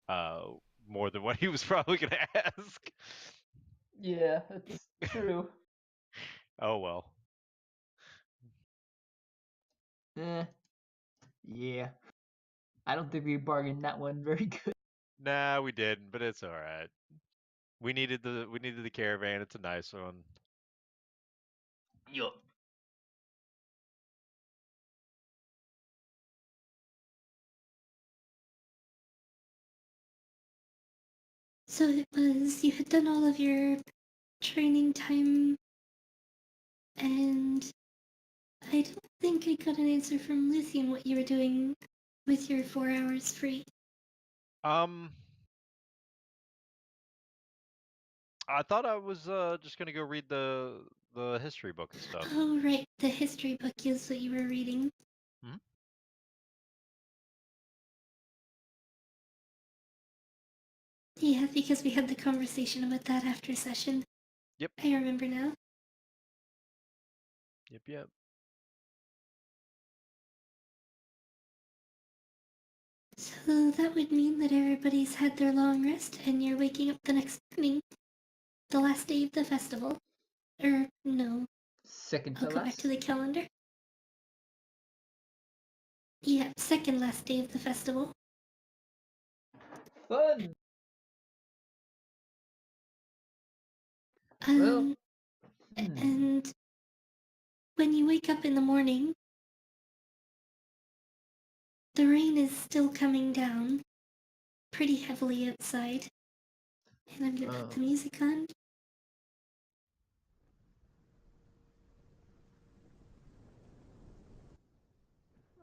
uh, more than what he was probably gonna ask. Yeah, that's true. Oh well. Eh, yeah. I don't think we bargained that one very good. Nah, we didn't, but it's all right. We needed the caravan. It's a nice one. Yup. So it was, you had done all of your training time, and I don't think I got an answer from Lucian what you were doing with your 4 hours free. Um, I thought I was just gonna go read the history book and stuff. Oh, right, the history book is what you were reading. Hmm? Yeah, because we had the conversation about that after session. Yep. I remember now. Yep. So that would mean that everybody's had their long rest and you're waking up the next morning, the last day of the festival. No, Second I'll to go back to last. the calendar. Yeah, second last day of the festival. Fun! Well, Um, and when you wake up in the morning, the rain is still coming down pretty heavily outside. And I'm gonna put the music on.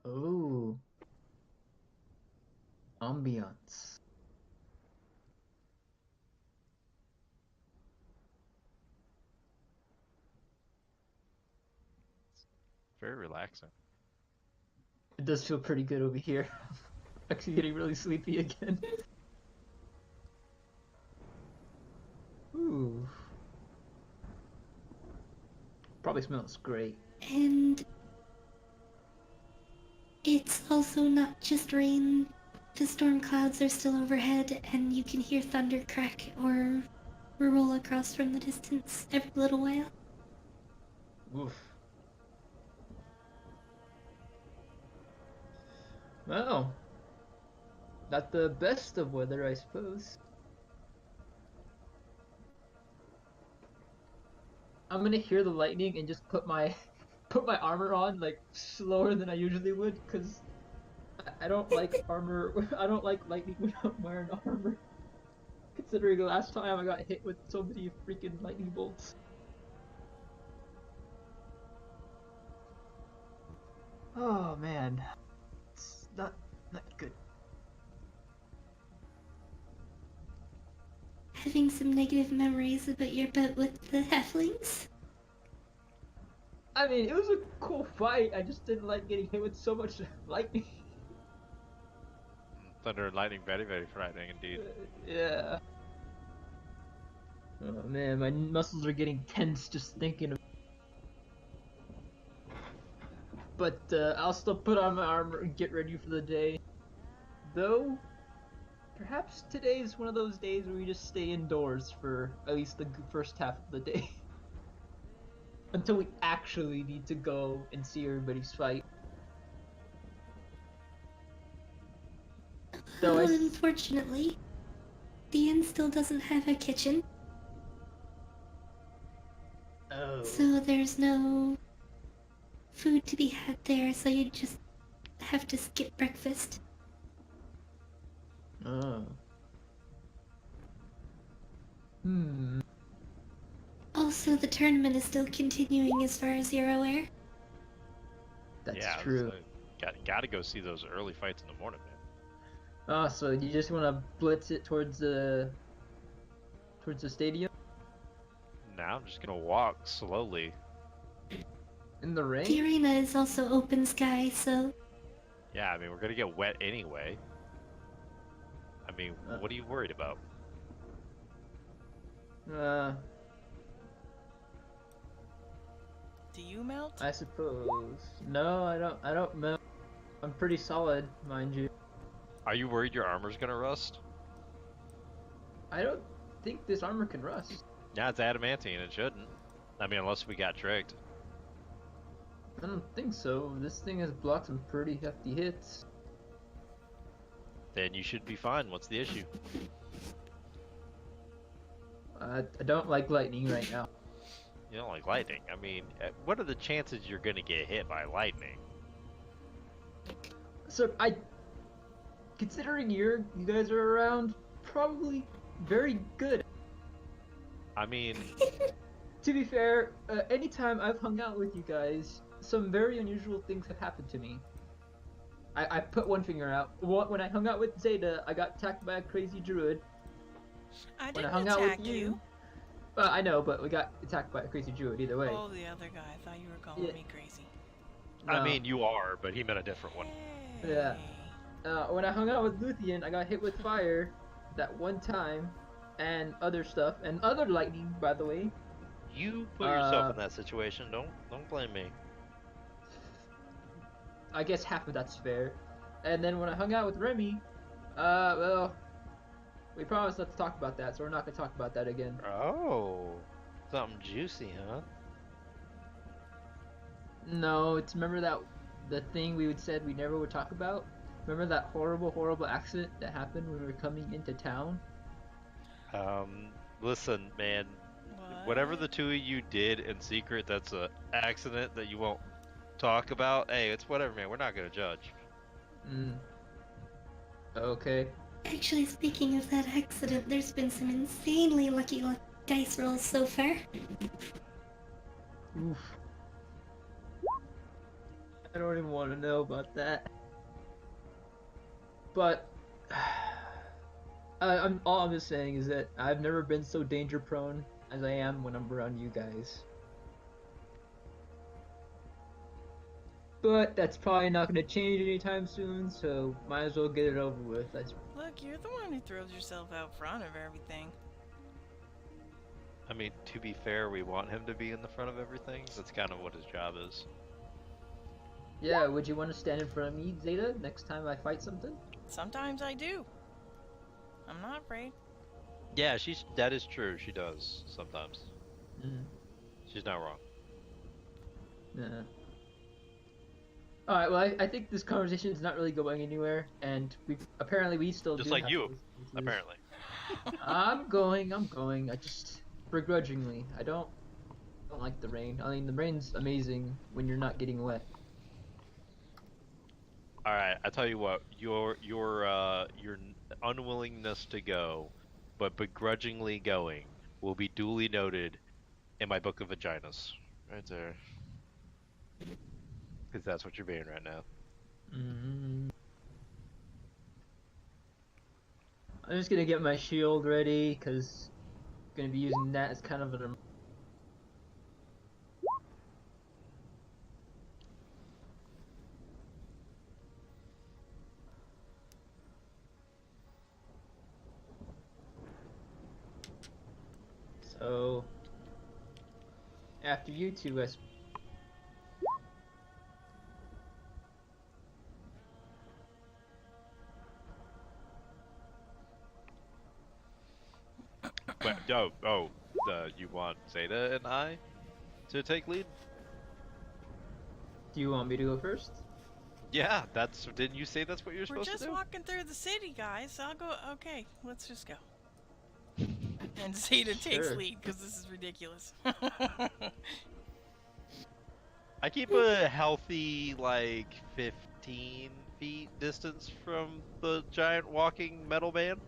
Oh. Ambiance. Very relaxing. It does feel pretty good over here. Actually getting really sleepy again. Ooh. Probably smells great. And it's also not just rain. The storm clouds are still overhead, and you can hear thunder crack or roll across from the distance every little while. Oof. Well, not the best of weather, I suppose. I'm gonna hear the lightning and just put my put my armor on like slower than I usually would, cause I don't like armor. I don't like lightning when I'm wearing armor. Considering the last time I got hit with so many freaking lightning bolts. Oh man, it's not good. Having some negative memories about your bout with the halflings? I mean, it was a cool fight. I just didn't like getting hit with so much lightning. Thunder and lightning, very frightening indeed. Yeah. Oh man, my muscles are getting tense just thinking of. But I'll still put on my armor and get ready for the day. Though, perhaps today is one of those days where we just stay indoors for at least the first half of the day. Until we actually need to go and see everybody's fight. Though Well, unfortunately, the inn still doesn't have a kitchen. Oh. So there's no food to be had there, so you just have to skip breakfast. Oh. Also, the tournament is still continuing as far as you're aware. That's Yeah, true. Gotta go see those early fights in the morning, man. Oh, so you just want to blitz it towards the stadium Now I'm just gonna walk slowly. in the rain? The arena is also open sky, so Yeah, I mean we're gonna get wet anyway. I mean, what are you worried about? Do you mount? I suppose. No, I don't know. I'm pretty solid, mind you. Are you worried your armor's gonna rust? I don't think this armor can rust. Yeah, it's adamantine. It shouldn't. I mean, unless we got tricked. I don't think so. This thing has blocked some pretty hefty hits. Then you should be fine. What's the issue? I don't like lightning right now. You don't like lightning. I mean, what are the chances you're gonna get hit by lightning? So considering you guys are around, probably very good. I mean, To be fair, anytime I've hung out with you guys, some very unusual things have happened to me. I put one finger out. When I hung out with Zeta, I got attacked by a crazy druid. I When I didn't hung out attack with you. I know, but we got attacked by a crazy druid either way. Oh, the other guy. I thought you were calling Yeah. me crazy. I No. mean, you are, but he meant a different one. Yeah. Hey. When I hung out with Luthien, I got hit with fire that one time, and other stuff, and other lightning, by the way. You put yourself in that situation. Don't blame me. I guess half of that's fair. And then when I hung out with Remy, well, we promised not to talk about that, so we're not gonna talk about that again. Oh, something juicy, huh? No, remember the thing we said we never would talk about? Remember that horrible accident that happened when we were coming into town? Listen, man. What? Whatever the two of you did in secret, that's a accident that you won't talk about. Hey, it's whatever, man. We're not gonna judge. Okay. Actually, speaking of that accident, there's been some insanely lucky dice rolls so far. Oof. I don't even want to know about that. But all I'm just saying is that I've never been so danger prone as I am when I'm around you guys. But that's probably not going to change anytime soon, so might as well get it over with. Look, you're the one who throws yourself out front of everything. I mean, to be fair, we want him to be in the front of everything. That's kind of what his job is. Yeah, would you want to stand in front of me, Zeta, next time I fight something? Sometimes I do. I'm not afraid. Yeah, that is true. She does sometimes. She's not wrong. Nah. Alright, well, I think this conversation is not really going anywhere, and we still Just do like have you, to listen to this. Apparently. I'm going. I just begrudgingly. I don't like the rain. I mean, the rain's amazing when you're not getting wet. All right, I tell you what, your unwillingness to go, but begrudgingly going, will be duly noted in my book of vaginas, right there. Because that's what you're being right now. I'm just gonna get my shield ready, because I'm gonna be using that as kind of an. So, after you two, But, you want Zeta and I to take lead? do you want me to go first? Yeah, didn't you say that's what you're We're supposed just to do? walking through the city, guys. I'll go. Okay, let's just go. And Zeta takes Sure. lead because this is ridiculous. I keep a healthy, like, 15 feet distance from the giant walking metal man.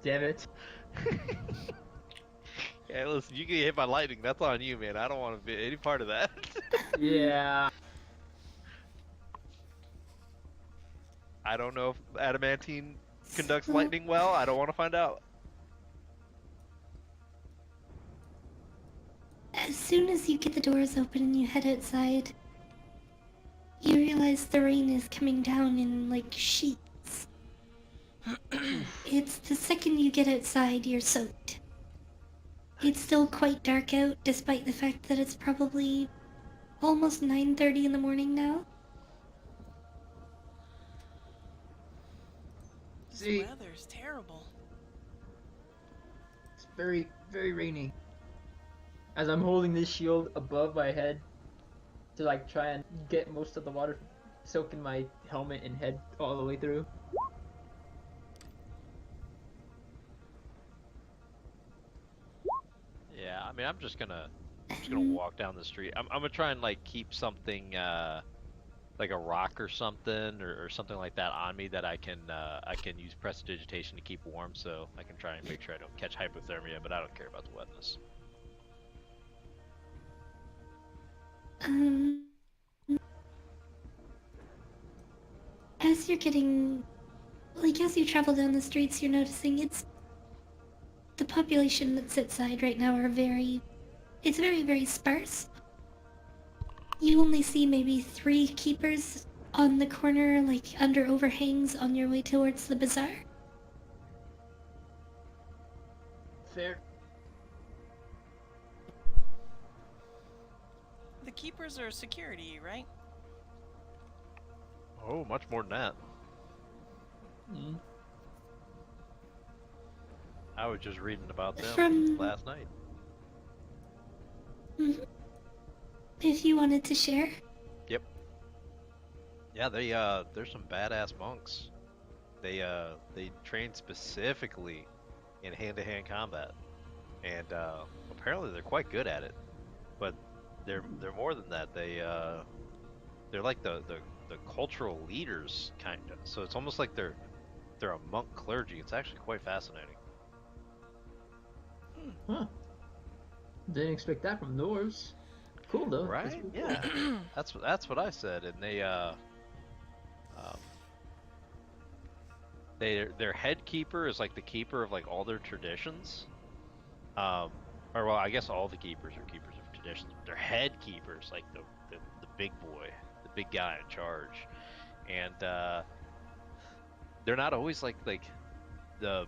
Damn it. Yeah, listen, you get hit by lightning, that's on you, man. I don't want to be any part of that. Yeah. I don't know if adamantine conducts So- lightning well. I don't want to find out. As soon as you get the doors open and you head outside, you realize the rain is coming down in like sheets. It's the second you get outside, you're soaked. It's still quite dark out, despite the fact that it's probably almost 9:30 in the morning now. This See, weather's terrible. it's very, very rainy. As I'm holding this shield above my head to like try and get most of the water soaking my helmet and head all the way through. Yeah, I mean, I'm just gonna walk down the street. I'm gonna try and like keep something like a rock or something or something like that on me that I can use prestidigitation to keep warm, so I can try and make sure I don't catch hypothermia. But I don't care about the wetness. Um, as you're getting, like, as you travel down the streets, you're noticing the population that's outside right now it's very, very sparse. You only see maybe 3 keepers on the corner, like, under overhangs on your way towards the bazaar. Fair. The keepers are security, right? Oh, much more than that. Mm. I was just reading about them From- last night. Mhm. If you wanted to share. Yeah, they're some badass monks. They train specifically in hand-to-hand combat, and apparently they're quite good at it. But they're more than that. They're like the cultural leaders kind of. So it's almost like they're a monk clergy. It's actually quite fascinating. Huh. Didn't expect that from Norse. Cool though. That's Right? pretty cool. Yeah. That's what I said. And um, their head keeper is like the keeper of like all their traditions. Or well, I guess all the keepers are keepers of traditions. But their head keeper is like the big boy, the big guy in charge, and they're not always like the the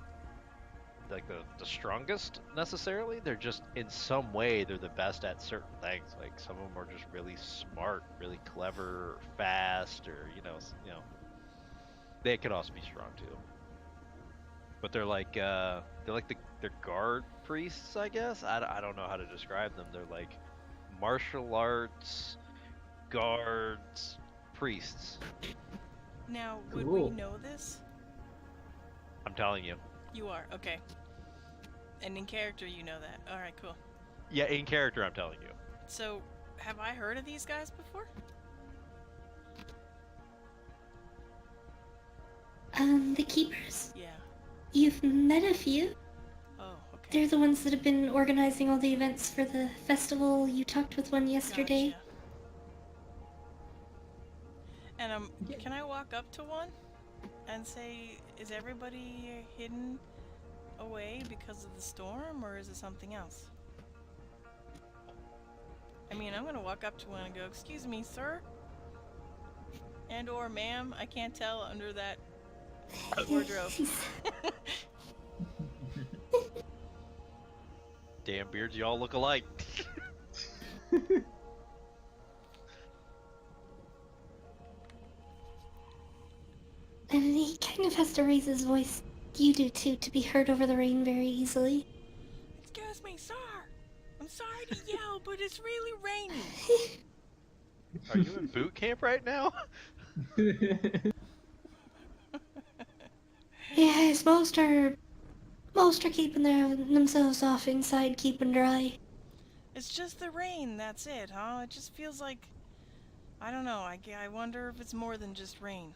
strongest necessarily. They're just in some way they're the best at certain things. Like some of them are just really smart, really clever, or fast, or they could also be strong too. But they're like they're guard priests, I guess. I don't know how to describe them. They're like martial arts guards priests. Now, would we Cool. know this? I'm telling you. You are, okay. And in character, you know that. Alright, cool. Yeah, in character, I'm telling you. So, have I heard of these guys before? The keepers. Yeah. You've met a few. Oh, okay. They're the ones that have been organizing all the events for the festival. You talked with one yesterday. Gotcha. And Yeah. can I walk up to one and say, is everybody hidden away because of the storm, or is it something else? I mean, I'm gonna walk up to one and go, excuse me, sir? And or ma'am, I can't tell under that wardrobe. Damn beards, you all look alike. And he kind of has to raise his voice. You do too, to be heard over the rain very easily. Excuse me, sir. I'm sorry to yell, but it's really raining. Are you in boot camp right now? Yes, most are keeping themselves off inside, keeping dry. It's just the rain, that's it, huh? It just feels like, I don't know, I wonder if it's more than just rain.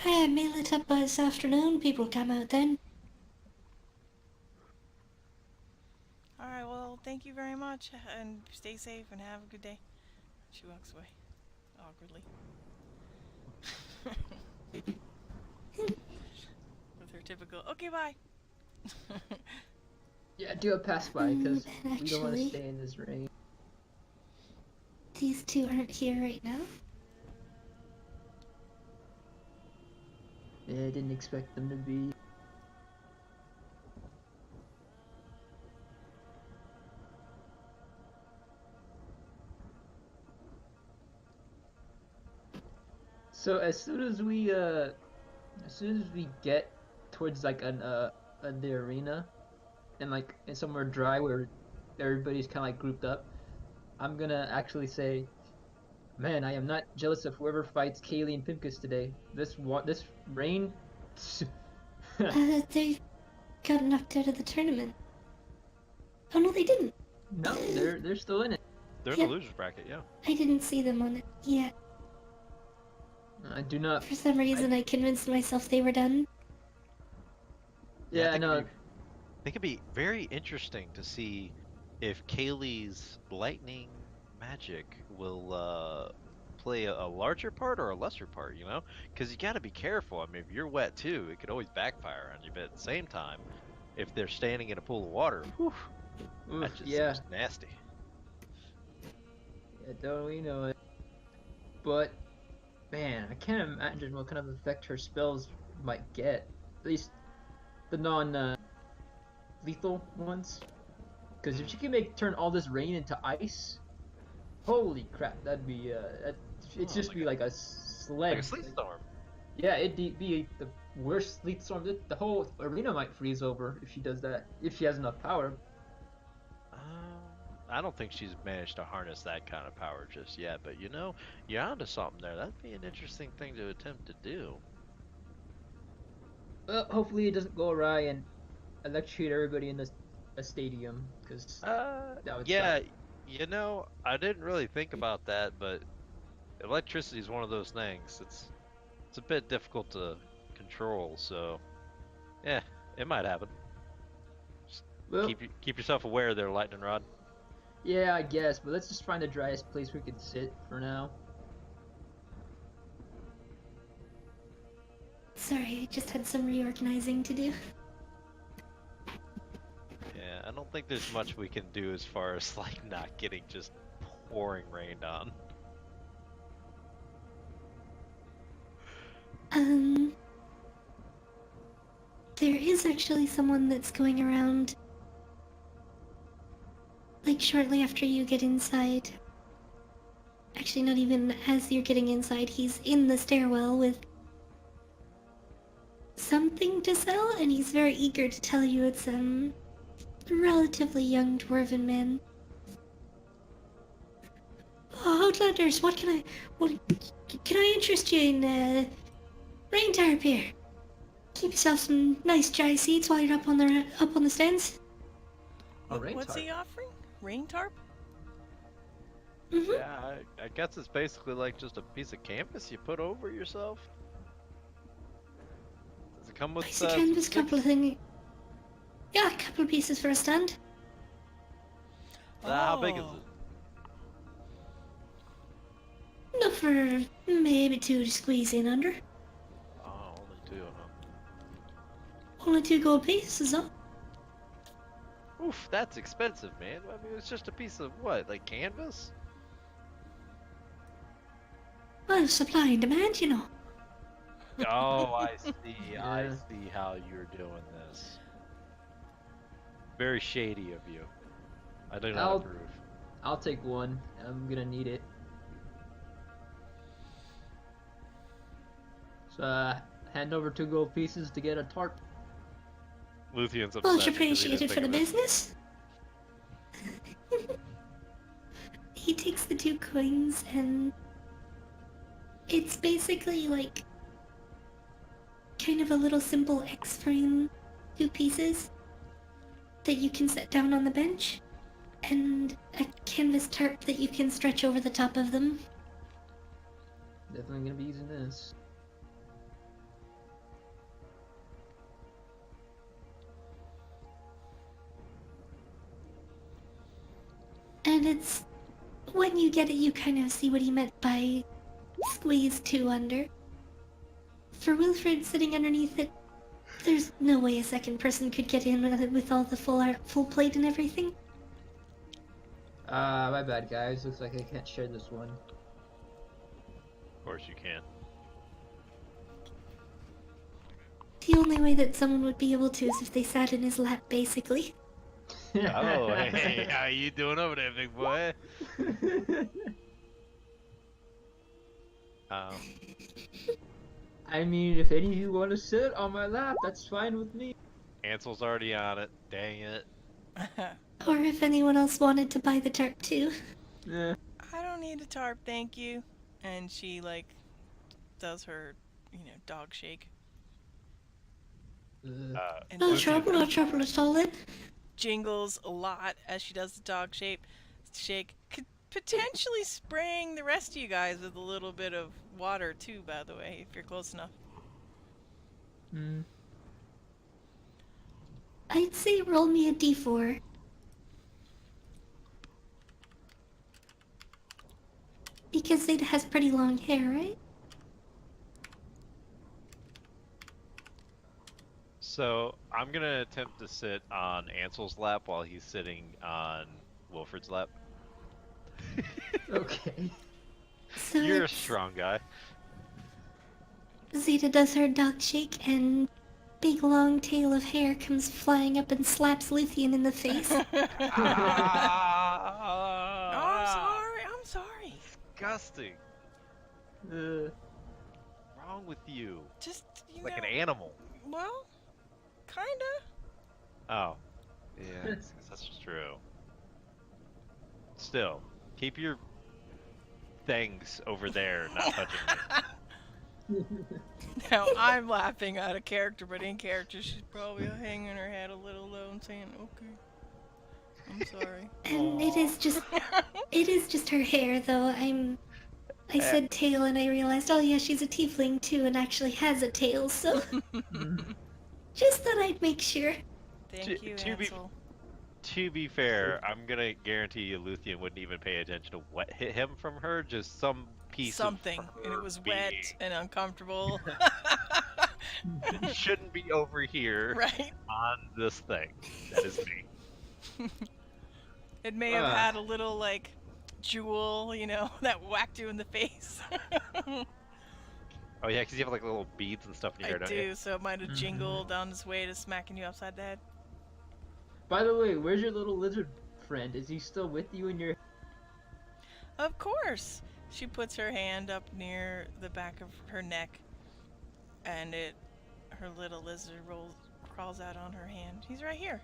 I may let up by this afternoon. People come out then. Alright, well, thank you very much, and stay safe and have a good day. She walks away, awkwardly. With her typical, okay, bye. Yeah, do a pass by because And we don't want to actually- stay in this rain. These two aren't here right now. Yeah, I didn't expect them to be. So as soon as we get towards like the arena, and like in somewhere dry where everybody's kind of like grouped up, I'm gonna actually say, man, I am not jealous of whoever fights Kaylee and Pimkus today. This rain. They got knocked out of the tournament. Oh no, they didn't. No, they're still in it. They're in Yeah. the losers bracket, yeah. I didn't see them on it yet. I do not. For some reason, I convinced myself they were done. Yeah, I I know. think it'd be very interesting to see if Kaylee's lightning magic will play a larger part or a lesser part, you know? Because you gotta be careful. I mean, if you're wet too, it could always backfire on you. But at the same time, if they're standing in a pool of water, whew, Oof, that just yeah, seems nasty. yeah, don't we know it? But man, I can't imagine what kind of effect her spells might get. At least the non-lethal ones. Because if she can turn all this rain into ice, holy crap, that'd be it'd just like be a- like a sled. Like a sleet storm. Yeah, it'd be the worst sleet storm. The whole arena might freeze over if she does that. If she has enough power. I don't think she's managed to harness that kind of power just yet, but you know, you're onto something there. That'd be an interesting thing to attempt to do. Well, hopefully it doesn't go awry and electrocute everybody in a stadium, because that would Yeah, suck. you know, I didn't really think about that, but electricity is one of those things. It's a bit difficult to control, so yeah, it might happen. Well, Keep yourself aware there, Lightning Rod. yeah, I guess, but let's just find the driest place we could sit for now. Sorry, I just had some reorganizing to do. Yeah, I don't think there's much we can do as far as like not getting just pouring rained on. There is actually someone that's going around, like, shortly after you get inside. Actually, not even as you're getting inside, he's in the stairwell with something to sell, and he's very eager to tell you it's, a relatively young dwarven man. Oh, Outlanders, what can I interest you in, rain tarp here? Keep yourself some nice dry seats while you're up on the stands. A rain What's tarp. he offering? Rain tarp? Mm-hmm. Yeah, I guess it's basically like just a piece of canvas you put over yourself. Does it come with Piece of canvas, sticks? couple of things. Yeah, a couple of pieces for a stand. How big is Oh. it? Enough for maybe 2 to squeeze in under. Oh, only 2, huh? Only 2 gold pieces, though. Oof, that's expensive, man. I mean, it's just a piece of what, like canvas? Well, supply and demand, you know. Oh, I see. I Yeah. see how you're doing this. Very shady of you. I do not I'll- approve. I'll take one. I'm gonna need it. So, hand over 2 gold pieces to get a tarp. Luthion's upset. Much because he didn't appreciated for think the of it. business. He takes the 2 coins, and it's basically like kind of a little simple X-frame 2 pieces that you can set down on the bench, and a canvas tarp that you can stretch over the top of them. Definitely gonna be using this. And it's when you get it, you kind of see what he meant by squeeze 2 under. For Wilfred sitting underneath it, there's no way a second person could get in with all the full plate and everything. My bad, guys. Looks like I can't share this one. Of course you can. The only way that someone would be able to is if they sat in his lap, basically. Oh, hey, how you doing over there, big boy? Um, I mean, if any of you want to sit on my lap, that's fine with me. Ansel's already on it. Dang it. Or if anyone else wanted to buy the tarp too. Yeah. I don't need a tarp, thank you. And she, like, does her, dog shake. And No does trouble, no trouble at all then. jingles a lot as she does the dog shake. Could potentially spraying the rest of you guys with a little bit of water too, by the way, if you're close enough. I'd say roll me a d4. Because Zeta has pretty long hair, right? So I'm gonna attempt to sit on Ansel's lap while he's sitting on Wilfred's lap. Okay. So You're a it's- strong guy. Zeta does her dog shake and big long tail of hair comes flying up and slaps Luthien in the face. Ah, I'm sorry. disgusting. Wrong with you? Just, Like an animal. well, kinda. Oh. Yeah, I guess that's true. Still, keep your things over there, not touching me. Now, I'm laughing out of character, but in character, she's probably hanging her head a little low and saying, okay. I'm sorry. And it is just her hair though. I said tail and I realized, oh yeah, she's a tiefling too and actually has a tail, so just thought I'd make sure. Thank you, to be- Ansel. To be fair, I'm gonna guarantee you Luthien wouldn't even pay attention to what hit him from her, just some piece Something, of and it was wet and uncomfortable. It shouldn't be over here Right? on this thing. That is me. It may have had a little, like, jewel, that whacked you in the face. Oh yeah, because you have like little beads and stuff in your I hair, don't do, you? so it might have jingled on its way to smacking you upside the head. By the way, where's your little lizard friend? Is he still with you in your... Of course! She puts her hand up near the back of her neck, and her little lizard crawls out on her hand. He's right here.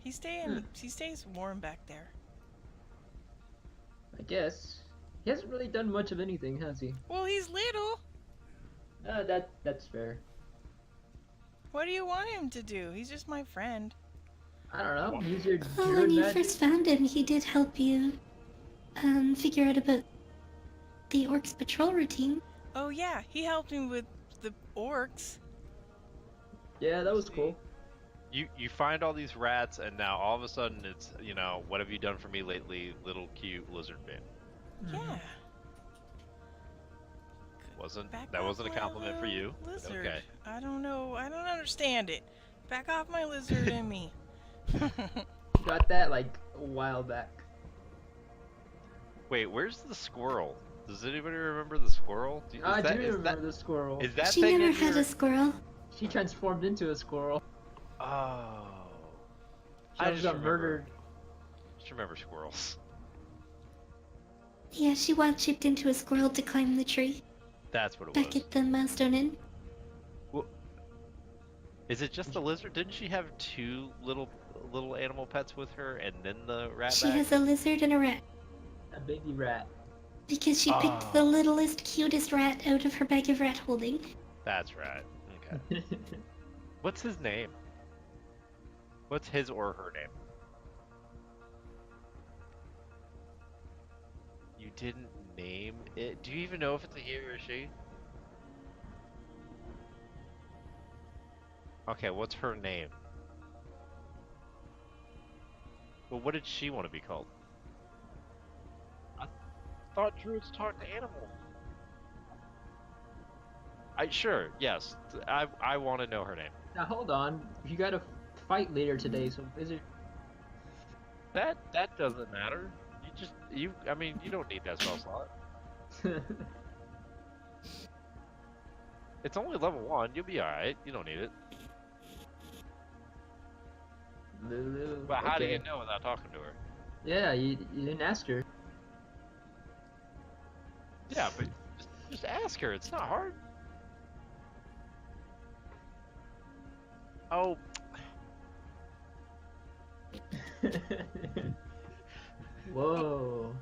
He stays warm back there. I guess. He hasn't really done much of anything, has he? Well, he's little. That's fair. What do you want him to do? He's just my friend. I don't know. He's your Well, druid when you magic. first found him, he did help you figure out about the Orcs patrol routine. Oh yeah, he helped me with the orcs. Yeah, that was cool. You find all these rats, and now all of a sudden it's, what have you done for me lately, little cute lizard man? Yeah. Back That off wasn't a my compliment for little you? but Lizard. Okay. I don't know. I don't understand it. Back off my lizard and me. Got that like a while back. Wait, where's the squirrel? Does anybody remember the squirrel? I do remember the squirrel. Is that She thing never in had your... a squirrel. She transformed into a squirrel. Oh. She almost got murdered. Just remember squirrels. Yeah, she wild chipped into a squirrel to climb the tree. That's what it Back was. at the milestone inn. Is it just the lizard? Didn't she have two little animal pets with her, and then the rat She back? has a lizard and a rat. A baby rat. Because she picked the littlest, cutest rat out of her bag of rat holding. That's right. Okay. What's his name? What's his or her name? You didn't name it? Do you even know if it's a he or a she? Okay, what's her name? Well, what did she want to be called? I thought druids talk to animals. Sure, yes. I want to know her name. Now hold on. You got a fight later today, so lizard. That doesn't matter. You don't need that spell slot. It's only level 1. You'll be alright. You don't need it. Lulu. But how do Okay. you know without talking to her? Yeah, you didn't ask her. Yeah, but Just ask her. It's not hard. Oh, Whoa.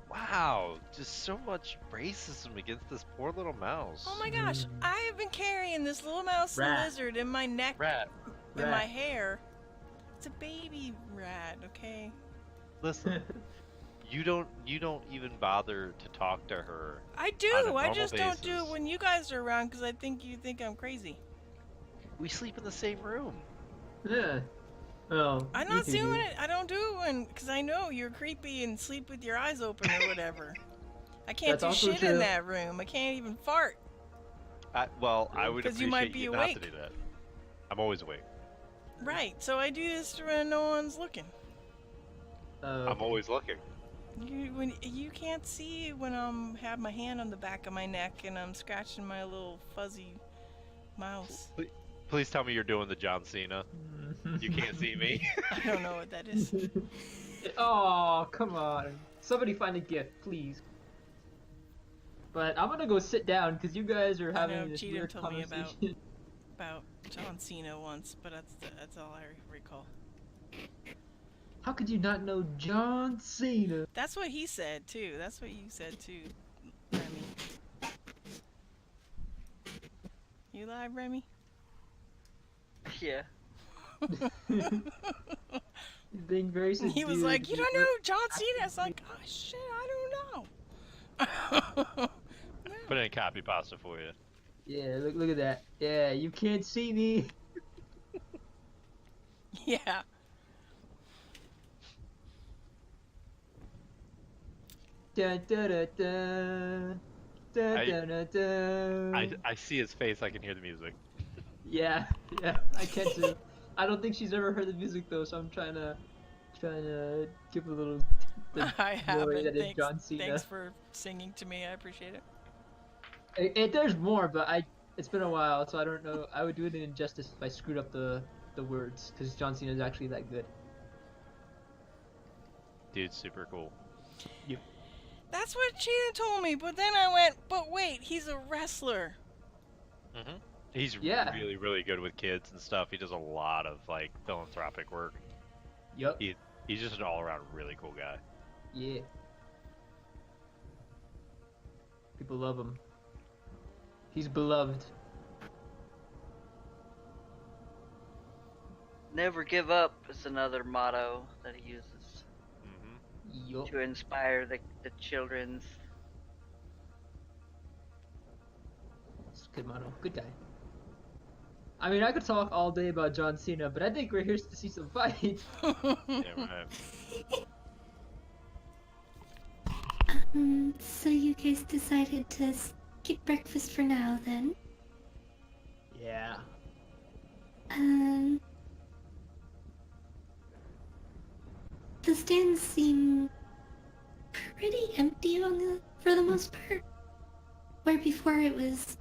wow. Just so much racism against this poor little mouse. Oh my gosh, Mm. I have been carrying this little mouse and Rat. lizard in my neck, Rat, in my Rat. hair. It's a baby rat, okay? listen. You don't even bother to talk to her. I On a do. I normal just don't do it basis. when you guys are around because I think you think I'm crazy. We sleep in the same room. Yeah. Oh. I'm you not two doing do. it. I don't do it when because I know you're creepy and sleep with your eyes open or whatever. I can't That's do also shit in true. that room. I can't even fart. Well, I would 'Cause appreciate you might be you not awake. to do that. I'm always awake. Right. So I do this when no one's looking. I'm always looking. You can't see when I'm have my hand on the back of my neck and I'm scratching my little fuzzy mouse. Please tell me you're doing the John Cena. You can't see me. I don't know what that is. Oh, come on. Somebody find a gift, please. But I'm gonna go sit down because you guys are I having know, this Cheatham weird told me about- conversation. About John Cena once, but that's all I recall. How could you not know John Cena? That's what he said too. That's what you said too, Remy. You live, Remy? Yeah. Being very He was subdued. like, "You don't know who John Cena?" It's like, "Oh shit, I don't know." Put in copy pasta for you. Yeah, look at that. Yeah, you can't see me. Yeah. Dun, dun, dun, dun. Dun, I- dun, dun, dun. I see his face. I can hear the music. Yeah, I can too. I don't think she's ever heard the music though, so I'm trying to give a little. I glory haven't. that is John Cena. Thanks for singing to me. I appreciate it. There's more, but it's been a while, so I don't know. I would do it an injustice if I screwed up the words, because John Cena is actually that good. Dude's super cool. That's what Cheetah told me, but then I went, but wait, he's a wrestler. Mm-hmm. He's Yeah. really, really good with kids and stuff. He does a lot of like philanthropic work. Yup. He's just an all-around really cool guy. Yeah. People love him. He's beloved. Never give up is another motto that he uses Mm-hmm. Yup. to inspire the children's. It's a good motto. Good guy. I mean, I could talk all day about John Cena, but I think we're here to see some fights. Yeah, right. So you guys decided to skip breakfast for now, then? Yeah. The stands seem pretty empty for the most part. Where before it was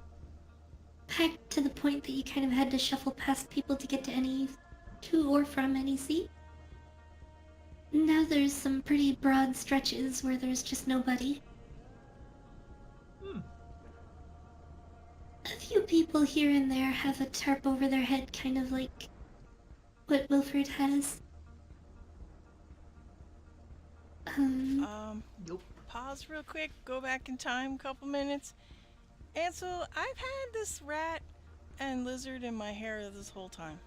packed to the point that you kind of had to shuffle past people to get to or from any seat. Now there's some pretty broad stretches where there's just nobody. Hmm. A few people here and there have a tarp over their head, kind of like what Wilfred has. Yup. Pause real quick, go back in time a couple minutes. Ansel, I've had this rat and lizard in my hair this whole time.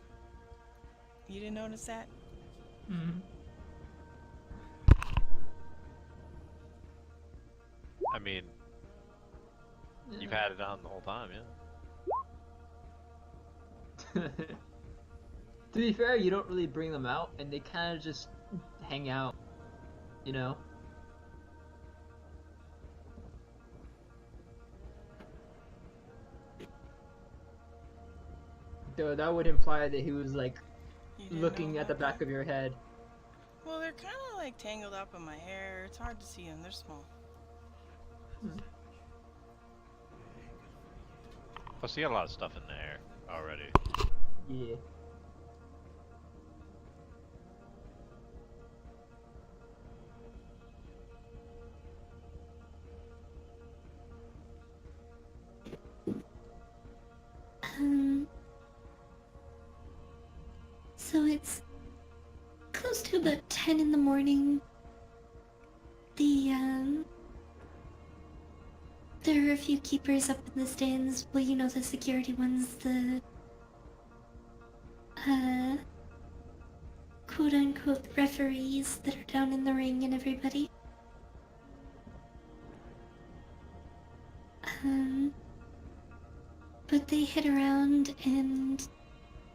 You didn't notice that? Mm-hmm. I mean, you've had it on the whole time, yeah. To be fair, you don't really bring them out, and they kind of just hang out, you know? Though that would imply that he was like You didn't looking know at the about back of your head. that? Well, they're kind of like tangled up in my hair. It's hard to see them. They're small. Plus, you got a lot of stuff in there already. Yeah. Um, so it's close to about 10 in the morning. There are a few keepers up in the stands. Well, you know, the security ones, the, quote-unquote referees that are down in the ring and everybody. But they hit around and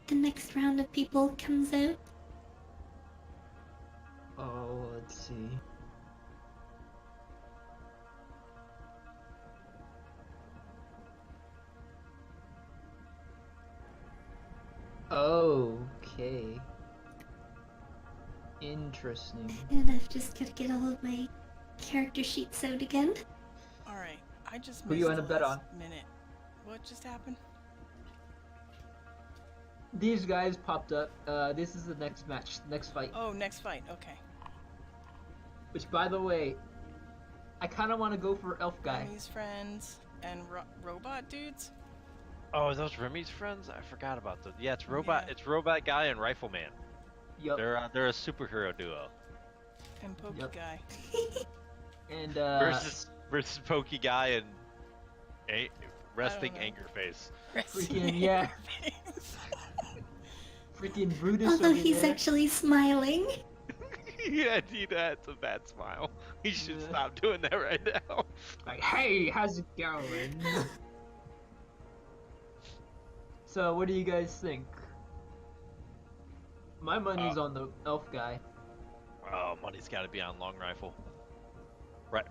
the next round of people comes out. Oh, let's see. Okay. Interesting. And I've just gotta get all of my character sheets out again. Alright, I just Who missed you wanna the bet last on? minute. What just happened? These guys popped up. This is the next match, next fight. Oh, next fight. Okay. Which, by the way, I kind of want to go for Elf Guy. Remy's friends and robot dudes? Oh, are those Remy's friends? I forgot about those. Yeah, it's robot. Yeah. It's Robot Guy and Rifleman. Yup. They're a superhero duo. And Pokey Yep. Guy. And Versus Pokey Guy and Resting know. Anger Face. freaking yeah, freaking Brutus. Although over he's there. actually smiling. Yeah, that's a bad smile. He should Yeah. stop doing that right now. Like, hey, how's it going? So, what do you guys think? My money's on the Elf Guy. Oh, money's got to be on Long Rifle.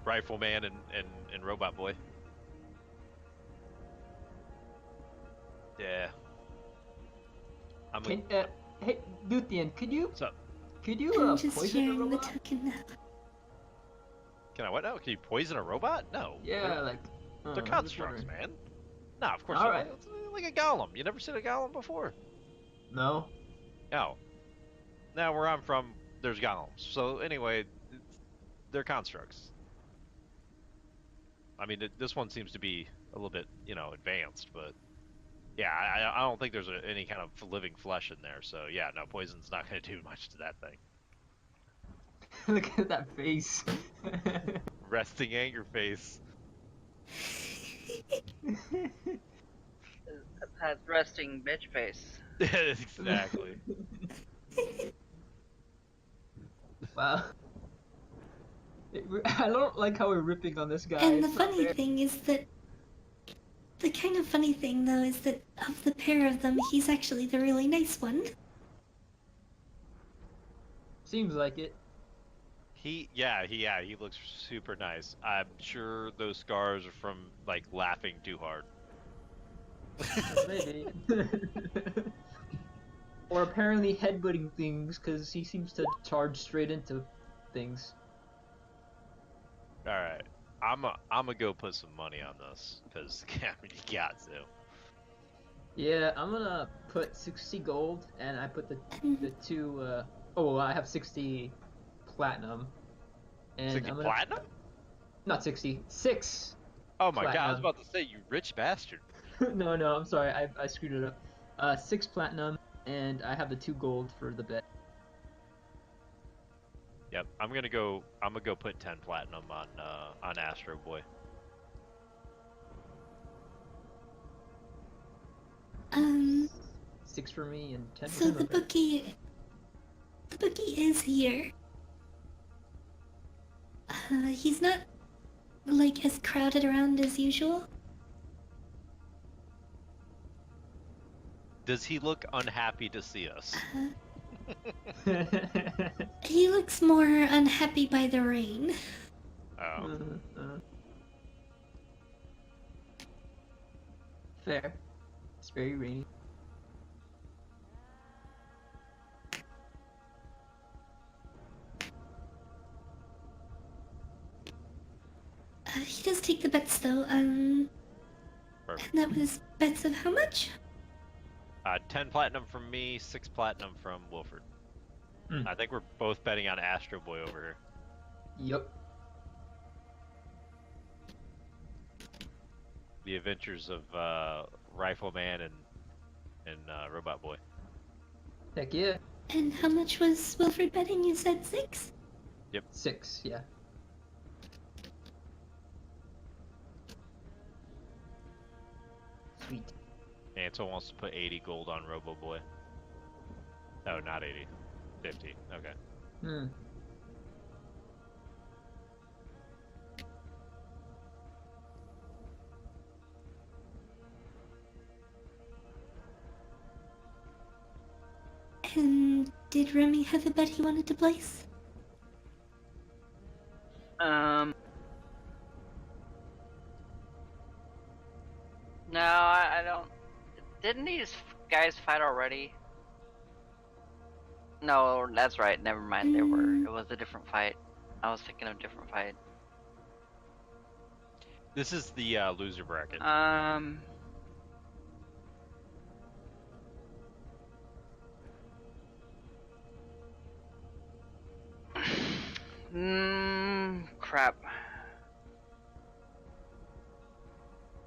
Rifleman and Robot Boy. Yeah. Hey, Luthien, What's up? could you I'm just poison a sharing the robot? token now. Can I what now? Can you poison a robot? No. Yeah, like. They're I'm just constructs, wondering. man. Nah, of course All not. right. It's like a golem. You never seen a golem before? No. No. Now, where I'm from, there's golems. So anyway, they're constructs. I mean, this one seems to be a little bit, advanced, but yeah, I don't think there's any kind of living flesh in there. So yeah, no, poison's not going to do much to that thing. Look at that face. Resting anger face. It has resting bitch face. Exactly. Wow. I don't like how we're ripping on this guy. And the It's not funny fair. thing is that the kind of funny thing though is that of the pair of them, he's actually the really nice one. Seems like it. He looks super nice. I'm sure those scars are from like laughing too hard. Maybe. Or apparently headbutting things, because he seems to charge straight into things. All right, I'm gonna go put some money on this because I mean, you got to. Yeah, I'm gonna put 60 gold, and I put the two. I have 60 platinum. And 60 I'm gonna, platinum? Not 60, 6. Oh my god, I was platinum. about to say, you rich bastard. No, I'm sorry, I screwed it up. 6 platinum, and I have the 2 gold for the bet. Yep, I'm gonna go put 10 platinum on Astro Boy. Um, 6 for me and 10 for so him. the okay. bookie is here. He's not like as crowded around as usual. Does he look unhappy to see us? He looks more unhappy by the rain. Oh, Fair. It's very rainy. He does take the bets though. perfect. And that was bets of how much? 10 platinum from me, 6 platinum from Wilford. Hmm. I think we're both betting on Astro Boy over here. Yep. The adventures of Rifleman and and Robot Boy. Heck yeah. And how much was Wilfred betting? You said 6? 6, yeah. Sweet. Ansel wants to put 80 gold on Robo Boy. Oh, not 80. 50. Okay. Hmm. And did Remy have a bet he wanted to place? No, I don't. Didn't these guys fight already? No, that's right. Never mind. They were. It was a different fight. I was thinking of a different fight. This is the loser bracket. Crap.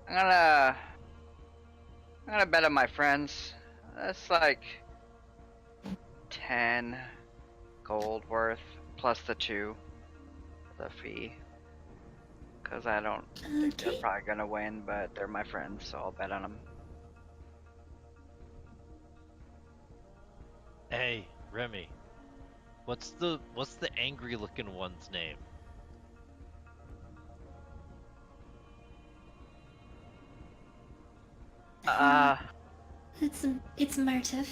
I'm gonna bet on my friends. That's like 10 gold worth plus the 2 the fee. Cause I don't think they're Okay. probably gonna win, but they're my friends, so I'll bet on them. Hey, Remy. What's the angry looking one's name? It's Martif.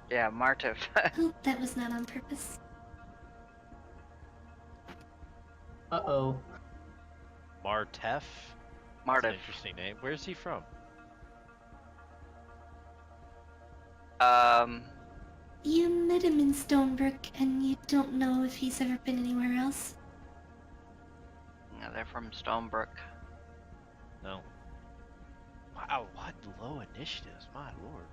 Yeah, Martif. Oh, that was not on purpose. Uh-oh. Martef? That's an Martif. interesting name. Where's he from? You met him in Stonebrook, and you don't know if he's ever been anywhere else. Yeah, they're from Stonebrook. No. Wow, what low initiatives, my lord.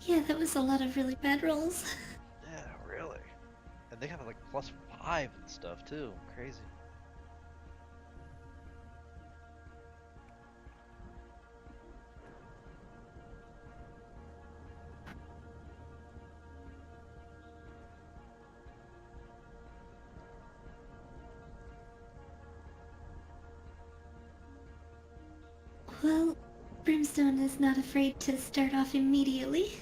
Yeah, that was a lot of really bad rolls. Yeah, really. And they have like +5 and stuff too. Crazy. Well, Brimstone is not afraid to start off immediately.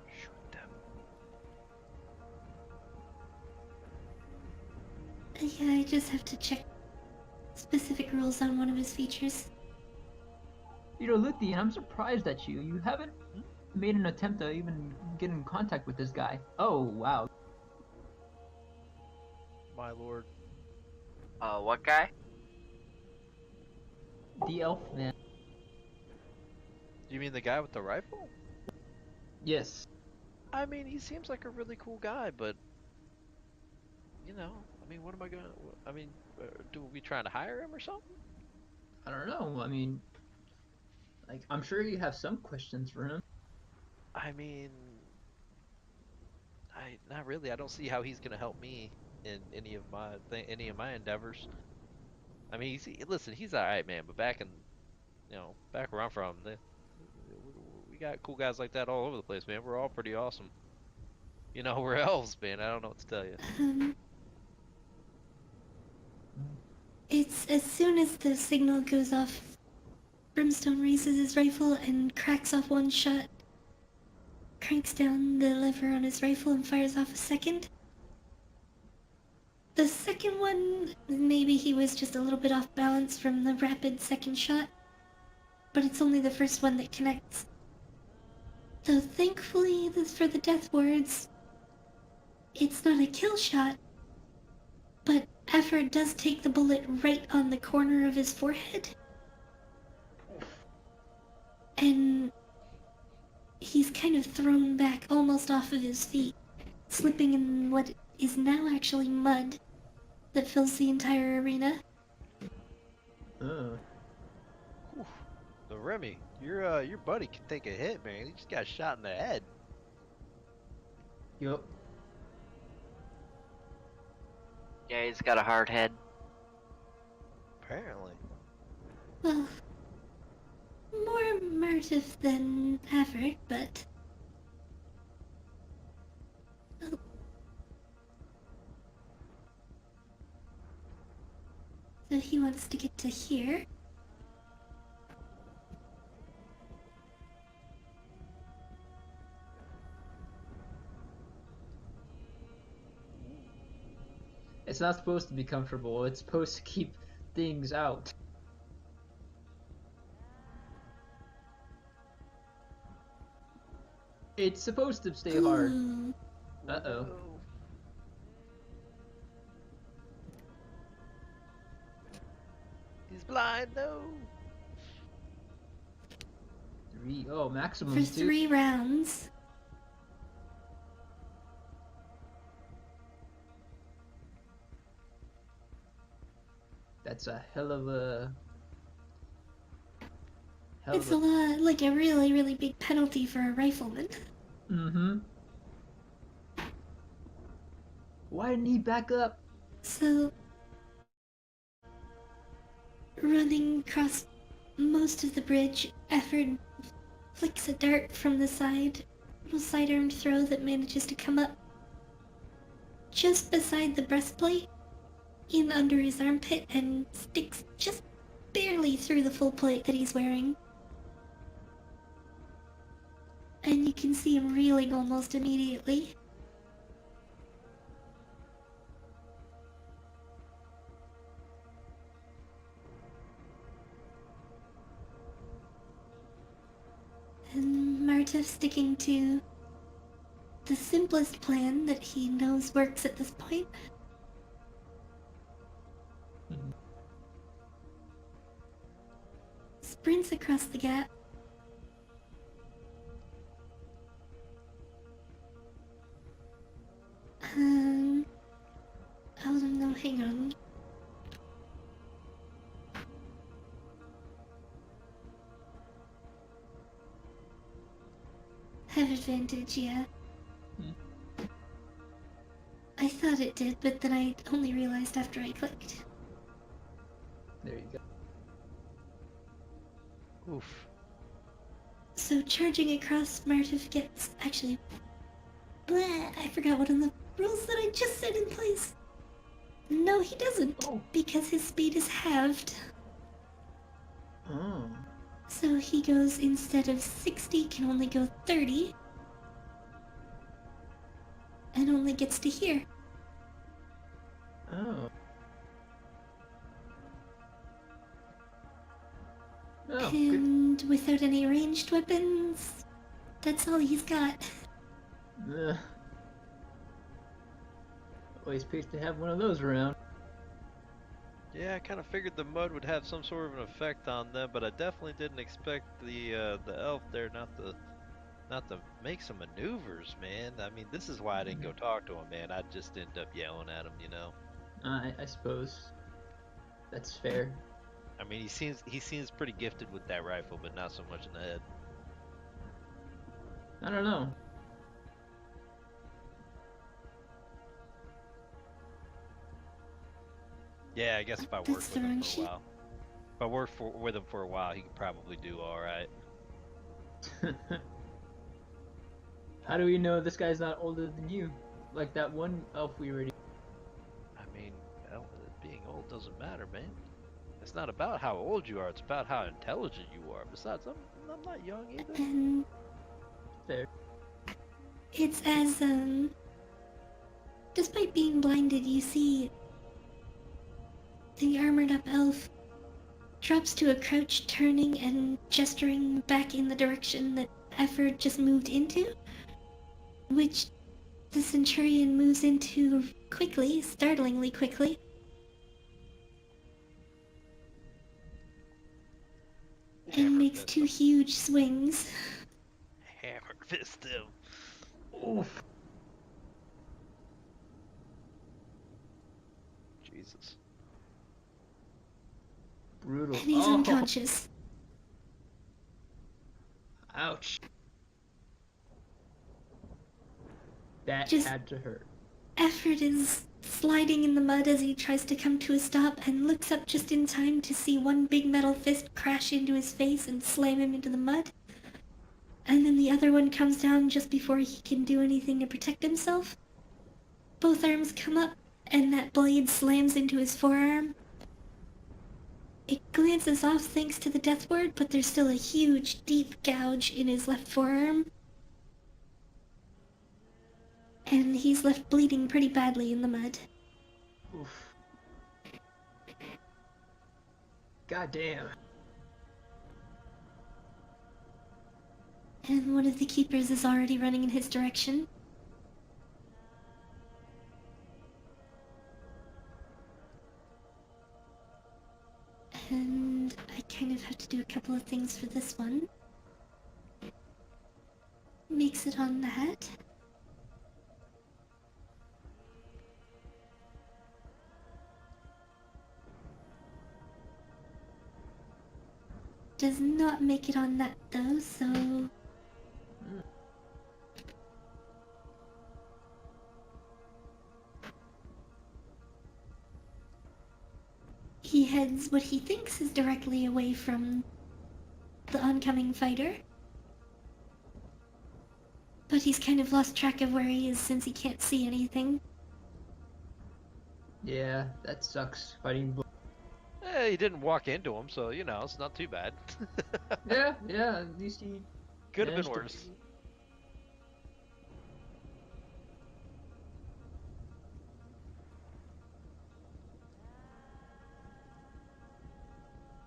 Shoot them. Yeah, I just have to check specific rules on one of his features. You know, Luthien, I'm surprised at you. You haven't made an attempt to even get in contact with this guy. Oh, wow. My lord. What guy? The elf man. You mean the guy with the rifle? Yes. I mean, he seems like a really cool guy, but you know, I mean, what am I gonna? I mean, do we trying to hire him or something? I don't know. I mean, like, I'm sure you have some questions for him. I mean, not really. I don't see how he's gonna help me in any of my endeavors. I mean, listen, he's all right, man. But back in, back where I'm from, we got cool guys like that all over the place, man. We're all pretty awesome. You know, we're elves, man. I don't know what to tell you. It's as soon as the signal goes off, Brimstone raises his rifle and cracks off one shot, cranks down the lever on his rifle and fires off a second. The second one, maybe he was just a little bit off balance from the rapid second shot, but it's only the first one that connects. Though thankfully, for the death words, it's not a kill shot, but Effort does take the bullet right on the corner of his forehead. And he's kind of thrown back almost off of his feet, slipping in what is now actually mud that fills the entire arena. Ugh. So Remy, your buddy can take a hit, man. He just got shot in the head. Yup. Yeah, he's got a hard head. Apparently. Well, more Murtaugh than Havard, but... Oh. So he wants to get to here. It's not supposed to be comfortable. It's supposed to keep things out. It's supposed to stay hard. Ooh. Uh-oh. He's blind, no. Maximum For 2. 3 rounds. That's a hell of a... It's a lot, like a really, really big penalty for a rifleman. Mm-hmm. Why didn't he back up? So, running across most of the bridge, Efford flicks a dart from the side, little sidearm throw that manages to come up just beside the breastplate, in under his armpit, and sticks just barely through the full plate that he's wearing. And you can see him reeling almost immediately. And Murtaugh sticking to the simplest plan that he knows works at this point. Sprints across the gap. Oh no, hang on. Have advantage, yeah. I thought it did, but then I only realized after I clicked. There you go. Oof. So charging across, Murtaugh gets... Actually... Blah, I forgot one of the rules that I just set in place. No, he doesn't, Oh. because his speed is halved. Oh. So he goes, instead of 60, can only go 30. And only gets to here. Oh. Oh, good. And without any ranged weapons, that's all he's got. Ugh. Always pays to have one of those around. Yeah, I kind of figured the mud would have some sort of an effect on them, but I definitely didn't expect the elf there not to make some maneuvers, man. I mean, this is why I didn't go talk to him, man. I'd just end up yelling at him, you know. I suppose that's fair. I mean, he seems pretty gifted with that rifle, but not so much in the head. I don't know. Yeah, I guess if I worked That's with the him wrong for a shit. while, if I worked with him for a while, he could probably do all right. How do we know this guy's not older than you? Like that one elf we already. I mean, being old doesn't matter, man. It's not about how old you are; it's about how intelligent you are. Besides, I'm not young either. And Fair. it's as, despite being blinded, you see the armored up elf drops to a crouch, turning and gesturing back in the direction that Efford just moved into, which the Centurion moves into quickly, startlingly quickly. And makes fist 2 him. huge swings. Hammer fist him. Oof. Jesus. Brutal. And he's Oh. unconscious. Ouch. That Just- had to hurt. Effort is sliding in the mud as he tries to come to a stop and looks up just in time to see one big metal fist crash into his face and slam him into the mud. And then the other one comes down just before he can do anything to protect himself. Both arms come up, and that blade slams into his forearm. It glances off thanks to the death ward, but there's still a huge, deep gouge in his left forearm. And he's left bleeding pretty badly in the mud. Oof. God damn. And one of the keepers is already running in his direction. And I kind of have to do a couple of things for this one. Makes it on that. Does not make it on that though, so... He heads what he thinks is directly away from the oncoming fighter. But he's kind of lost track of where he is since he can't see anything. Yeah, that sucks. Fighting. He didn't walk into him, so you know it's not too bad. Yeah, at least he Could have managed been to- worse.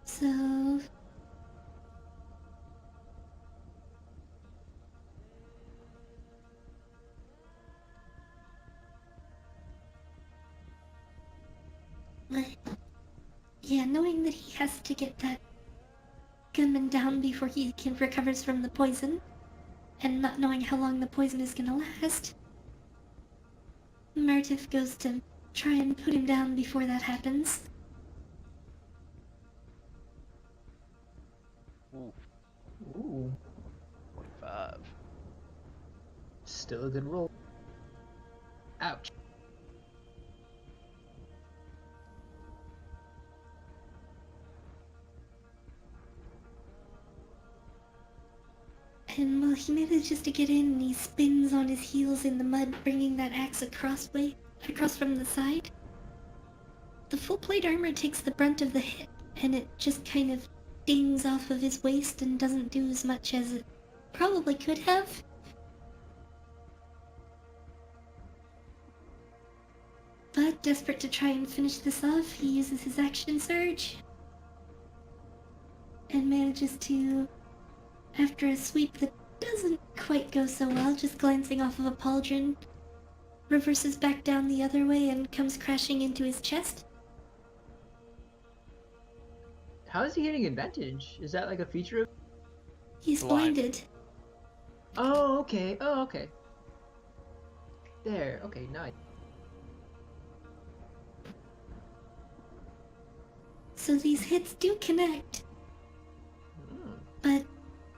So... Yeah, knowing that he has to get that gunman down before he recovers from the poison, and not knowing how long the poison is gonna last, Martif goes to try and put him down before that happens. Ooh, Ooh, 5. still a good roll. Ouch. And while he manages to get in, he spins on his heels in the mud, bringing that axe across from the side. The full plate armor takes the brunt of the hit, and it just kind of dings off of his waist and doesn't do as much as it probably could have. But desperate to try and finish this off, he uses his action surge and manages to, after a sweep that doesn't quite go so well, just glancing off of a pauldron, reverses back down the other way and comes crashing into his chest. How is he getting advantage? Is that like a feature of... He's Blind. blinded. Oh, okay. Oh, okay. There. Okay, nice. So these hits do connect, Hmm. but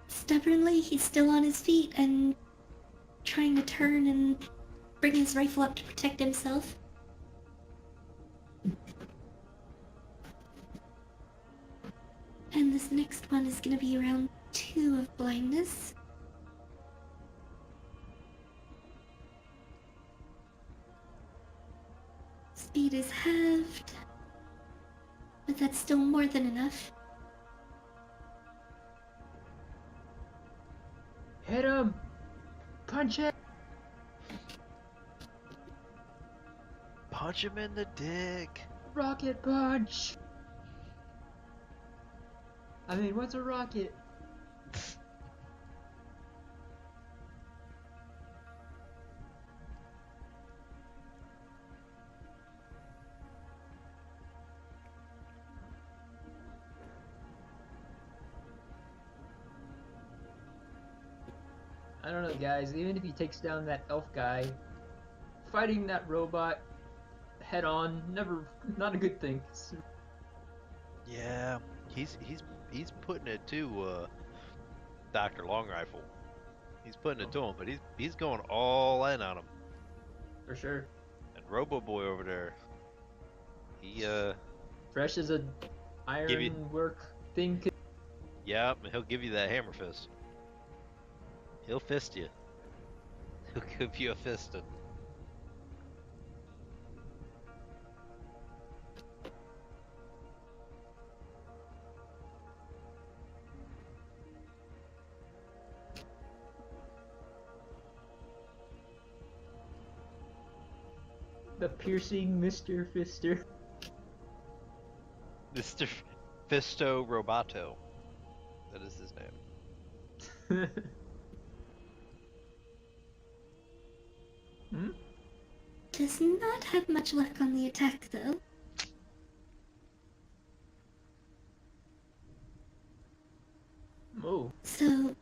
stubbornly he's still on his feet and trying to turn and bring his rifle up to protect himself. And this next one is gonna be round 2 of blindness. Speed is halved, but that's still more than enough. Hit him! Punch him! Punch him in the dick. Rocket punch! I mean, what's a rocket? I don't know, guys. Even if he takes down that elf guy, fighting that robot head on, not a good thing. Yeah, he's putting it to Dr. Long Rifle. He's putting it to him, but he's going all in on him. For sure. And Robo Boy over there, he Fresh as a Give you- iron work thing. yeah, he'll give you that hammer fist. He'll fist you. He'll give you a fisting. The piercing Mr. Fister. Mr. Fisto Roboto. That is his name. Hmm? Does not have much luck on the attack, though. Oh. So,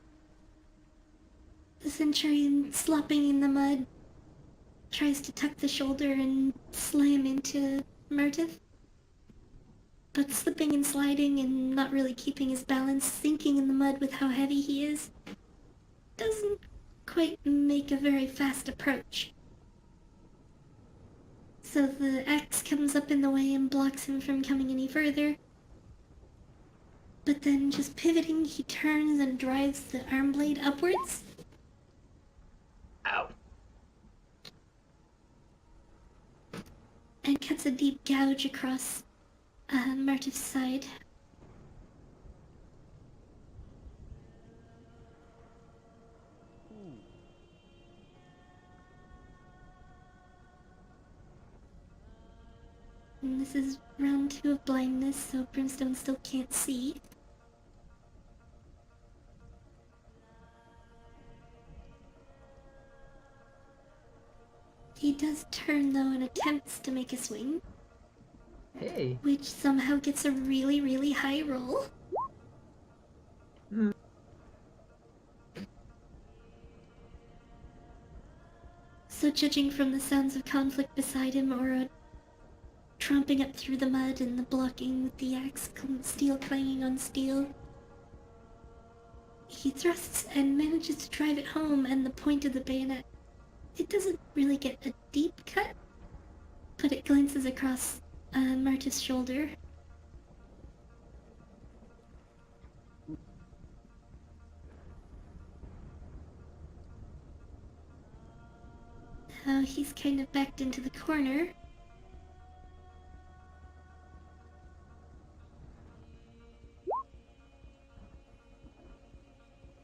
the Centurion, slopping in the mud, tries to tuck the shoulder and slam into Murtaugh. But slipping and sliding and not really keeping his balance, sinking in the mud with how heavy he is, doesn't quite make a very fast approach. So the axe comes up in the way and blocks him from coming any further. But then, just pivoting, he turns and drives the arm blade upwards. Ow. And cuts a deep gouge across Murtaugh's side. And this is round 2 of blindness, so Brimstone still can't see. He does turn, though, and attempts to make a swing, Hey. which somehow gets a really, really high roll. Hmm. So judging from the sounds of conflict beside him, or tromping up through the mud and the blocking with the axe, steel clanging on steel, he thrusts and manages to drive it home, and the point of the bayonet, it doesn't really get a deep cut, but it glances across Murtaugh's shoulder. Now he's kind of backed into the corner.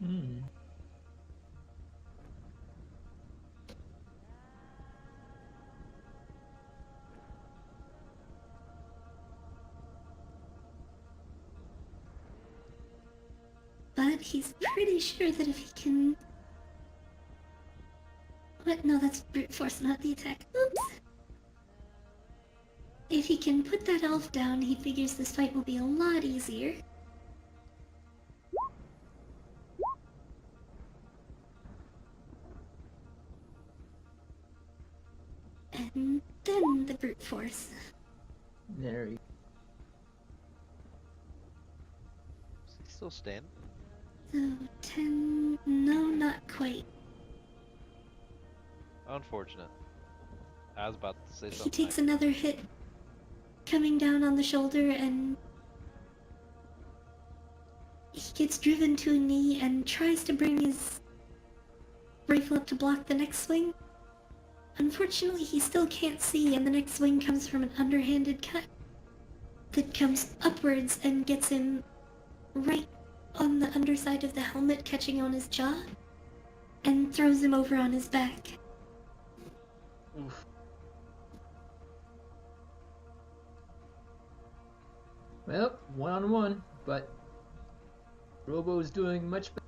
Hmm. But he's pretty sure that if he can... What? No, that's brute force, not the attack. Oops! If he can put that elf down, he figures this fight will be a lot easier. And then the brute force. There you Is he still standing? So, 10... No, not quite. Unfortunate. I was about to say He something. takes another hit, coming down on the shoulder, and he gets driven to a knee and tries to bring his rifle up to block the next swing. Unfortunately, he still can't see, and the next swing comes from an underhanded cut that comes upwards and gets him right on the underside of the helmet, catching on his jaw, and throws him over on his back. Oof. Well, 1-on-1, but Robo's doing much better.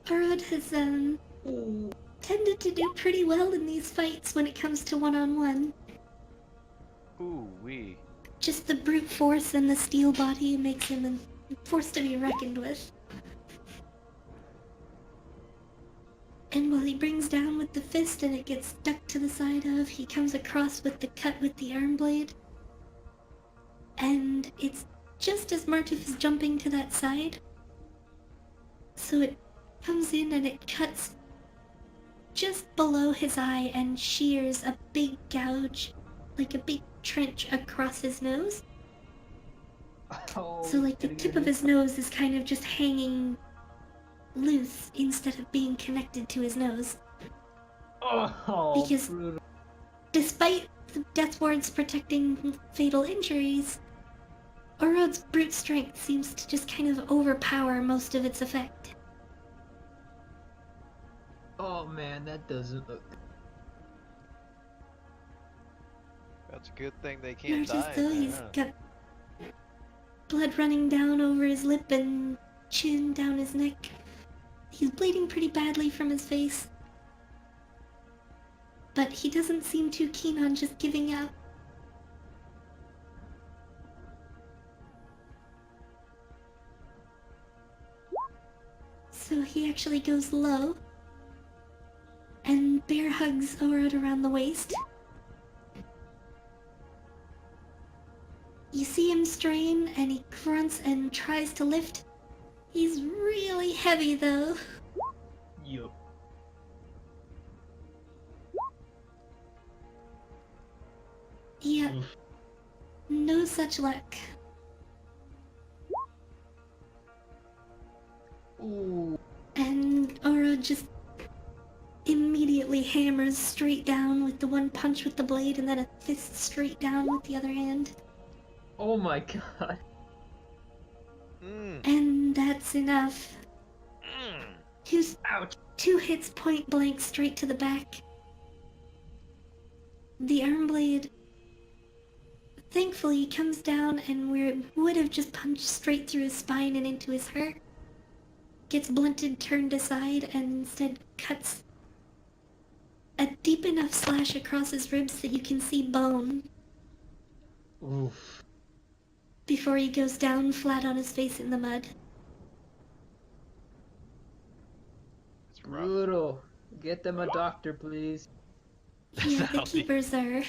Arod has, tended to do pretty well in these fights when it comes to one-on-one. Ooh wee. Just the brute force and the steel body makes him a force to be reckoned with. And while he brings down with the fist and it gets stuck to the side of, he comes across with the cut with the arm blade. and it's just as Martif is jumping to that side. So it comes in and it cuts just below his eye and shears a big gouge, like a big trench across his nose. Oh, So like the gotta tip get of his nose is kind of just hanging loose instead of being connected to his nose. Oh, Because brutal. despite the death wards protecting fatal injuries, Orod's brute strength seems to just kind of overpower most of its effect. Oh man, that doesn't look good. That's a good thing they can't Notice die though in he's there, huh? got blood running down over his lip and chin down his neck. He's bleeding pretty badly from his face. But he doesn't seem too keen on just giving up. So he actually goes low and bear hugs Orod around the waist. You see him strain and he grunts and tries to lift. He's really heavy though. Yup. Yep, Oof. no such luck. Ooh. And Orod just immediately hammers straight down with the one punch with the blade and then a fist straight down with the other hand. Oh my god. And that's enough. Ouch. Two hits point blank straight to the back. The arm blade thankfully comes down and where it would have just punched straight through his spine and into his heart, gets blunted, turned aside, and instead cuts a deep enough slash across his ribs that you can see bone Oof. before he goes down flat on his face in the mud. It's rough. Brutal. Get them a doctor, please. Yeah, the That'll be- keepers are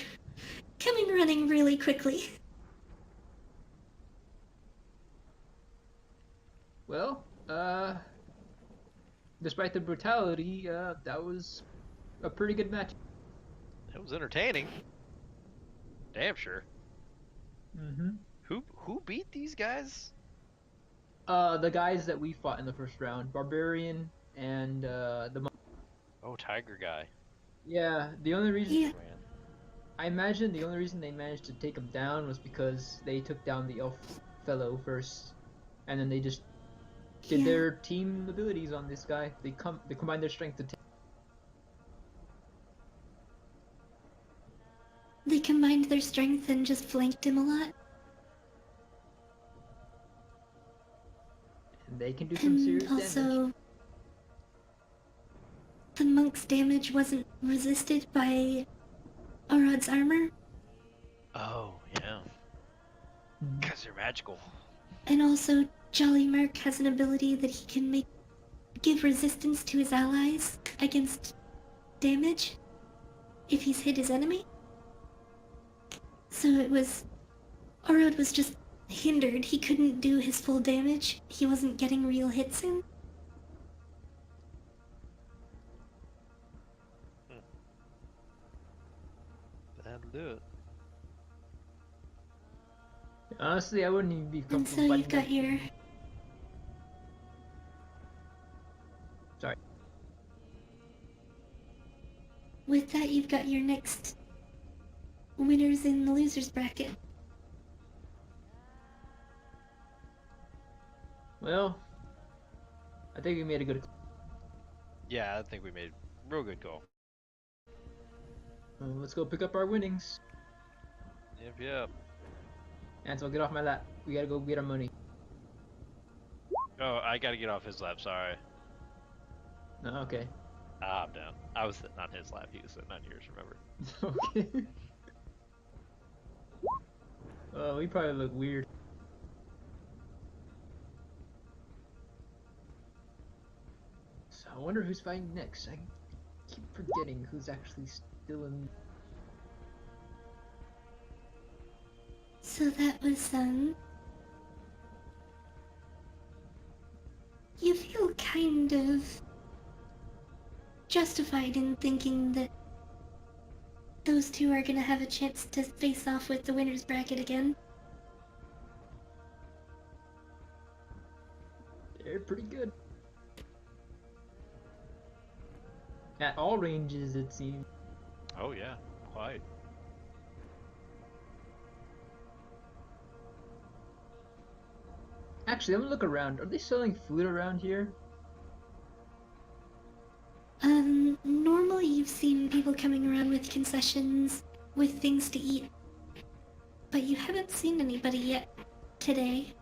coming running really quickly. Well, despite the brutality, that was a pretty good match. It was entertaining. Damn sure. Mm-hmm. Who beat these guys? The guys that we fought in the first round, Barbarian and Oh, Tiger guy. yeah. The only reason Yeah, Man. I imagine the only reason they managed to take him down was because they took down the elf fellow first, and then they just did yeah. their team abilities on this guy. They combined their strength to take. They combined their strength and just flanked him a lot. And they can do some And serious damage. also, the monk's damage wasn't resisted by Orod's armor, Oh, yeah. Because they're magical. and also Jolly Merc has an ability that he can give resistance to his allies against damage if he's hit his enemy. So Orod was just hindered. He couldn't do his full damage. He wasn't getting real hits in. That'll do it. Honestly, I wouldn't even be And comfortable so fighting you've got them. your... Sorry. With that, you've got your next winners in the losers bracket. Well, I think we made a good. Yeah, I think we made a real good call. Let's go pick up our winnings. Yep. Ansel, get off my lap. We gotta go get our money. Oh, I gotta get off his lap, sorry. No, okay. I'm down. I was sitting on his lap, he was sitting on yours, remember? Okay. Oh, we probably look weird. So I wonder who's fighting next. I keep forgetting who's actually still in. So that was, you feel kind of justified in thinking that those two are gonna have a chance to face off with the winner's bracket again. They're pretty good. At all ranges, it seems. Oh yeah, quite. Actually, I'm gonna look around. Are they selling food around here? Normally you've seen people coming around with concessions, with things to eat, but you haven't seen anybody yet today.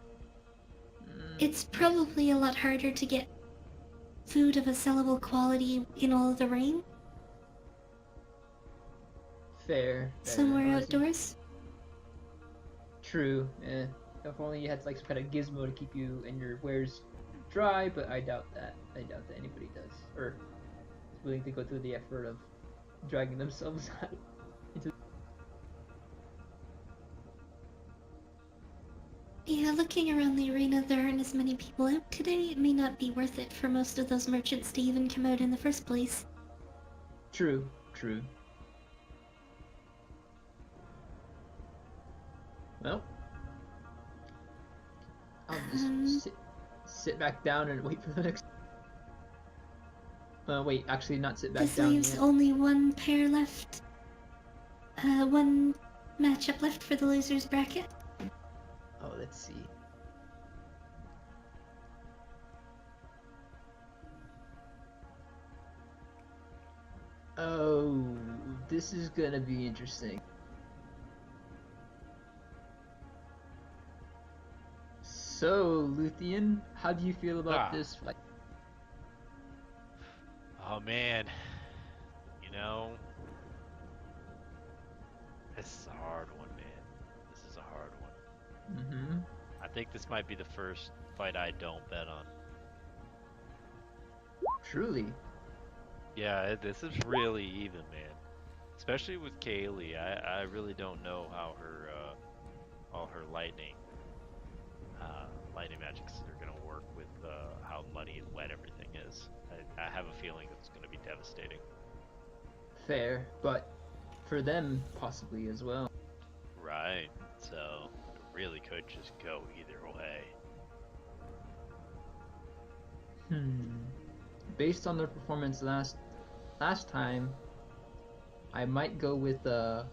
It's probably a lot harder to get food of a sellable quality in all of the rain, Fair. somewhere Unless you- outdoors. True. If only you had like some kind of gizmo to keep you and your wares dry, but I doubt that. I doubt that anybody does, or is willing to go through the effort of dragging themselves out into. Yeah, looking around the arena, there aren't as many people out today. It may not be worth it for most of those merchants to even come out in the first place. True. True. Well, I'll just sit back down and wait for the next. Wait, actually, not sit back This down leaves yet. only one pair left. One matchup left for the losers bracket. Oh, let's see. Oh, this is gonna be interesting. So, Luthien, how do you feel about this fight? Oh man, you know, this is a hard one, man. This is a hard one. Mm-hmm. I think this might be the first fight I don't bet on. Truly. Yeah, this is really even, man. Especially with Kaylee, I really don't know how her all her lightning magics are gonna work with how muddy and wet everything is. I have a feeling it's gonna be devastating. Fair, but for them, possibly as well. Right. So it really could just go either way. Based on their performance last time, I might go with the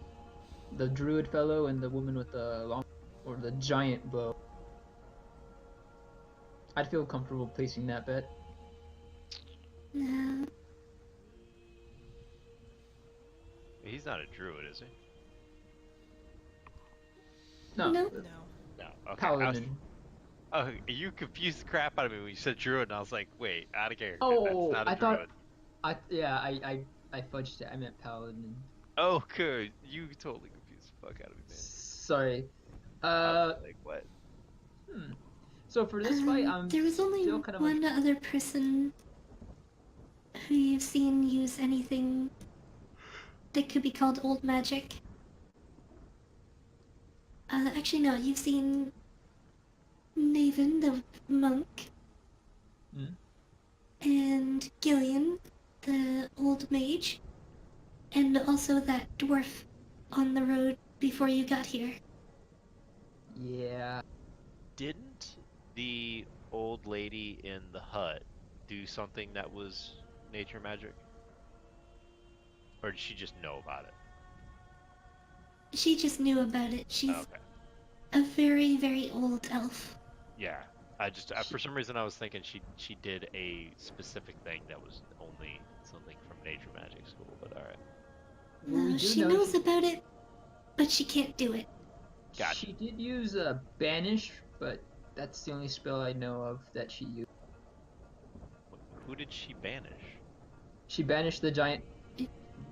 druid fellow and the woman with the long or the giant bow. I'd feel comfortable placing that bet. No. He's not a druid, is he? No, No. No. No. Okay. paladin. Oh, you confused the crap out of me when you said druid, and I was like, wait, out of character. Oh, that's not a I druid. thought I fudged it. I meant paladin. Oh, good. You totally confused the fuck out of me, man. Sorry. I was like, what? So for this fight, there was only still kind of one other person who you've seen use anything that could be called old magic. Actually, no, you've seen Nathan, the monk, and Gillian, the old mage, and also that dwarf on the road before you got here. Yeah. Didn't the old lady in the hut do something that was nature magic? Or did she just know about it? She just knew about it. She's Okay. a very, very old elf. Yeah. I just for some reason I was thinking she did a specific thing that was only something from nature magic school, but all right. Well, we No, do she know knows about it, but she can't do it. Gotcha. She did use a banish, but that's the only spell I know of that she used. Who did she banish? She banished the giant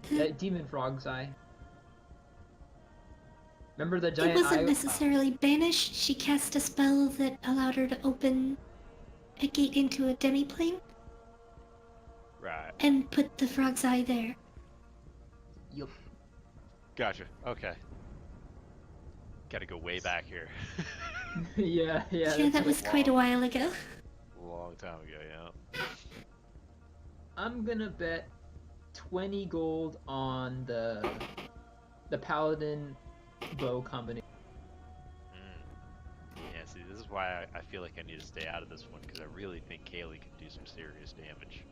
The- demon frog's eye. Remember the It giant wasn't eye? necessarily banished. She cast a spell that allowed her to open a gate into a demiplane Right. and put the frog's eye there. Yup. Gotcha. Okay. Gotta go way back here. Yeah, yeah. Yeah, That's that was quite a while ago. Long time ago, yeah. I'm gonna bet 20 gold on the paladin bow combination. Yeah, see, this is why I feel like I need to stay out of this one, because I really think Kaylee can do some serious damage.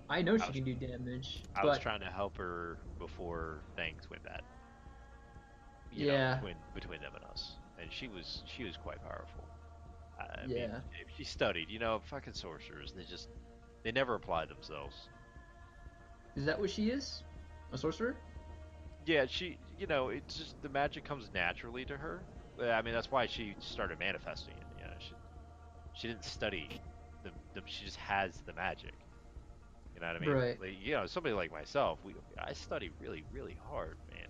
I know I she was- can do damage, I was but trying to help her before things went bad. You know, yeah, between them and us, and she was quite powerful. I mean, yeah. if she studied. You know, fucking sorcerers, they never apply themselves. Is that what she is? A sorcerer? Yeah, you know, it's just the magic comes naturally to her. I mean, that's why she started manifesting it. You know, she didn't study she just has the magic. You know what I mean? Right. Like, you know, somebody like myself, I study really, really hard, man.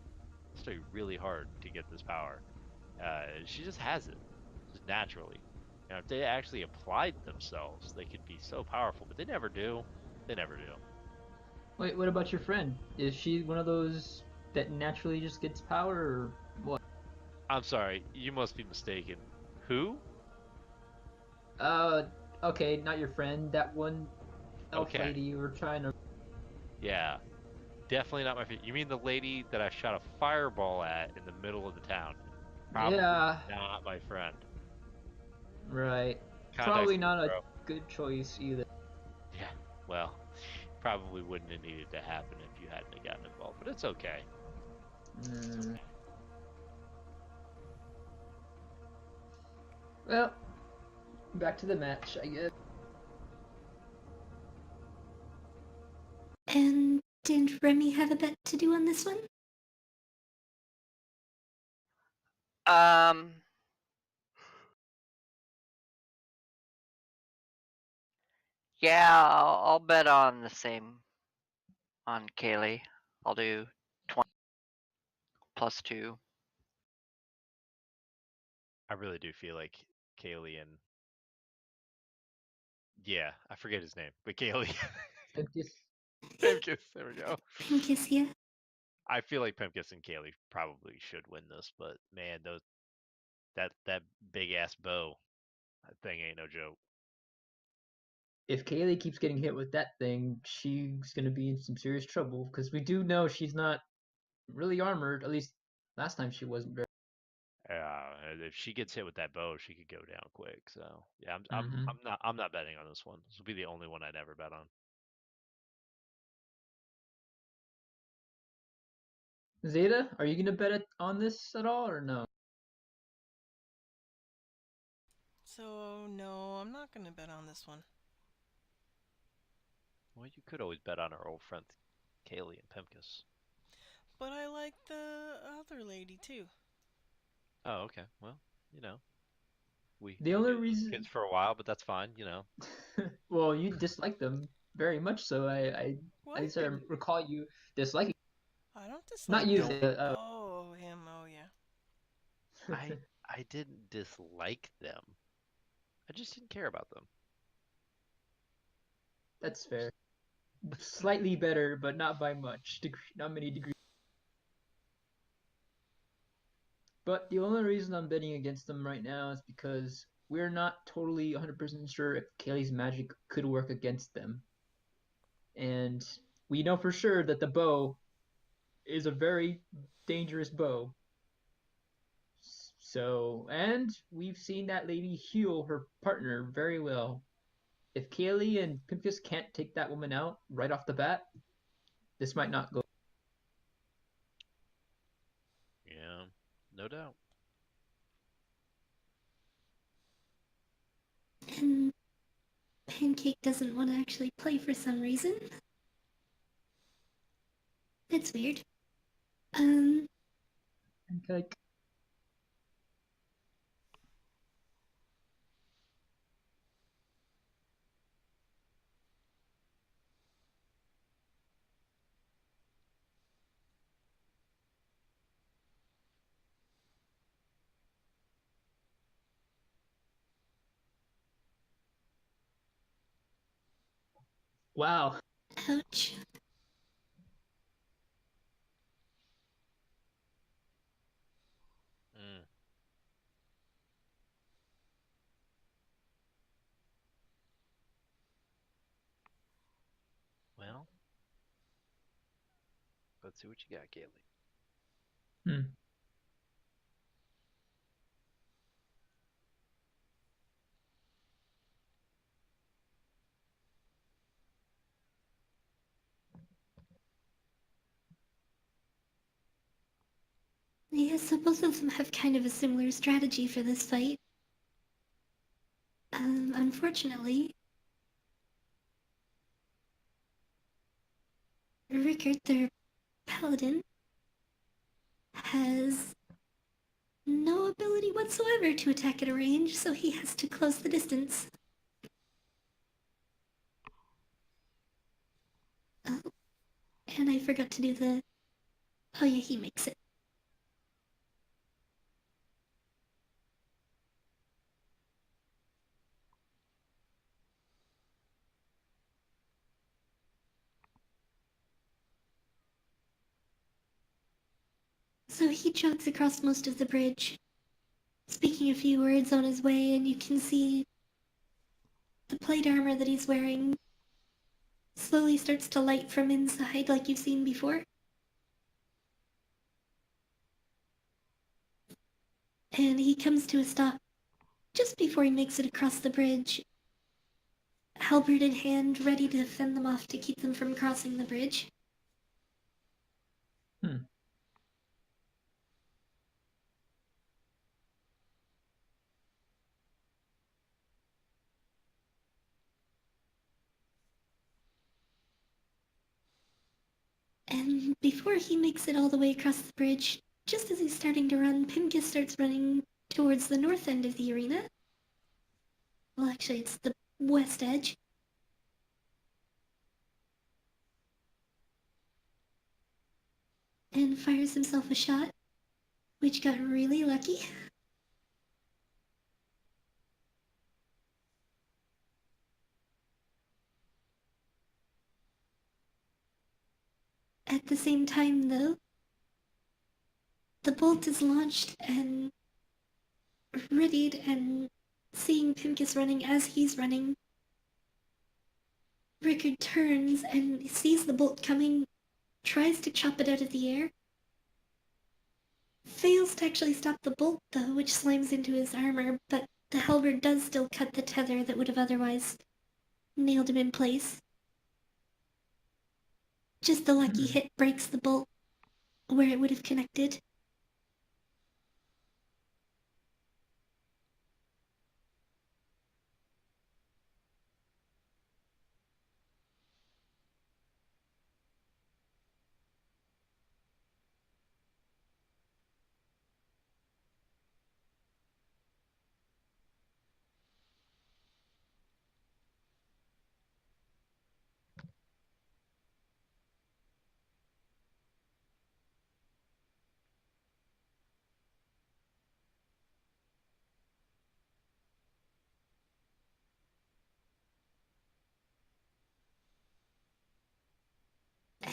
I study really hard to get this power. She just has it, just naturally. You know, if they actually applied themselves, they could be so powerful, but they never do. They never do. Wait, what about your friend? Is she one of those that naturally just gets power, or what? I'm sorry, you must be mistaken. Who? Uh, okay, not your friend. That one elf Okay, lady you were trying to. yeah, definitely not my favorite. You mean the lady that I shot a fireball at in the middle of the town? Probably Yeah, not my friend. right. Context Probably clues, not a bro. good choice either. Yeah, well, probably wouldn't have needed to happen if you hadn't have gotten involved, but it's okay. Mm. Well, back to the match, I guess. And did Remy have a bet to do on this one? Um, yeah, I'll bet on the same on Kaylee. I'll do 20 plus 2. I really do feel like Kaylee and yeah, I forget his name, but Kaylee, Pincus. Pimkus, there we go. Pincus, yeah. I feel like Pimkus and Kaylee probably should win this, but man, that big ass bow, that thing ain't no joke. If Kaylee keeps getting hit with that thing, she's gonna be in some serious trouble because we do know she's not really armored. At least last time she wasn't very. If she gets hit with that bow, she could go down quick. So yeah, Mm-hmm. I'm not betting on this one. This will be the only one I'd ever bet on. Zeta, are you gonna bet on this at all or no? So, no, I'm not gonna bet on this one. Well, you could always bet on our old friend Kaylee and Pimkus. But I like the other lady too. Oh, okay. Well, you know, The we only knew those reason, kids for a while, but that's fine. You know. well, you dislike them very much, so What? at least I recall you disliking. I don't Not dislike you, them. Zeta. Oh, him. Oh, yeah. I didn't dislike them. I just didn't care about them. That's fair. Slightly better, but not by much. Not many degrees. But the only reason I'm betting against them right now is because we're not totally 100% sure if Kaylee's magic could work against them. And we know for sure that the bow is a very dangerous bow. So, and we've seen that lady heal her partner very well. If Kaylee and Pimpkus can't take that woman out right off the bat, this might not go. Yeah, no doubt. And Pancake doesn't want to actually play for some reason. That's weird. Like, wow. Ouch. Mm. Let's see what you got, Kaylee. Hmm. Yeah, so both of them have kind of a similar strategy for this fight. Unfortunately, Rickard, their paladin, has no ability whatsoever to attack at a range, so he has to close the distance. Oh, and I forgot to do the... Oh yeah, he makes it. So he jogs across most of the bridge, speaking a few words on his way, and you can see the plate armor that he's wearing slowly starts to light from inside like you've seen before. And he comes to a stop just before he makes it across the bridge, halberd in hand, ready to fend them off to keep them from crossing the bridge. Hmm. And before he makes it all the way across the bridge, just as he's starting to run, Pimkus starts running towards the north end of the arena. Well, actually, it's the west edge. And fires himself a shot, which got really lucky. At the same time, though, the bolt is launched and readied, and seeing Pimkus running as he's running, Rickard turns and sees the bolt coming, tries to chop it out of the air. Fails to actually stop the bolt, though, which slams into his armor, but the halberd does still cut the tether that would have otherwise nailed him in place. Just the lucky hit breaks the bolt where it would have connected.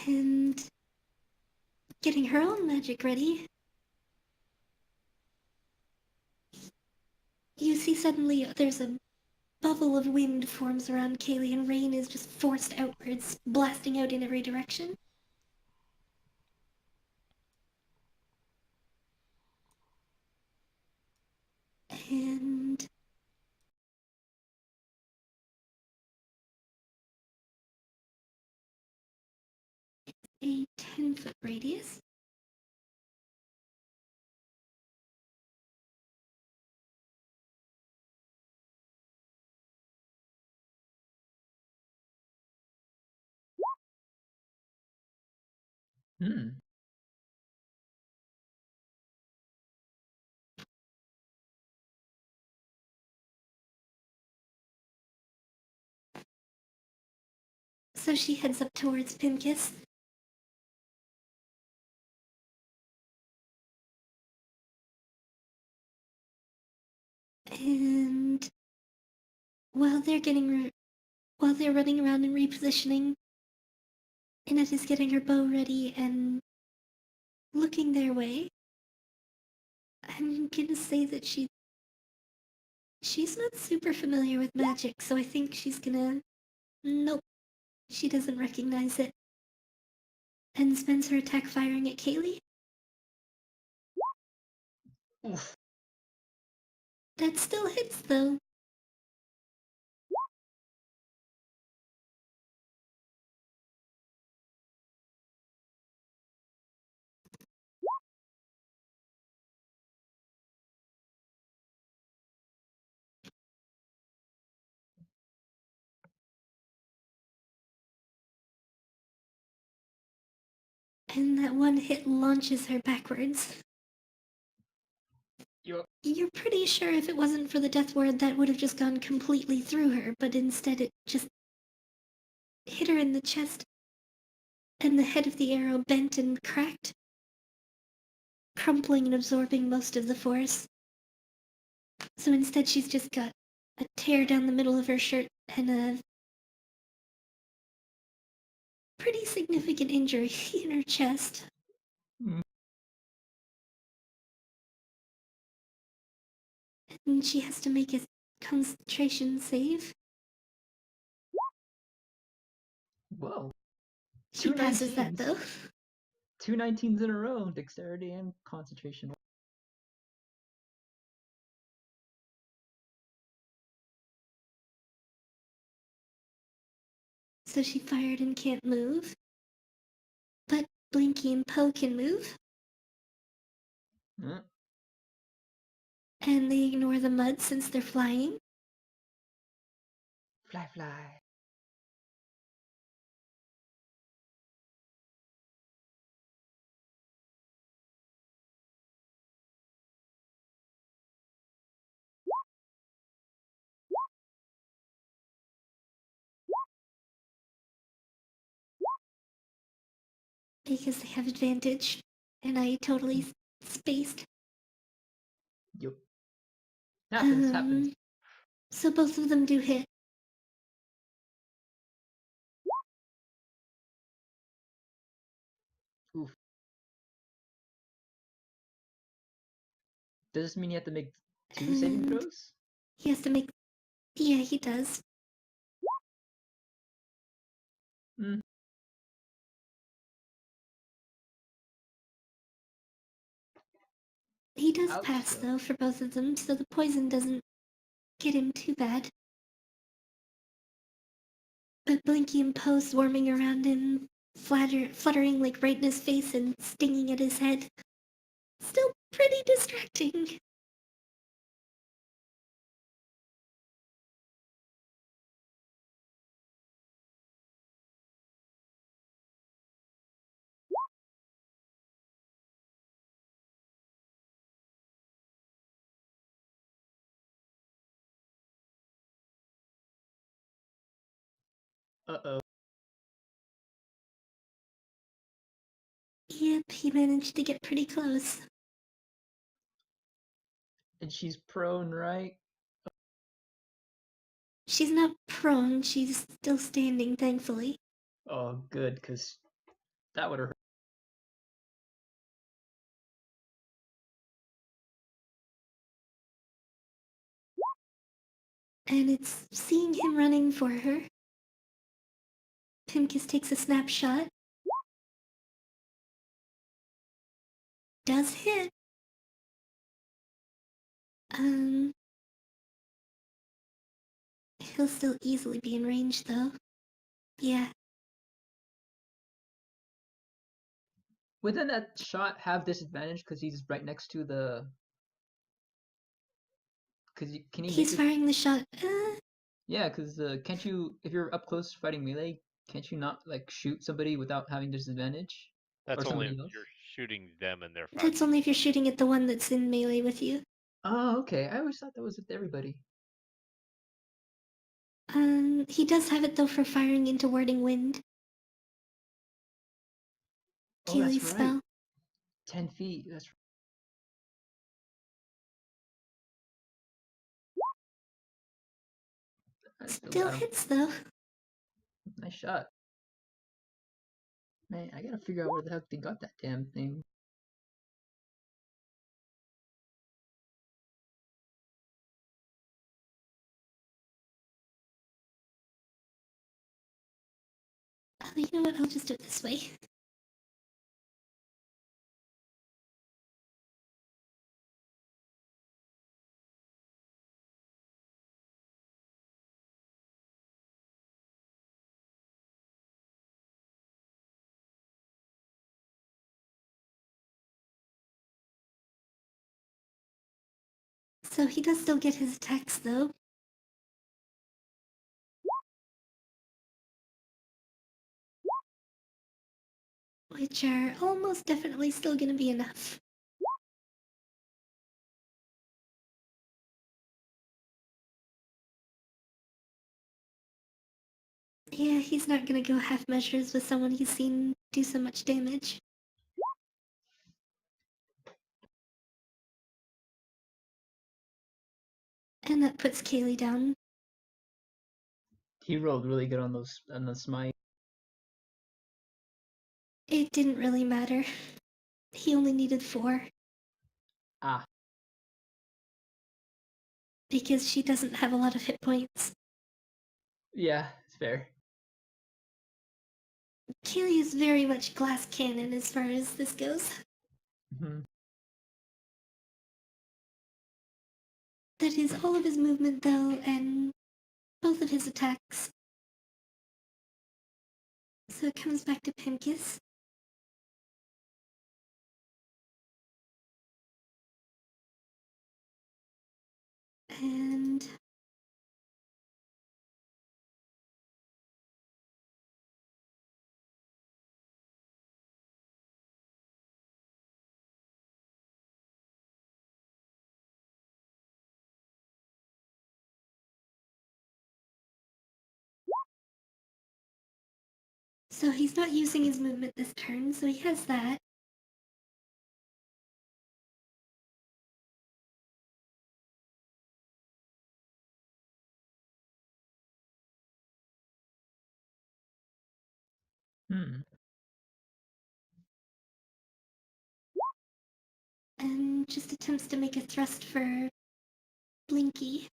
And getting her own magic ready, you see suddenly there's a bubble of wind forms around Kaylee, and rain is just forced outwards, blasting out in every direction. And a 10-foot radius. Hmm. So she heads up towards Pimkus. And while they're running around and repositioning, Annette is getting her bow ready and looking their way. I'm gonna say that she's not super familiar with magic, so I think she's gonna... Nope, she doesn't recognize it. and spends her attack firing at Kaylee. Oof. That still hits, though. And that one hit launches her backwards. You're pretty sure if it wasn't for the death ward, that would have just gone completely through her, but instead it just hit her in the chest, and the head of the arrow bent and cracked, crumpling and absorbing most of the force. So instead she's just got a tear down the middle of her shirt and a pretty significant injury in her chest. Hmm. And she has to make a concentration save. Whoa. She Two passes that 19s. though. 2 19s in a row, dexterity and concentration. So she fired and can't move. But Blinky and Poe can move, Hmm. and they ignore the mud since they're flying. Fly, fly. Because they have advantage, and I totally spaced. Yup. Happens, happens. So both of them do hit. Oof. Does this mean you have to make 2 saving And throws? he has to make. Yeah, he does. Hmm. He does Ouch, pass, though. though, for both of them, so the poison doesn't get him too bad. But Blinky and Poe swarming around him, fluttering like right in his face and stinging at his head. Still pretty distracting. Uh-oh. Yep, he managed to get pretty close. And she's prone, right? She's not prone, she's still standing, thankfully. Oh, good, because that would have hurt. And it's seeing him running for her. Pimkus takes a snapshot. Does hit. He'll still easily be in range, though. Yeah. Wouldn't that shot have disadvantage because he's right next to the... can you He's make it... firing the shot. Yeah, because can't you... If you're up close fighting melee, can't you not, like, shoot somebody without having disadvantage? That's Or only if somebody else? you're shooting them and they're That's only if you're shooting at the one that's in melee with you. Oh, okay. I always thought that was with everybody. He does have it, though, for firing into Wording Wind. Oh, that's Keely's right. spell. 10 feet. That's right. Still hits, though. Nice shot. Man, I gotta figure out where the heck they got that damn thing. You know what? I'll just do it this way. So he does still get his attacks, though. Which are almost definitely still gonna be enough. Yeah, he's not gonna go half measures with someone he's seen do so much damage. And that puts Kaylee down. He rolled really good on the smite. It didn't really matter. He only needed 4. Ah, Because she doesn't have a lot of hit points. yeah, it's fair. Kaylee is very much glass cannon as far as this goes. Mhm. That is all of his movement, though, and both of his attacks. So it comes back to Pincus. And so he's not using his movement this turn, so he has that. Hmm. And just attempts to make a thrust for Blinky.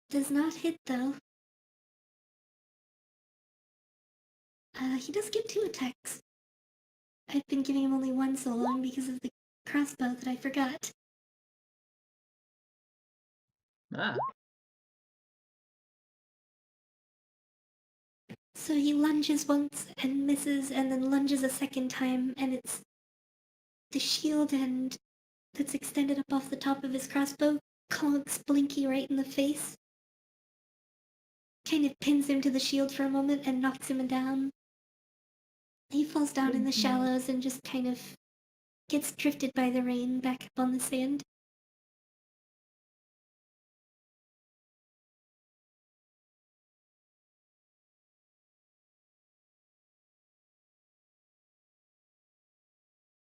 Does not hit, though. He does get 2 attacks. I've been giving him only 1 so long because of the crossbow that I forgot. Ah. So he lunges once and misses, and then lunges a second time, and it's the shield end that's extended up off the top of his crossbow clonks Blinky right in the face. Kind of pins him to the shield for a moment and knocks him down. He falls down in the shallows and just kind of gets drifted by the rain back up on the sand.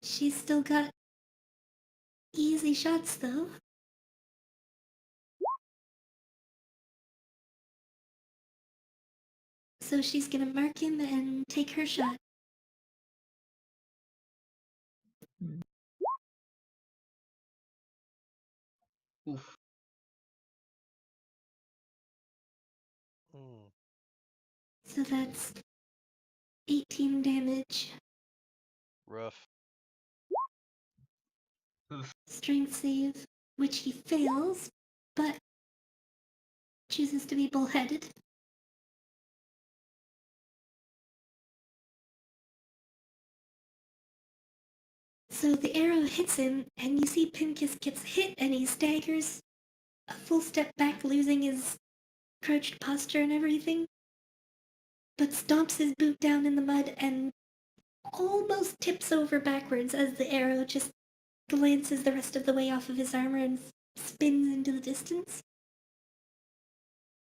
She's still got easy shots, though. So she's gonna mark him and take her shot. Oof. Hmm. So that's 18 damage. Rough. Strength save, which he fails, but chooses to be bullheaded. So the arrow hits him, and you see Pincus gets hit and he staggers a full step back, losing his crouched posture and everything, but stomps his boot down in the mud and almost tips over backwards as the arrow just glances the rest of the way off of his armor and spins into the distance.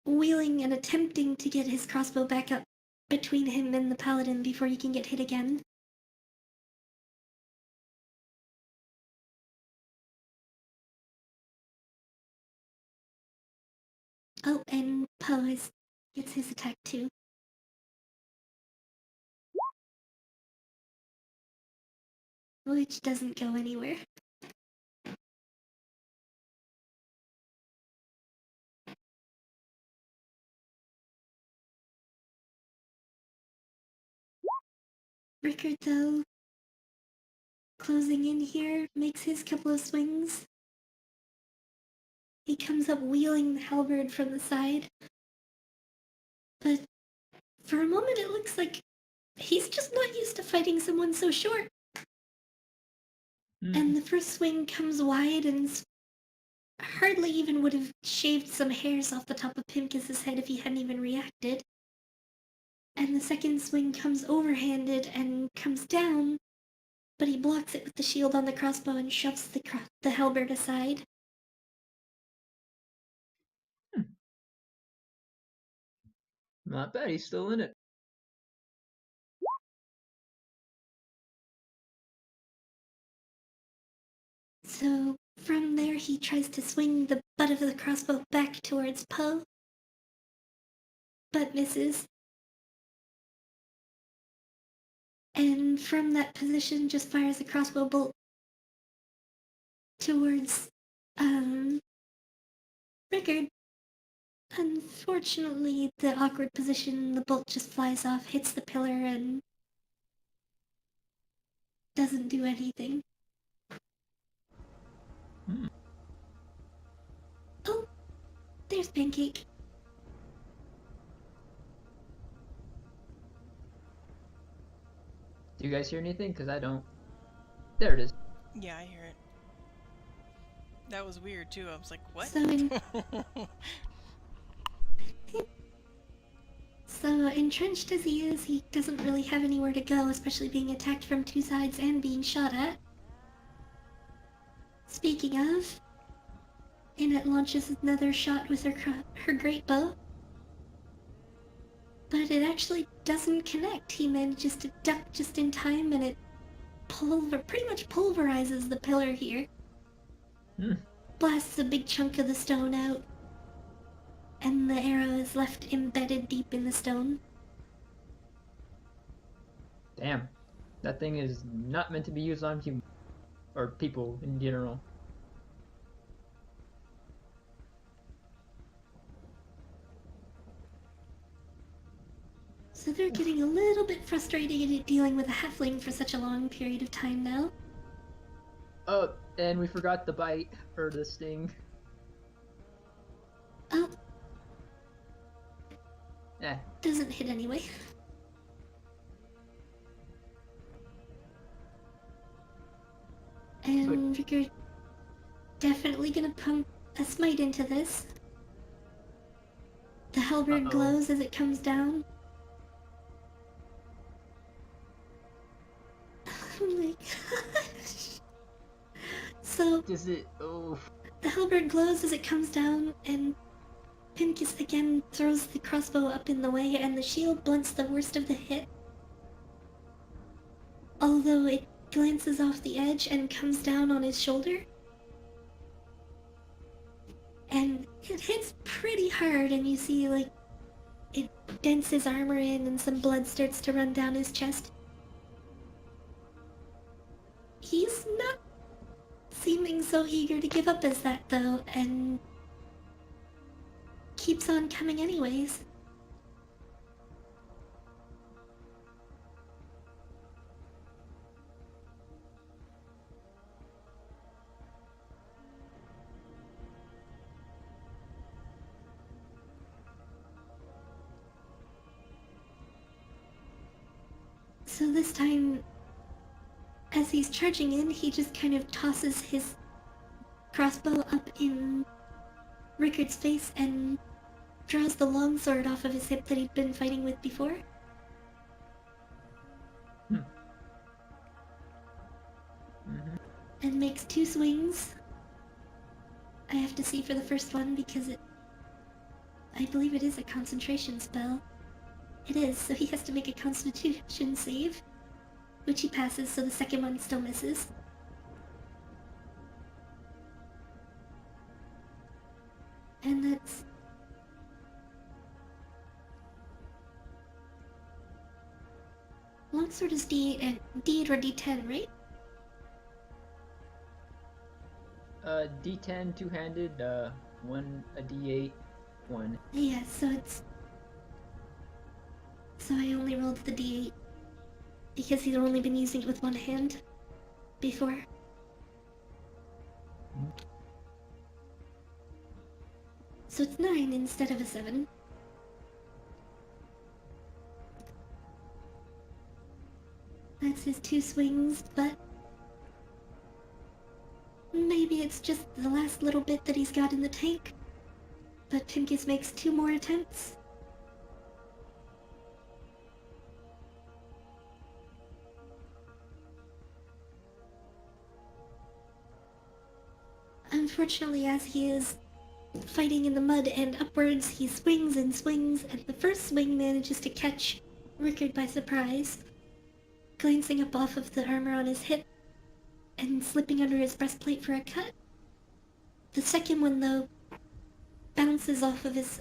Wheeling and attempting to get his crossbow back up between him and the paladin before he can get hit again. Oh, and Poe gets his attack too. Which doesn't go anywhere. Rickard, though, closing in here, makes his couple of swings. He comes up wheeling the halberd from the side. But for a moment it looks like he's just not used to fighting someone so short. And the first swing comes wide and hardly even would have shaved some hairs off the top of Pimkis's head if he hadn't even reacted. And the second swing comes overhanded and comes down, but he blocks it with the shield on the crossbow and shoves the halberd aside. Not bad, he's still in it. So from there he tries to swing the butt of the crossbow back towards Poe, but misses. And from that position just fires a crossbow bolt towards Rickard. Unfortunately, the awkward position, the bolt just flies off, hits the pillar, and doesn't do anything. Oh, there's Pancake. Do you guys hear anything? Because I don't. There it is. Yeah, I hear it. That was weird too. I was like, what? So entrenched as he is, he doesn't really have anywhere to go, especially being attacked from two sides and being shot at. Speaking of, Annette launches another shot with her great bow. But it actually doesn't connect. He manages to duck just in time and it pretty much pulverizes the pillar here. Blasts a big chunk of the stone out. And the arrow is left embedded deep in the stone. Damn. That thing is not meant to be used on humans. Or people in general. So they're getting a little bit frustrated at dealing with a halfling for such a long period of time now. Oh, and we forgot the bite, or the sting. Oh. Eh. Doesn't hit anyway. And you're definitely gonna pump a smite into this. The halberd glows as it comes down. Oh my gosh. So Does it? Oh. the halberd glows as it comes down, and Pincus again throws the crossbow up in the way, and the shield blunts the worst of the hit. Although it glances off the edge and comes down on his shoulder. And it hits pretty hard, and you see, like, it dents his armor in and some blood starts to run down his chest. He's not seeming so eager to give up as that, though, and keeps on coming anyways. So this time, as he's charging in, he just kind of tosses his crossbow up in Rickard's face and draws the longsword off of his hip that he'd been fighting with before. And makes 2 swings. I have to see for the first one because I believe it is a concentration spell. It is, so he has to make a constitution save, which he passes, so the second one still misses. And that's... Longsword is D8 or D10, right? D10 two-handed, one a D8, one. Yeah, so it's... So I only rolled the D8 because he'd only been using it with one hand before. So it's 9 instead of a 7. That's his 2 swings, but It's just the last little bit that he's got in the tank. But Pincus makes 2 more attempts. Unfortunately, as he is fighting in the mud and upwards, he swings and swings, and the first swing manages to catch Rickard by surprise, glancing up off of the armor on his hip and slipping under his breastplate for a cut. The second one, though, bounces off of his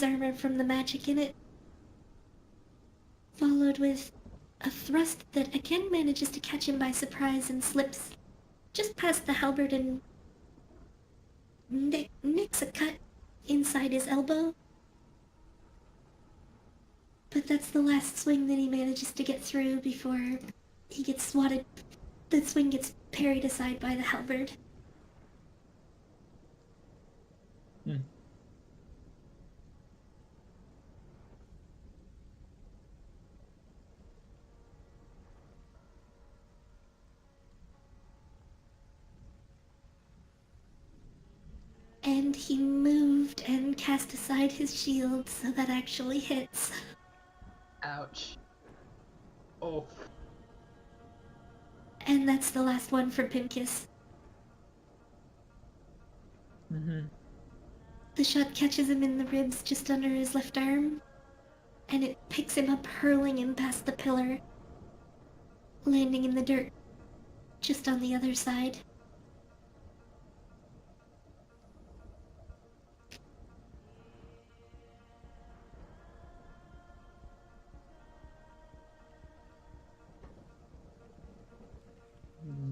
armor from the magic in it, followed with a thrust that again manages to catch him by surprise and slips just past the halberd and nicks a cut inside his elbow. But that's the last swing that he manages to get through before he gets swatted. The swing gets parried aside by the halberd. And he moved and cast aside his shield, so that actually hits. Ouch. Oh. And that's the last one for Pincus. The shot catches him in the ribs just under his left arm, and it picks him up, hurling him past the pillar, landing in the dirt just on the other side.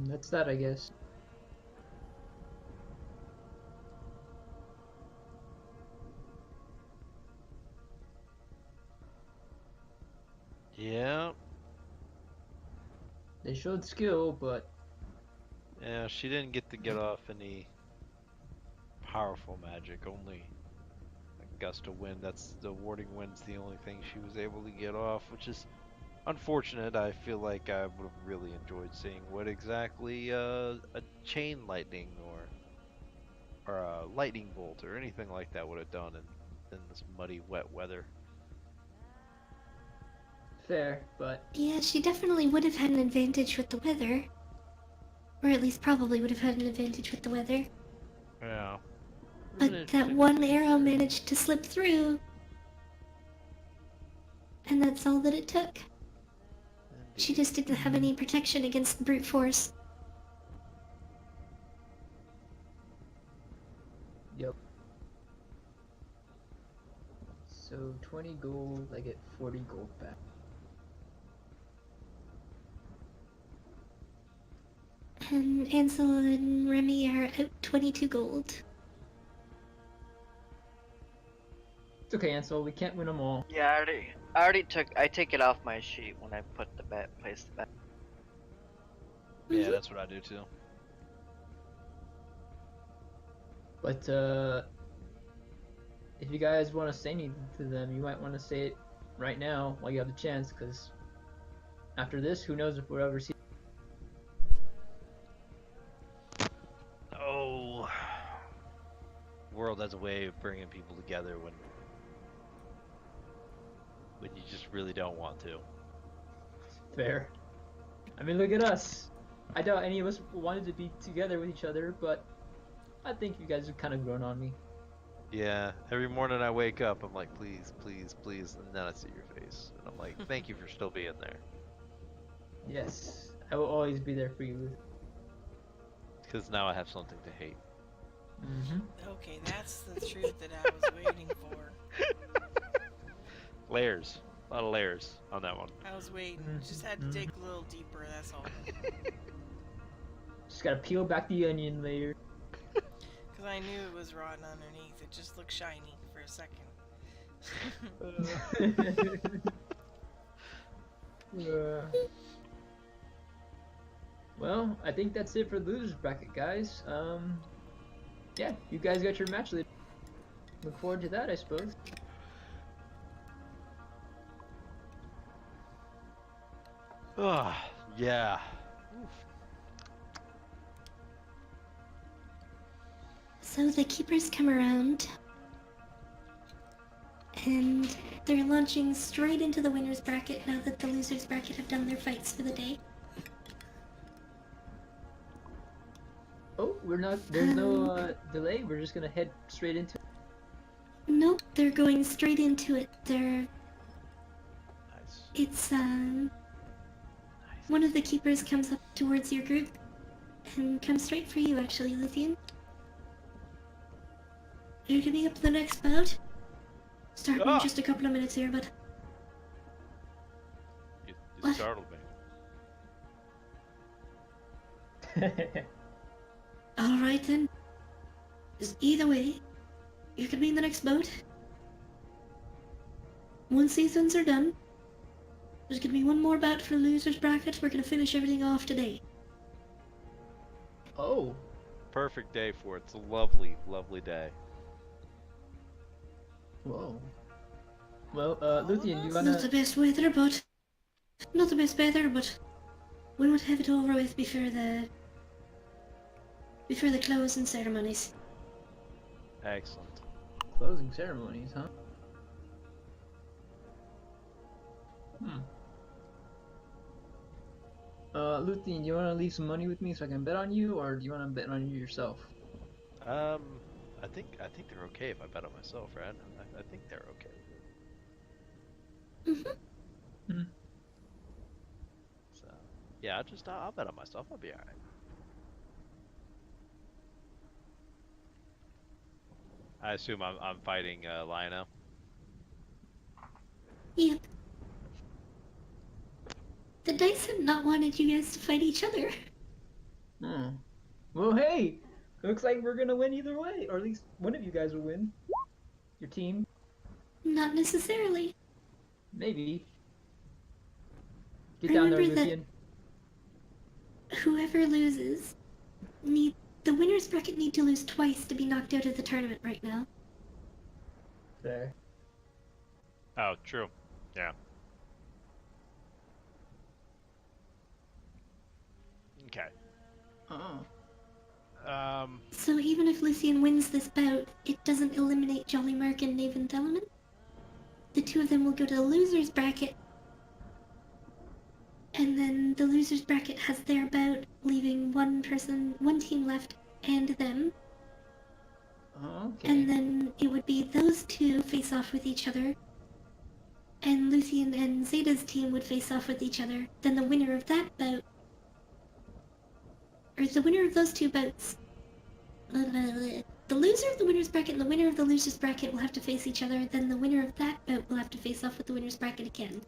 That's that, I guess. Yeah. They showed skill, but Yeah, she didn't get to get off any powerful magic, only a gust of wind. That's the warding wind's the only thing she was able to get off, which is unfortunate. I feel like I would have really enjoyed seeing what exactly a chain lightning or a lightning bolt or anything like that would have done in this muddy, wet weather. fair, but Yeah, she definitely would have had an advantage with the weather. Or at least probably would have had an advantage with the weather. Yeah. But that one arrow managed to slip through. And that's all that it took. She just didn't have any protection against brute force. yep. So 20 gold, I get 40 gold back. And Ansel and Remy are out 22 gold. It's okay, Ansel. We can't win them all. Yeah, I take it off my sheet when I put the bet, place the bet. Yeah, that's what I do too. But if you guys want to say anything to them, you might want to say it right now while you have the chance, because after this, who knows if we'll ever see. Oh, world has a way of bringing people together when you just really don't want to. Fair. I mean, look at us. I doubt any of us wanted to be together with each other, but I think you guys have kind of grown on me. Yeah, every morning I wake up, I'm like, please, please, please, and then I see your face, and I'm like, thank you for still being there. Yes, I will always be there for you. Because now I have something to hate. Okay, that's the truth that I was waiting for. Layers. A lot of layers on that one. I was waiting. Just had to dig a little deeper, that's all. Just gotta peel back the onion layer. Because I knew it was rotten underneath. It just looked shiny for a second. Well, I think that's it for losers bracket, guys. Yeah, you guys got your match lead. Look forward to that, I suppose. Ah, yeah. So the keepers come around, and they're launching straight into the winner's bracket now that the loser's bracket have done their fights for the day. Oh, we're not. There's no delay. We're just gonna head straight into it. Nope, they're going straight into it. Nice. It's one of the keepers comes up towards your group and comes straight for you, actually, Luthien. You're getting up to the next bout. Starting in just a couple of minutes here, but You What? startled me. alright then. Just either way, you can be in the next boat. Once these ones are done, there's gonna be one more bout for the loser's bracket. We're gonna finish everything off today. Oh, Perfect day for it. It's a lovely, lovely day. whoa. Well, Luthien, you Not wanna? the best weather, but not the best weather, but we want to have it over with before the closing ceremonies. Excellent. Closing ceremonies, huh? Luthien, do you want to leave some money with me so I can bet on you, or do you want to bet on you yourself? I think they're okay if I bet on myself, right? I think they're okay with it. Mhm. So yeah, I'll bet on myself. I'll be alright. I assume I'm fighting Lionel. Yep. The dice have not wanted you guys to fight each other. Hmm. Well, hey, looks like we're gonna win either way, or at least one of you guys will win. Your team, Not necessarily. maybe. Get down there, Remember that- Luthien. Whoever loses, the winner's bracket need to lose twice to be knocked out of the tournament right now. There. Oh, true. Yeah. Okay. Oh. So even if Lucian wins this bout, it doesn't eliminate Jolly Mark and Naven Telemann. The two of them will go to the loser's bracket, and then the loser's bracket has their bout, leaving one team left, and them. Okay. And then it would be those two face off with each other, and Lucian and Zeta's team would face off with each other. Then the winner of that bout, or the winner of those two bouts, the loser of the winner's bracket and the winner of the loser's bracket will have to face each other. Then the winner of that bout will have to face off with the winner's bracket again.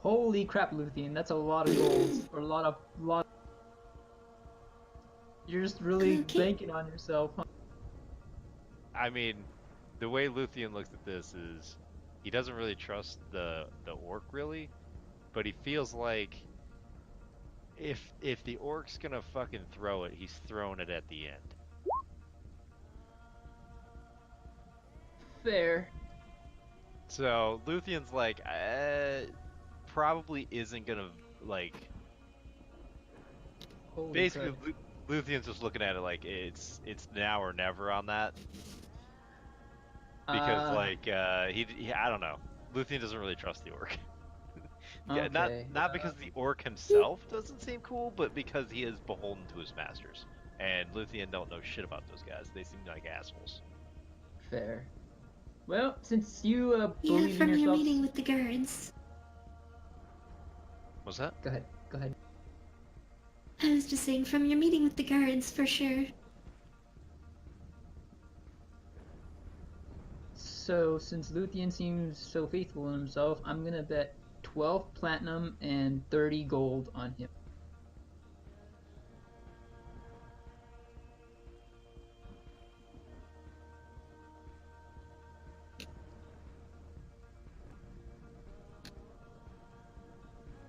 Holy crap, Luthien, that's a lot of goals, or a lot. You're just really Okay. banking on yourself, huh? I mean, the way Luthien looks at this is he doesn't really trust the orc really, but he feels like if the orc's gonna fucking throw it, he's throwing it at the end. Fair. So Luthien's like, probably isn't gonna like. Holy Basically, crap. Luthien's just looking at it like it's now or never on that. Because he I don't know. Luthien doesn't really trust the orc. Yeah, okay. not because the orc himself doesn't seem cool, but because he is beholden to his masters. And Luthien don't know shit about those guys. They seem like assholes. Fair. Well, since you Yeah, believe in from your yourself. meeting with the guards. What's that? Go ahead. Go ahead. I was just saying, from your meeting with the guards, for sure. So, since Luthien seems so faithful in himself, I'm gonna bet 12 platinum and 30 gold on him.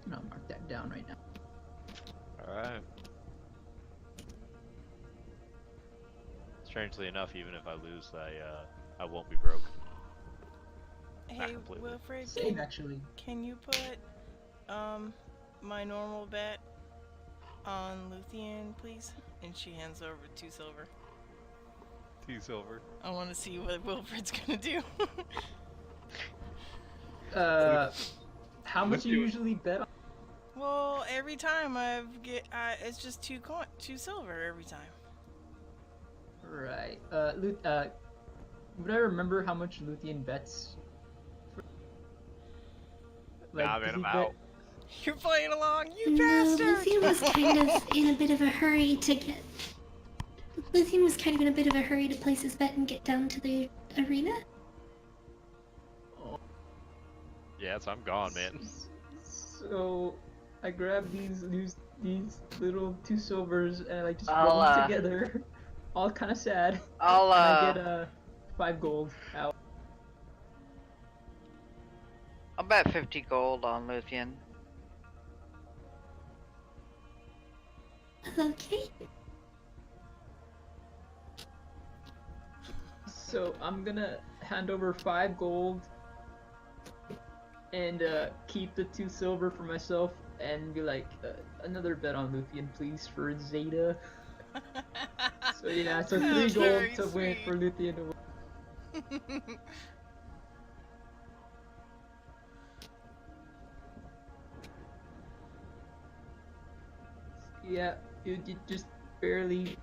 And I'll mark that down right now. Alright. Strangely enough, even if I lose, I won't be broke. Hey, completely. Wilfred, Same, actually. can you put my normal bet on Luthien, please? And she hands over 2 silver. 2 silver. I want to see what Wilfred's gonna do. How much you usually bet on? Well, every time it's just 2 silver every time. Right. Would I remember how much Luthien bets? Nah, man, does he I'm bet- out. You're playing along, you No, bastard! Luthien was kind of in a bit of a hurry to get. Luthien was kind of in a bit of a hurry to place his bet and get down to the arena. Yeah, so I'm gone, man. So I grab these little 2 silvers and I just I'll, rub them together, all kind of sad. I'll And I get 5 gold out. I'll bet 50 gold on Luthien. Okay. So I'm gonna hand over 5 gold and keep the 2 silver for myself and be like, another bet on Luthien, please, for Zeta. So yeah, so 3 That's gold very to win sweet. for Luthien to win. Yeah, you just barely.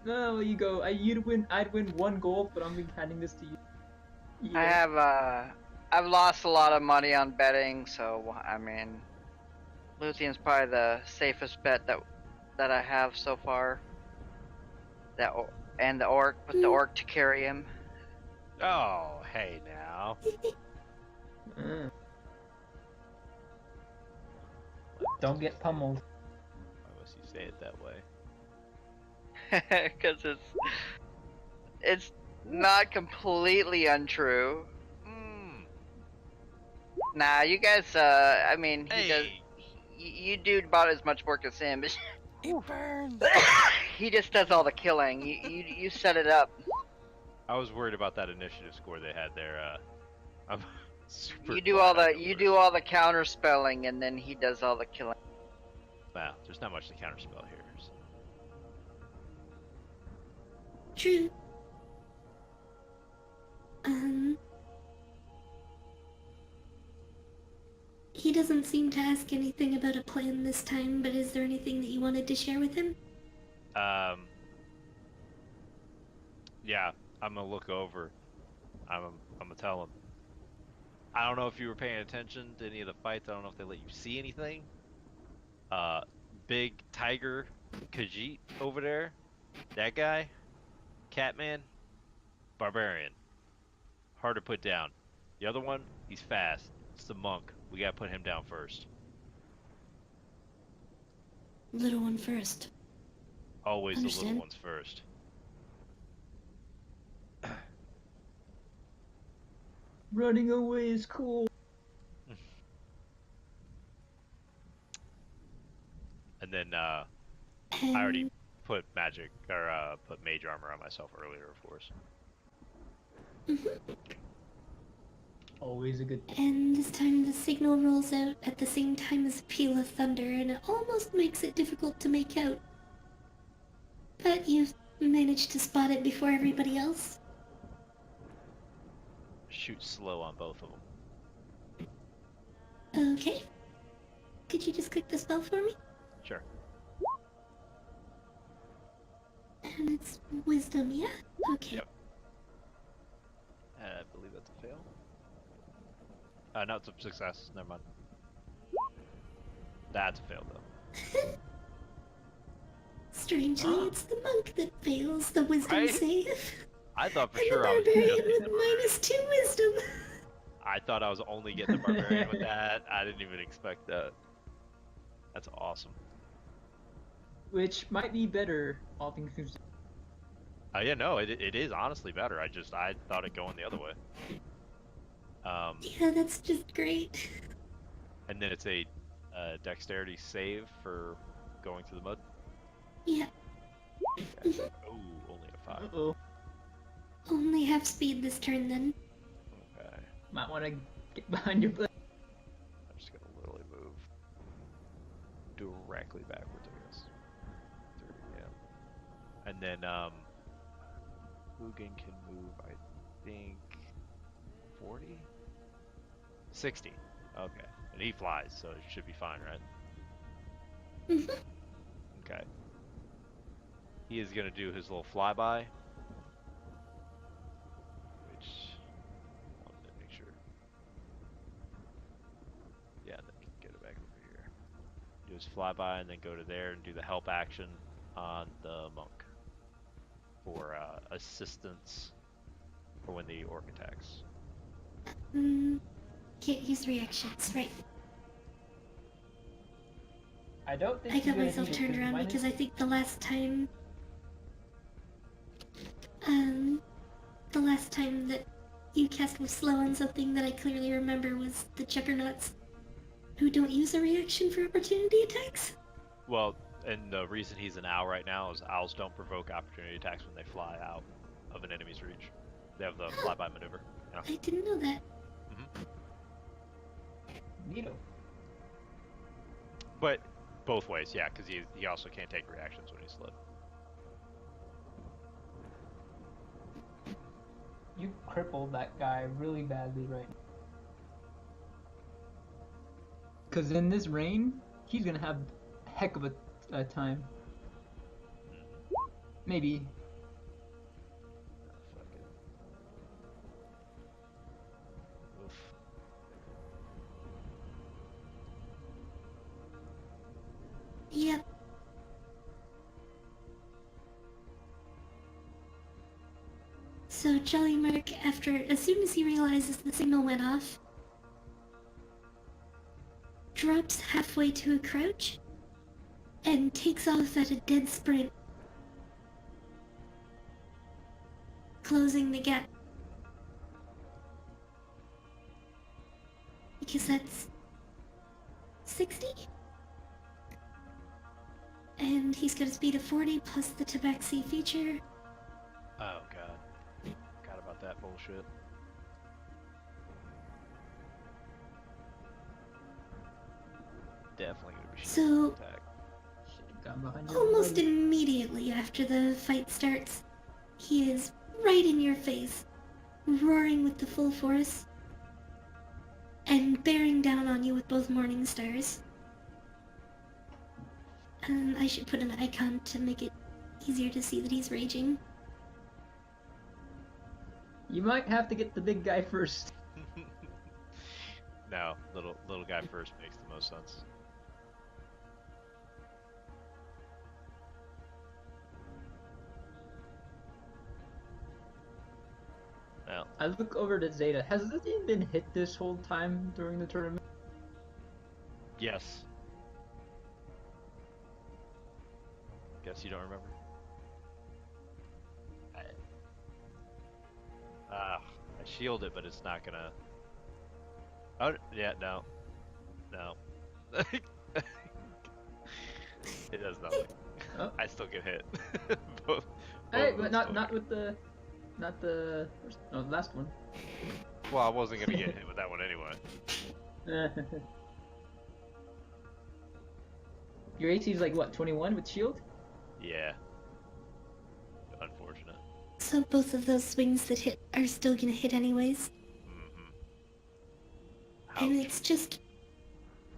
No, you go. I'd win 1 gold, but I'm handing this to you. I have I've lost a lot of money on betting, so I mean, Luthien's probably the safest bet that I have so far. And the orc, with the orc to carry him. Oh, hey now. Mm. Don't get pummeled. Why must you say it that way? Because it's not completely untrue. Mm. Nah, you guys. I mean, he does. Hey! You do about as much work as him. It burns. He just does all the killing. You set it up. I was worried about that initiative score they had there. I'm super. You do glad all I the know you where- do all the counter spelling, and then he does all the killing. Wow, there's not much to counterspell here. So. True. He doesn't seem to ask anything about a plan this time, but is there anything that you wanted to share with him? Yeah, I'm gonna look over. I'm gonna tell him. I don't know if you were paying attention to any of the fights. I don't know if they let you see anything. Big Tiger Khajiit over there. That guy. Catman. Barbarian. Hard to put down. The other one, he's fast. It's the monk. We gotta put him down first. Little one first. Always the Understand. little ones first. Running away is cool. And then I already put magic or put mage armor on myself earlier, of course. Always a good. And this time the signal rolls out at the same time as a peal of thunder, and it almost makes it difficult to make out. But you've managed to spot it before everybody else. Shoot slow on both of them. Okay. Could you just click the spell for me? Sure. And it's wisdom, yeah? Okay. Yep. I believe that's a fail. No, it's a success. Never mind. That's a fail, though. Strangely, it's the monk that fails the wisdom Right? save. I thought for And sure the I was barbarian just with -2 wisdom. I thought I was only getting the barbarian with that. I didn't even expect that. That's awesome. Which might be better, all things considered. Yeah, no, it is honestly better. I thought it going the other way. Yeah, that's just great. And then it's a dexterity save for going through the mud. Yeah. Oh, only a 5. Uh-oh. Only half speed this turn then. Okay. Might want to get behind your blade. I'm just gonna literally move directly backwards, I guess. 3, yeah. And then Hugin can move, I think, 40? 60. Okay. And he flies, so it should be fine, right? Mhm. Okay. He is going to do his little flyby. Which, wanted to make sure. Yeah, then get it back over here. Do his flyby and then go to there and do the help action on the monk. For assistance for when the orc attacks. Can't use reactions, right? I don't think I he's got gonna myself need it, turned around minus- because I think the last time that you cast was slow on something that I clearly remember was the Juggernauts, who don't use a reaction for opportunity attacks. Well, and the reason he's an owl right now is owls don't provoke opportunity attacks when they fly out of an enemy's reach. They have the flyby maneuver. Yeah. I didn't know that. Neato. But both ways, yeah, because he also can't take reactions when he's slid. You crippled that guy really badly right now. Because in this rain, he's gonna have a heck of a time. Maybe. Fuck it. Oof. Yep. So Jolly Mark, as soon as he realizes the signal went off, drops halfway to a crouch and takes off at a dead sprint, closing the gap. Because that's 60? And he's got a speed of 40 plus the Tabaxi feature. Oh god. Forgot about that bullshit. Definitely gonna be So- shooting attack. Should've gone behind you Almost already. immediately after the fight starts, he is right in your face, roaring with the full force, and bearing down on you with both morning stars. I should put an icon to make it easier to see that he's raging. You might have to get the big guy first. No, little guy first makes the most sense. Well, I look over to Zeta. Has this thing been hit this whole time during the tournament? yes. Guess you don't remember? I shield it, but it's not gonna. Oh, yeah, no. No. It does nothing. Oh. I still get hit. both Hey, of but them not still not hit. with the, not the first, no, the last one. Well, I wasn't gonna get hit with that one anyway. Your AC is like what, 21 with shield? Yeah. Unfortunate. So both of those swings that hit are still gonna hit anyways. And Ouch. it's just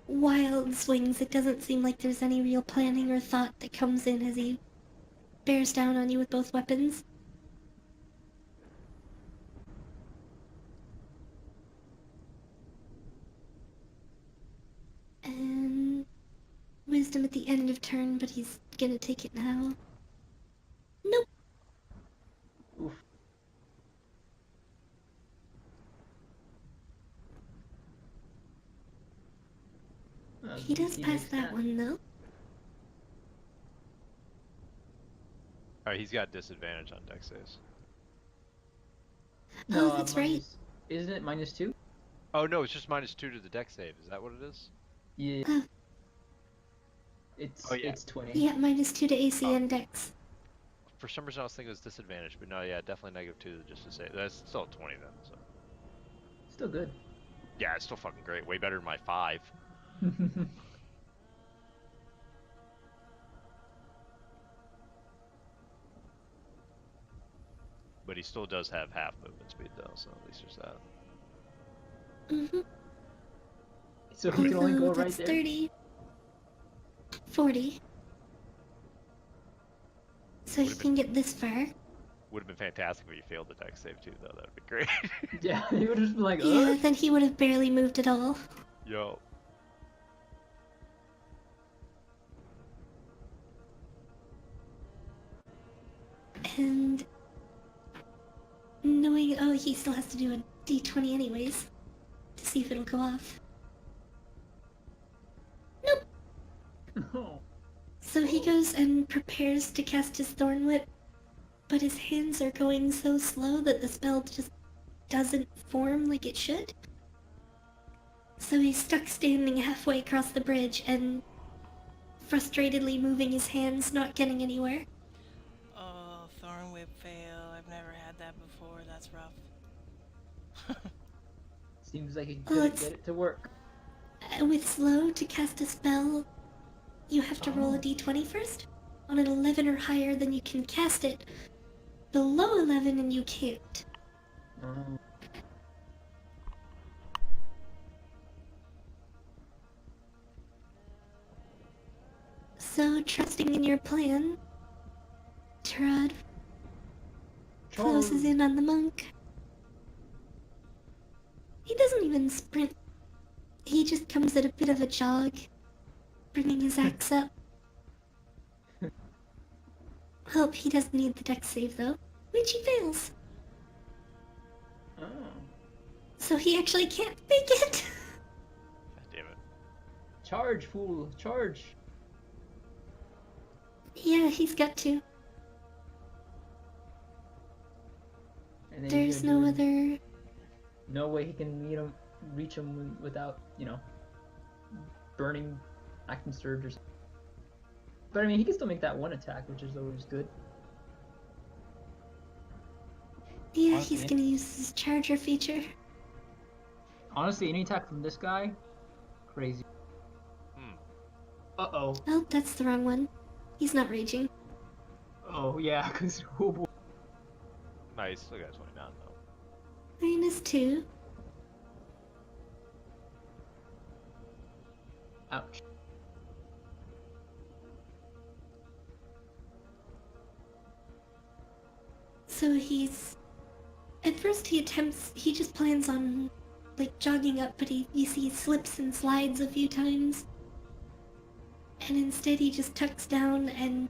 wild swings. It doesn't seem like there's any real planning or thought that comes in as he bears down on you with both weapons. And wisdom at the end of turn, but he's gonna take it now. Nope. Oof. He does DC pass makes that one though. Alright, he's got disadvantage on dex saves. Oh, that's right. minus- Isn't it -2? Oh no, it's just -2 to the dex save. Is that what it is? Yeah. Uh. It's Oh, yeah. it's 20. Yeah, -2 to AC Oh. and Dex. For some reason I was thinking it was disadvantage, but no, yeah, definitely -2 just to say. That's still 20 then, so. Still good. Yeah, it's still fucking great. Way better than my 5. but he still does have half movement speed though, so at least there's that. Mm-hmm. So he can only go right that's there. 30. 40. So he Would've can get this far. Would have been fantastic if you failed the dex save too, though. That would be great. Yeah, he would have just been like, Yeah, ugh. then he would have barely moved at all. Yo. And knowing, oh, he still has to do a d20 anyways to see if it'll go off. Nope. No. So he goes and prepares to cast his Thorn Whip, but his hands are going so slow that the spell just doesn't form like it should. So he's stuck standing halfway across the bridge and frustratedly moving his hands, not getting anywhere. Oh, Thorn Whip fail. I've never had that before. That's rough. Seems like he Well, couldn't it's- get it to work. With slow, to cast a spell, you have to roll a Oh. d20 first. On an 11 or higher, then you can cast it. Below 11 and you can't. Oh. So, trusting in your plan, Trud closes in on the monk. He doesn't even sprint. He just comes at a bit of a jog, bringing his axe up. Hope he doesn't need the dex save though, which he fails. Oh. So he actually can't make it. God damn it. Charge, fool! Charge! Yeah, he's got to. And then There's he's gonna no do- other. No way he can reach him without, burning acting surge or something. But I mean, he can still make that one attack, which is always good. Yeah, Honestly, he's gonna use his charger feature. Honestly, any attack from this guy, crazy. Hmm. Uh-oh. Oh, that's the wrong one. He's not raging. Oh, yeah, because... Oh, boy. Nice. Still got 29 though. -2. Ouch. So he's... At first he just plans on, like, jogging up, but you see he slips and slides a few times. And instead he just tucks down and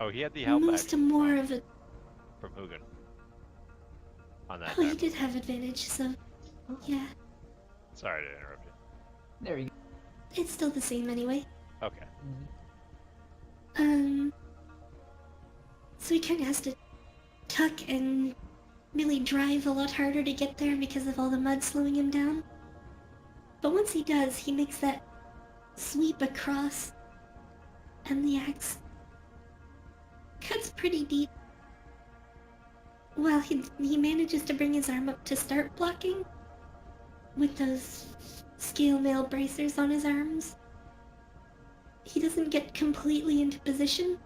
Oh, he had the help moves to action more of a... from Hugin. On that Oh, he attack. did have advantage, so... Yeah. Sorry to interrupt you. There you go. It's still the same anyway. Okay. So he kinda has to tuck and really drive a lot harder to get there because of all the mud slowing him down. But once he does, he makes that sweep across, and the axe cuts pretty deep. Well, he manages to bring his arm up to start blocking with those scale mail bracers on his arms. He doesn't get completely into position,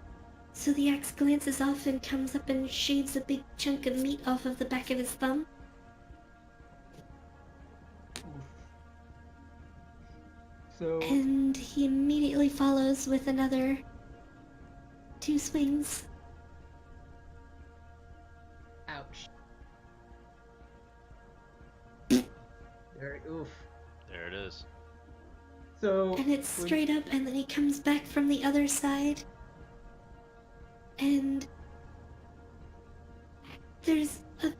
so the axe glances off and comes up and shaves a big chunk of meat off of the back of his thumb. So... And he immediately follows with another 2 swings. Ouch. Very oof. There it is. So... And it's when- straight up, and then he comes back from the other side. And there's a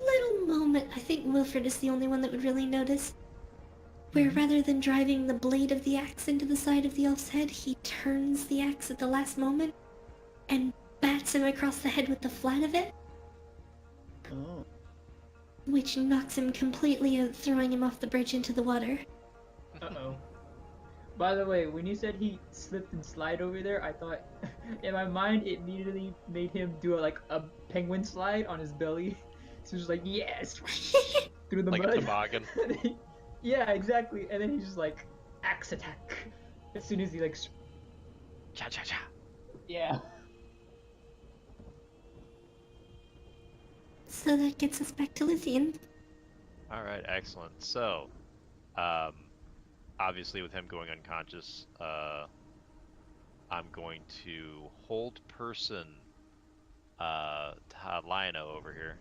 little moment, I think Wilfred is the only one that would really notice, where rather than driving the blade of the axe into the side of the elf's head, he turns the axe at the last moment and bats him across the head with the flat of it, Oh. which knocks him completely out, throwing him off the bridge into the water. Uh-oh. By the way, when you said he slipped and slide over there, I thought, in my mind, it immediately made him do a penguin slide on his belly. So just like, yes! Through the Like a mud. toboggan. Yeah, exactly. And then he's just like, axe attack. As soon as he like, Cha cha cha. yeah. So that gets us back to Luthien. All right, excellent. So, obviously with him going unconscious, I'm going to hold person Lionel over here.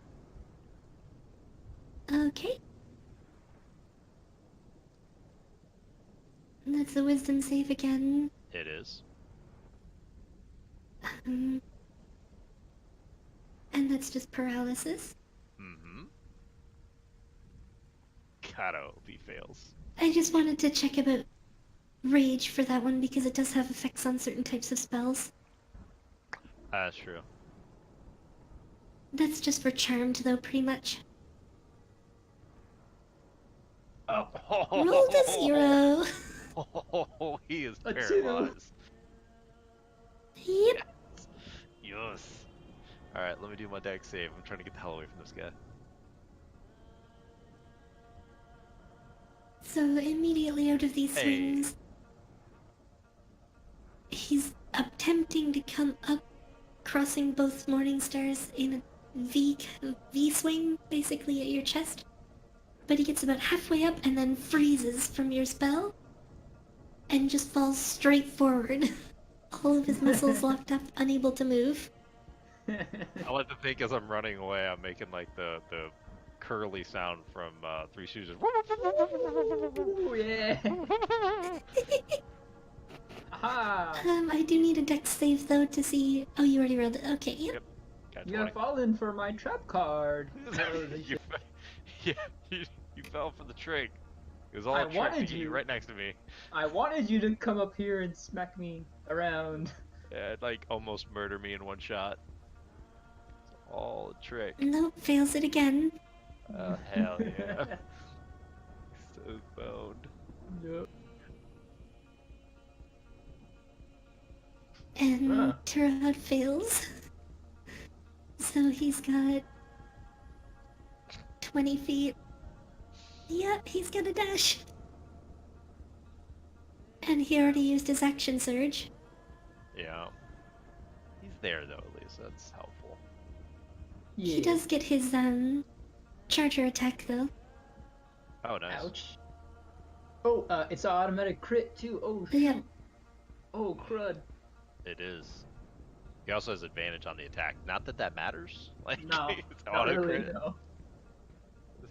Okay. That's a wisdom save again. It is. And that's just paralysis. Mm-hmm. God, I hope he fails. I just wanted to check about rage for that one because it does have effects on certain types of spells. That's true. That's just for charmed though, pretty much. Oh. Roll the 0. Oh, he is A 2. paralyzed. Yep. Yes. Alright, let me do my deck save. I'm trying to get the hell away from this guy. So immediately out of these Hey. swings, he's attempting to come up, crossing both morning stars in a V swing, basically at your chest. But he gets about halfway up and then freezes from your spell, and just falls straight forward. All of his muscles locked up, unable to move. I like to think as I'm running away, I'm making like the curly sound from Three Stooges. Ooh, yeah. Aha! I do need a dex save though to see. Oh, you already rolled it. Okay, yep. Yep. Got You have 20. fallen for my trap card. you, yeah, you fell for the trick. It was all I a trick wanted to get you you. right next to me. I wanted you to come up here and smack me around. Yeah, it'd like almost murder me in one shot. It's all a trick. Nope, fails it again. Oh, hell yeah. So boned. Yep. And Huh. Turad fails. So he's got 20 feet. Yep, he's got a dash. And he already used his action surge. Yeah. He's there though, at least. That's helpful. Yeah. He does get his charger attack though. Oh, nice. Ouch. Oh, it's an automatic crit too. Oh shoot. Yeah. Oh crud. It is. He also has advantage on the attack. Not that that matters. Like, No, it's not auto really. crit. No.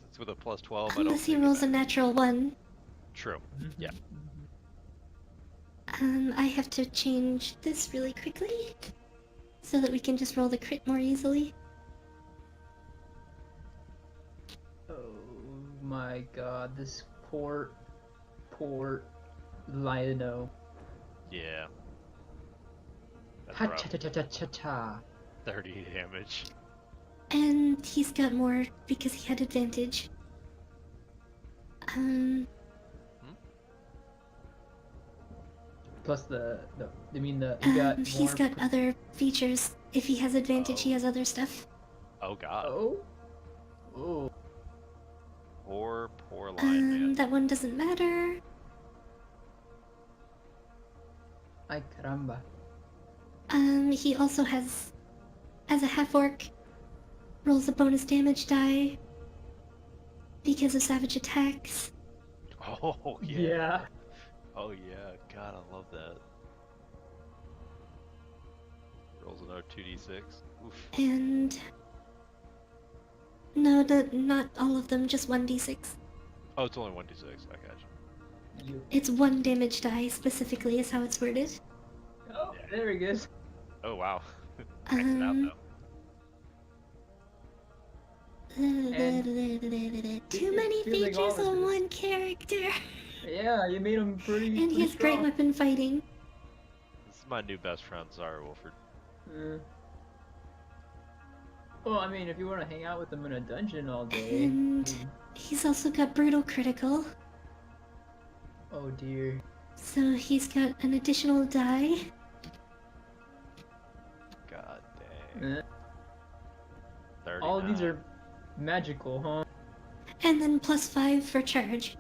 It's with a plus 12. I don't Unless he think rolls it a matters. natural 1. True. Yeah. I have to change this really quickly so that we can just roll the crit more easily. Oh my god, this poor Lionel. Yeah. That's Ha rough. cha cha cha cha cha cha. 30 damage. And he's got more because he had advantage. Plus he got more. He's got other features. If he has advantage, he has other stuff. Oh god. Oh. Oh. Poor lion man. That one doesn't matter. Ay caramba. He also has, as a half-orc, rolls a bonus damage die because of savage attacks. Oh yeah. Yeah. Oh yeah. God, I love that. Rolls another 2d6. Oof. And no, not all of them, just 1d6. Oh, it's only 1d6. I got you. You. It's 1 damage die specifically is how it's worded. Oh, there he goes. Oh wow. Maxing out though. Too many feeling all features of on this. one character. Yeah, you made him pretty. And he pretty has great strong. weapon fighting. This is my new best friend, Zara Wolford. Well, I mean, if you want to hang out with him in a dungeon all day. And he's also got brutal critical. Oh dear. So he's got an additional die. God dang. 39. All of these are magical, huh? And then +5 for charge.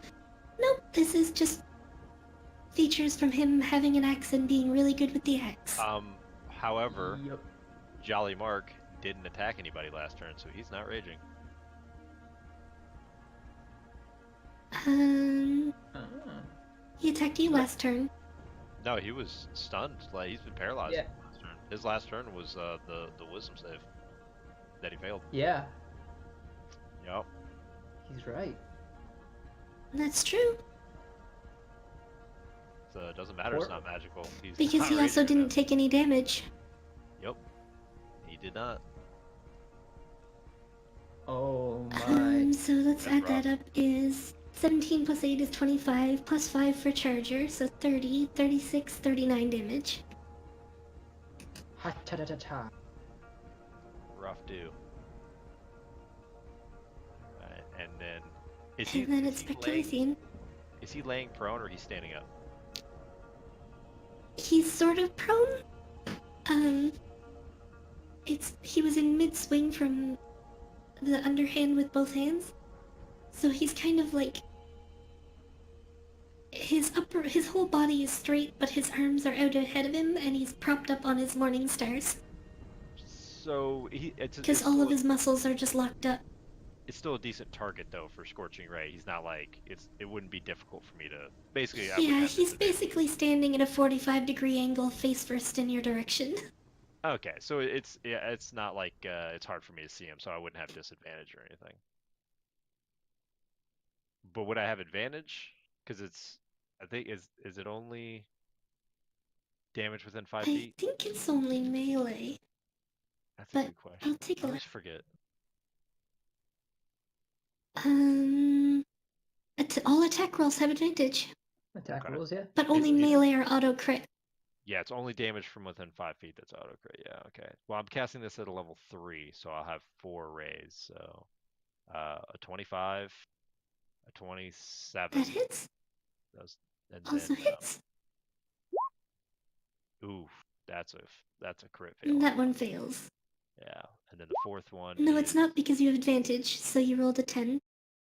Nope, this is just features from him having an axe and being really good with the axe. However, Yep. Jolly Mark, didn't attack anybody last turn, so he's not raging. Ah. He attacked you last turn. No, he was stunned. Like he's been paralyzed Yeah. last turn. His last turn was the wisdom save that he failed. Yeah, Yep. he's right. That's true. So it doesn't matter. It's Or- not magical. He's Because not he also raging didn't enough. take any damage. Yep. He did not. Oh my. So let's That's add that rough. up is 17 plus 8 is 25, plus 5 for Charger, so 30, 36, 39 damage. Ha ta ta ta ta. Rough do. Right, and then is And then is it's he back to laying, Luthien. is he laying prone or he's standing up? He's sort of prone. He was in mid-swing from the underhand with both hands. So he's kind of like his whole body is straight, but his arms are out ahead of him, and he's propped up on his morning stars. So it's Because all of his muscles are just locked up. it's still a decent target though for Scorching Ray. He's not like it wouldn't be difficult for me to basically. I wouldn't Yeah, have he's disadvantage. basically standing at a 45-degree angle face first in your direction. Okay, so it's not like it's hard for me to see him, so I wouldn't have disadvantage or anything. But would I have advantage? Because I think is it only damage within 5 I feet? think it's only melee. That's a but good question. I'll take a I always look. forget. All attack rolls have advantage, Attack Okay. rolls, yeah. but only Is- melee or auto crit. Yeah, it's only damage from within 5 feet that's auto crit. Yeah, okay. Well, I'm casting this at a level 3, so I'll have 4 rays. So a 25, a 27. That hits. Those, and Also then hits. oof, that's a crit fail. That one fails. Yeah, and then the fourth one. No, it's is- not because you have advantage, so you rolled a 10.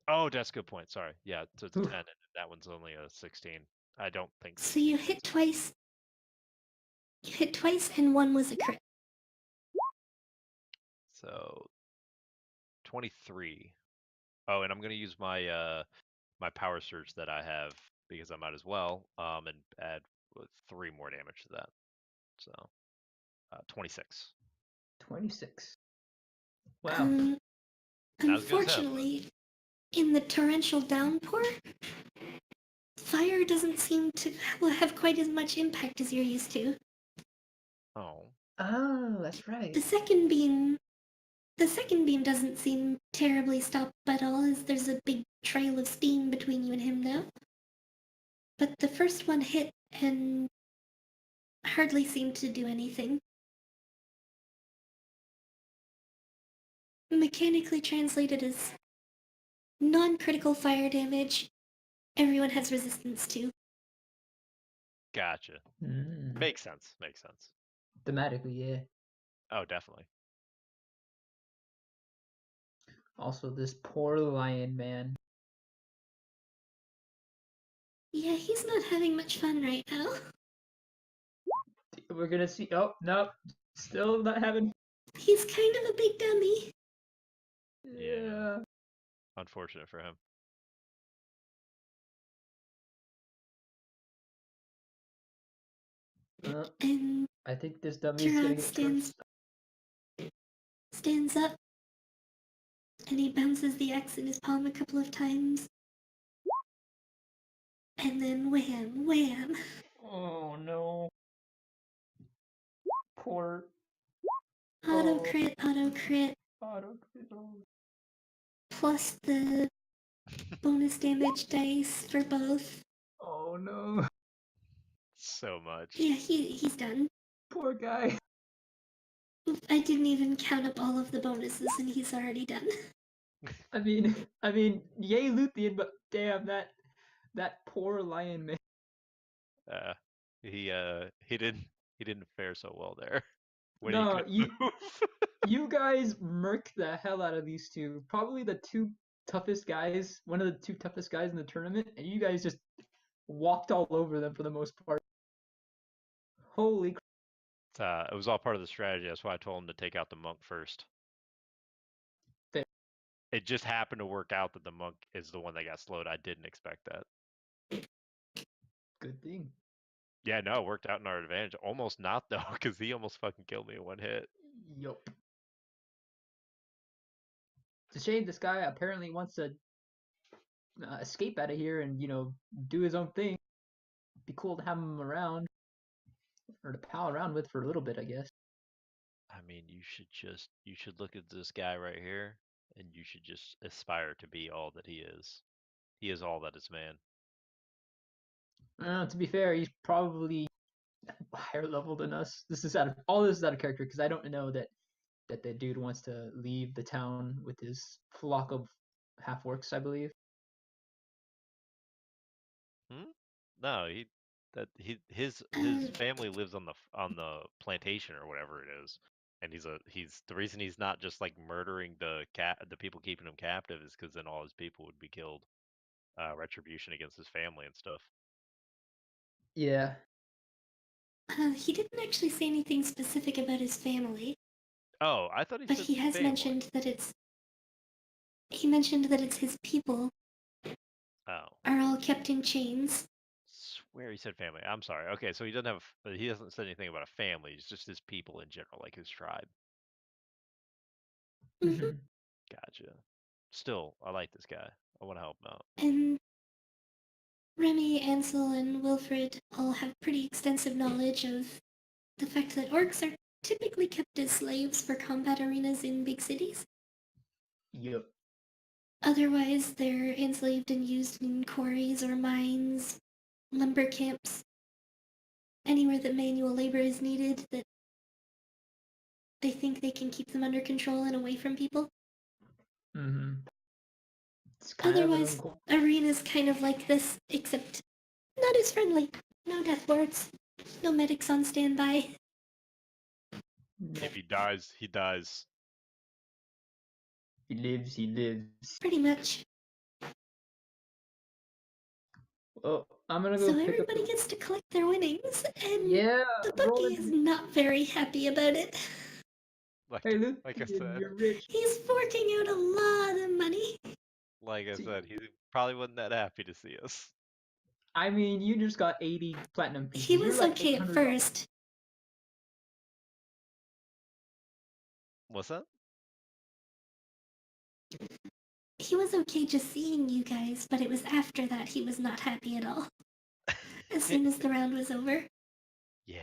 Oh, that's a good point. Sorry. Yeah, so it's a Oof. 10, and that one's only a 16. I don't think. So you 16 hit twice. You hit twice, and one was a crit. So 23. Oh, and I'm gonna use my my power surge that I have because I might as well and add 3 more damage to that. So 26. 26. Wow. Um, Not as good as him, but- unfortunately, in the torrential downpour, fire doesn't seem to have quite as much impact as you're used to. Oh, Oh, that's right. The second beam doesn't seem terribly stopped at all, as there's a big trail of steam between you and him now. But the first one hit and hardly seemed to do anything. Mechanically translated as non-critical fire damage, everyone has resistance to. gotcha. Mm. Makes sense. Makes sense. Thematically, yeah. Oh, definitely. Also, this poor lion man. Yeah, he's not having much fun right now. We're gonna see. Oh, no. Still not having. He's kind of a big dummy. Yeah. Unfortunate for him. And I think this dummy is Gerard getting it stands up, and he bounces the axe in his palm a couple of times. And then wham, wham. Oh no. Poor Auto Oh. crit, auto crit, auto. plus the bonus damage dice for both. Oh no. So much. Yeah, he's done. Poor guy. I didn't even count up all of the bonuses, and he's already done. I mean, yay Luthien, but damn that poor lion man. He didn't fare so well there. When No, he could you- move. You guys murked the hell out of these two. Probably the two toughest guys, one of the two toughest guys in the tournament, and you guys just walked all over them for the most part. Holy It was all part of the strategy. That's why I told him to take out the monk first. Fair. It just happened to work out that the monk is the one that got slowed. I didn't expect that. Good thing. Yeah, no, it worked out in our advantage. Almost not though, because he almost fucking killed me in one hit. Yup. It's a shame this guy apparently wants to escape out of here and, do his own thing. Be cool to have him around, or to pal around with for a little bit, I guess. I mean, you should look at this guy right here, and you should just aspire to be all that he is. He is all that is man. To be fair, he's probably higher level than us. This is out of character because I don't know that the dude wants to leave the town with his flock of half orcs, I believe. No, his family lives on the plantation or whatever it is, and he's the reason he's not just like murdering the people keeping him captive is because then all his people would be killed. Retribution against his family and stuff. Yeah. He didn't actually say anything specific about his family, Oh, I thought he but said he has family. mentioned that he mentioned that it's his people Oh, are all kept in chains. swear he said family. I'm sorry. Okay, so he hasn't said anything about a family. It's just his people in general, like his tribe. Mhm. Gotcha. Still, I like this guy. I want to help him out. And Remy, Ansel, and Wilfred all have pretty extensive knowledge of the fact that orcs are typically kept as slaves for combat arenas in big cities. Yep. Otherwise, they're enslaved and used in quarries or mines, lumber camps, anywhere that manual labor is needed that they think they can keep them under control and away from people. Mm-hmm. It's kind of an Otherwise, arenas kind of like this, except not as friendly. No death lords, no medics on standby. If he dies, he dies. He lives, he lives. Pretty much. Well, I'm gonna go So pick up everybody gets to collect their winnings, and Yeah, the roll bookie it. is not very happy about it. Like, Luke, like I said, you're rich. He's forking out a lot of money. like I said, he probably wasn't that happy to see us. I mean, you just got 80 platinum pieces. He You're was like okay at $800. first. What's that? He was okay just seeing you guys, but it was after that he was not happy at all. As soon as the round was over. Yeah.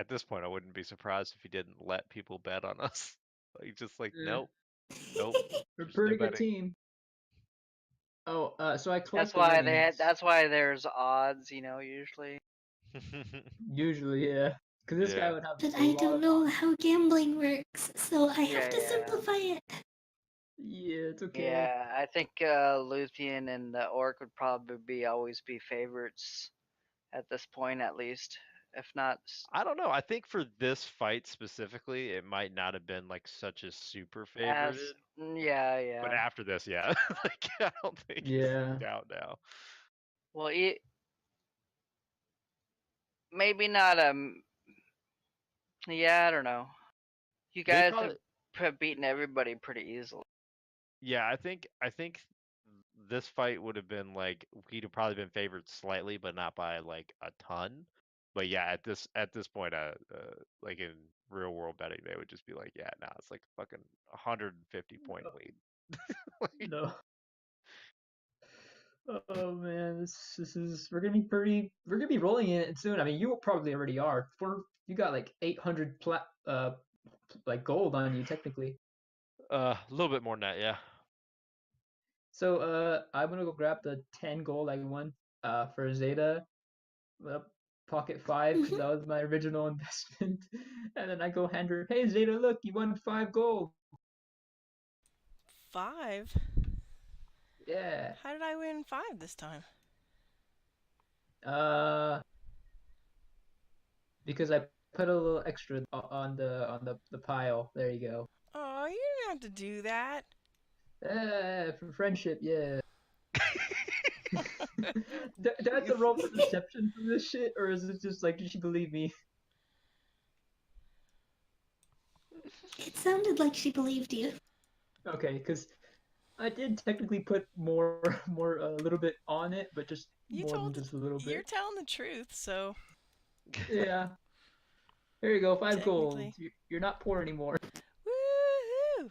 At this point, I wouldn't be surprised if he didn't let people bet on us. Like, just like, Yeah. nope. Nope. We're a There's no pretty good betting. team. Oh, so I collect That's the why winnings. That's why there's odds, usually. Usually, yeah. Because this guy Yeah. would have But a I lot don't of- know how gambling works, so I have to Yeah. simplify it. Yeah, it's okay. Yeah, I think Luthien and the Orc would probably always be favorites at this point, at least. If not, I don't know. I think for this fight specifically, it might not have been like such a super favorite. yeah. But after this, yeah. Like, I don't think Yeah. he's down now. Well, maybe not. Yeah, I don't know. You They guys probably- have beaten everybody pretty easily. Yeah, I think this fight would have been like he'd have probably been favored slightly, but not by like a ton. But yeah, at this point, like in real world betting, they would just be like, yeah, nah, it's like fucking 150 point lead. Like, No. Oh man, this is we're gonna be rolling in it soon. I mean, you probably already are. You got like 800 like gold on you technically. a little bit more than that, yeah. So I'm gonna go grab the 10 gold I won for Zeta. Pocket 5 because that was my original investment, and then I go hand her, hey Zeta, look, you won 5 gold. 5? Yeah. How did I win 5 this time? Because I put a little extra on the pile. There you go. Oh, you didn't have to do that. For friendship, yeah. Do I have to roll for deception for this shit, or is it just like, did she believe me? It sounded like she believed you. Okay, because I did technically put more, a little bit on it, but just You more than told just a little you're bit. telling the truth, so Yeah. There you go, 5 gold. technically. You're not poor anymore. Woohoo!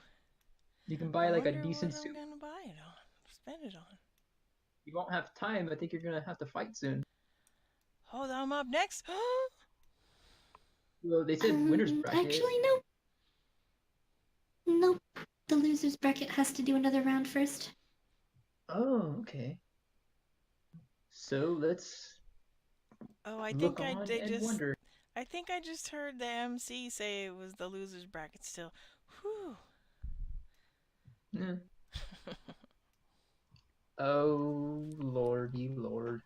You can I buy like a wonder what decent I'm suit. gonna buy it on. Spend it on. You won't have time. I think you're gonna have to fight soon. Hold on, I'm up next. Well, they said winner's bracket. Actually, no. Nope. The loser's bracket has to do another round first. Oh, okay. So let's Oh, I look think on and wonder. I think I just heard the MC say it was the losers bracket still. Whew. Yeah. Oh, lordy lord.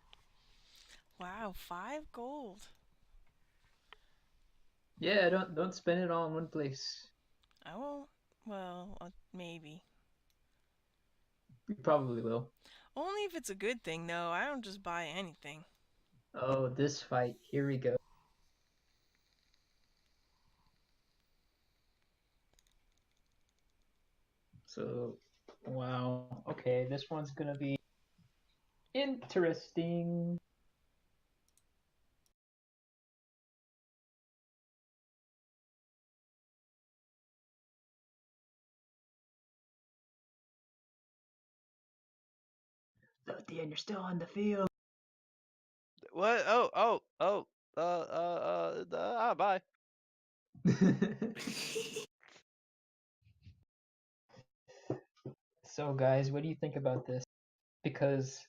Wow, 5 gold. Yeah, don't spend it all in one place. I won't. Well, maybe. You probably will. Only if it's a good thing, though. I don't just buy anything. Oh, this fight. Here we go. So, wow. Okay, this one's gonna be interesting. Lothian, you're still on the field. What? Bye. So, guys, what do you think about this? Because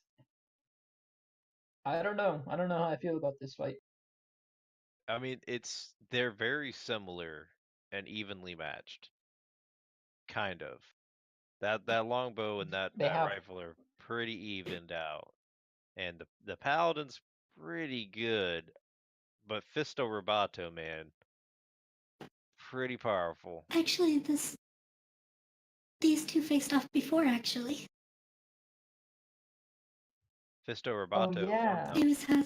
I don't know. I don't know how I feel about this fight. I mean, they're very similar and evenly matched, kind of. That longbow and They that have. rifle are pretty evened out, and the paladin's pretty good, but Fisto Robato, man, pretty powerful. Actually, these two faced off before, actually. Fisto Oh, Robato yeah. won though. It was how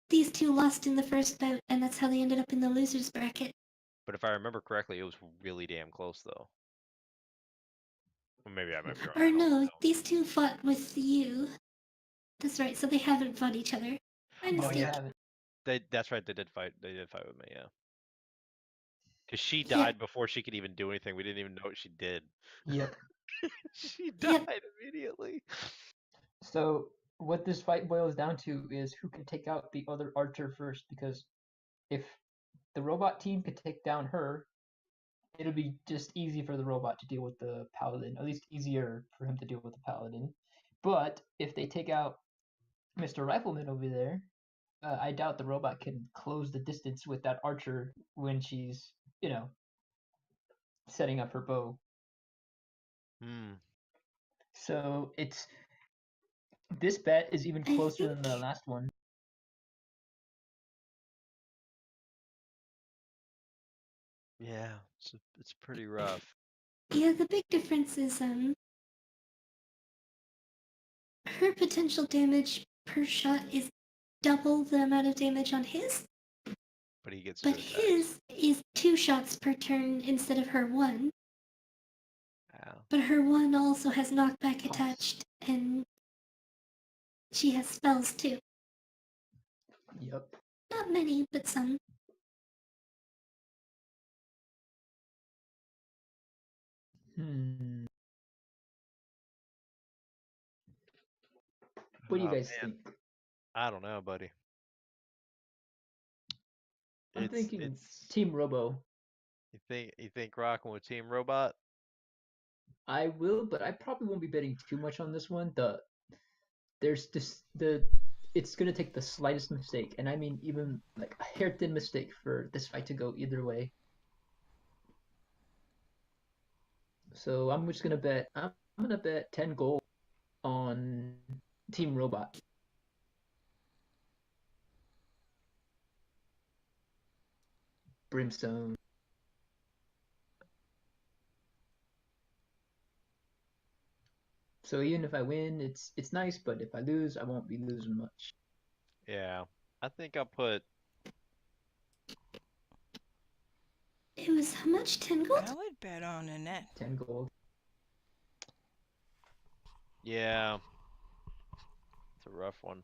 these two lost in the first bout, and that's how they ended up in the loser's bracket. But if I remember correctly, it was really damn close though. Well, maybe I might be wrong. Or I don't no, know. these two fought with you. That's right, so they haven't fought each other. My Oh, mistake. yeah. That's right. They did fight. They did fight with me. Yeah. Because she Yeah. died before she could even do anything. We didn't even know what she did. Yep. She Yep. died immediately. So, what this fight boils down to is who can take out the other archer first, because if the robot team could take down her, it'll be just easy for the robot to deal with the paladin, at least easier for him to deal with the paladin. But if they take out Mr. Rifleman over there, I doubt the robot can close the distance with that archer when she's, setting up her bow. Hmm. So this bet is even I closer than the think last one. Yeah, it's pretty rough. yeah, the big difference is her potential damage per shot is double the amount of damage on his, But he gets but two attacks. his is 2 shots per turn instead of her 1. Yeah. But her 1 also has knockback attached, and she has spells too. Yep. Not many, but some. Hmm. What do you Oh, guys man. think? I don't know, buddy. I'm thinking it's Team Robo. you think rocking with Team Robot? I will, but I probably won't be betting too much on this one. There's just it's gonna take the slightest mistake, and I mean even like a hair-thin mistake for this fight to go either way. So I'm just gonna bet. I'm gonna bet 10 gold on Team Robot. Brimstone. So even if I win, it's nice, but if I lose, I won't be losing much. Yeah, I think I'll put. It was how much? 10 gold? I would bet on Annette. 10 gold. Yeah, it's a rough one.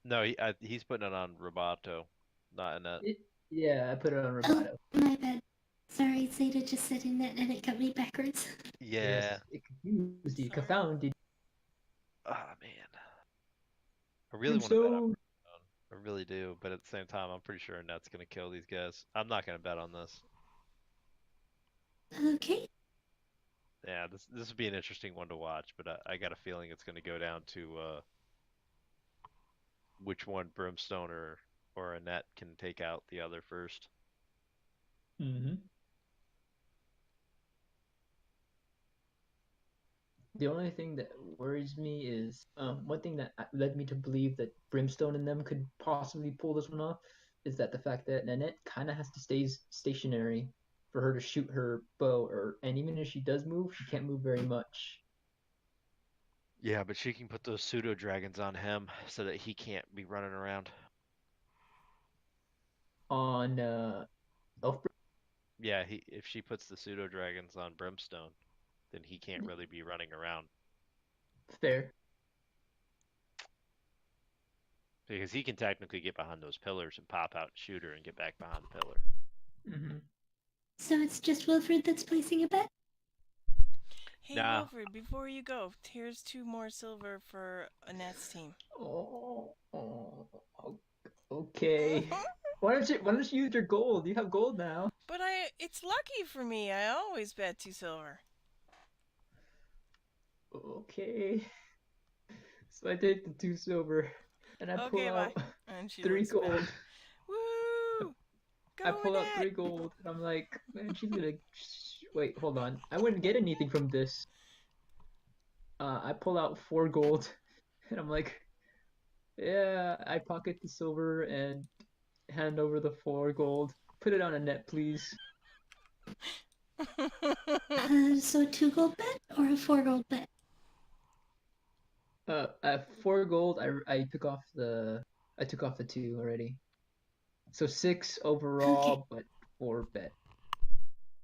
No, he's putting it on Roboto, not Annette. Yeah, I put it on Oh, Roboto. my bad. Sorry, Zeta just said in that and it got me backwards. Yeah. Yes, it confused you, Sorry. confounded. Ah, man. I really want to bet on So, Brimstone. I really do, but at the same time, I'm pretty sure Annette's gonna kill these guys. I'm not gonna bet on this. Okay. Yeah, this would be an interesting one to watch, but I got a feeling it's gonna go down to which one Brimstone or Annette can take out the other first. hmm the only thing that worries me is one thing that led me to believe that Brimstone and them could possibly pull this one off is that the fact that Nanette kind of has to stay stationary for her to shoot her bow, and even if she does move, she can't move very much. Yeah, but she can put those pseudo dragons on him so that he can't be running around. On Elf Yeah, if she puts the pseudo dragons on Brimstone, then he can't really be running around Fair. because he can technically get behind those pillars and pop out and shoot her and get back behind the pillar. hmm So it's just Wilfred that's placing a bet? Hey, Nah. Wilfred, before you go, here's 2 more silver for Annette's team. Oh, okay. Why don't you use your gold? You have gold now. But it's lucky for me. I always bet 2 silver. Okay. So I take the 2 silver and I pull Okay, bye. out And she 3 gold. looks back. Woo! I Go pull out Annette! 3 gold and I'm like, man, she's gonna. Wait, hold on. I wouldn't get anything from this. I pull out 4 gold and I'm like, yeah, I pocket the silver and hand over the 4 gold. Put it on Annette, please. So a 2 gold bet or a 4 gold bet? At 4 gold, I took off the 2 already. So 6 overall, but 4 bet.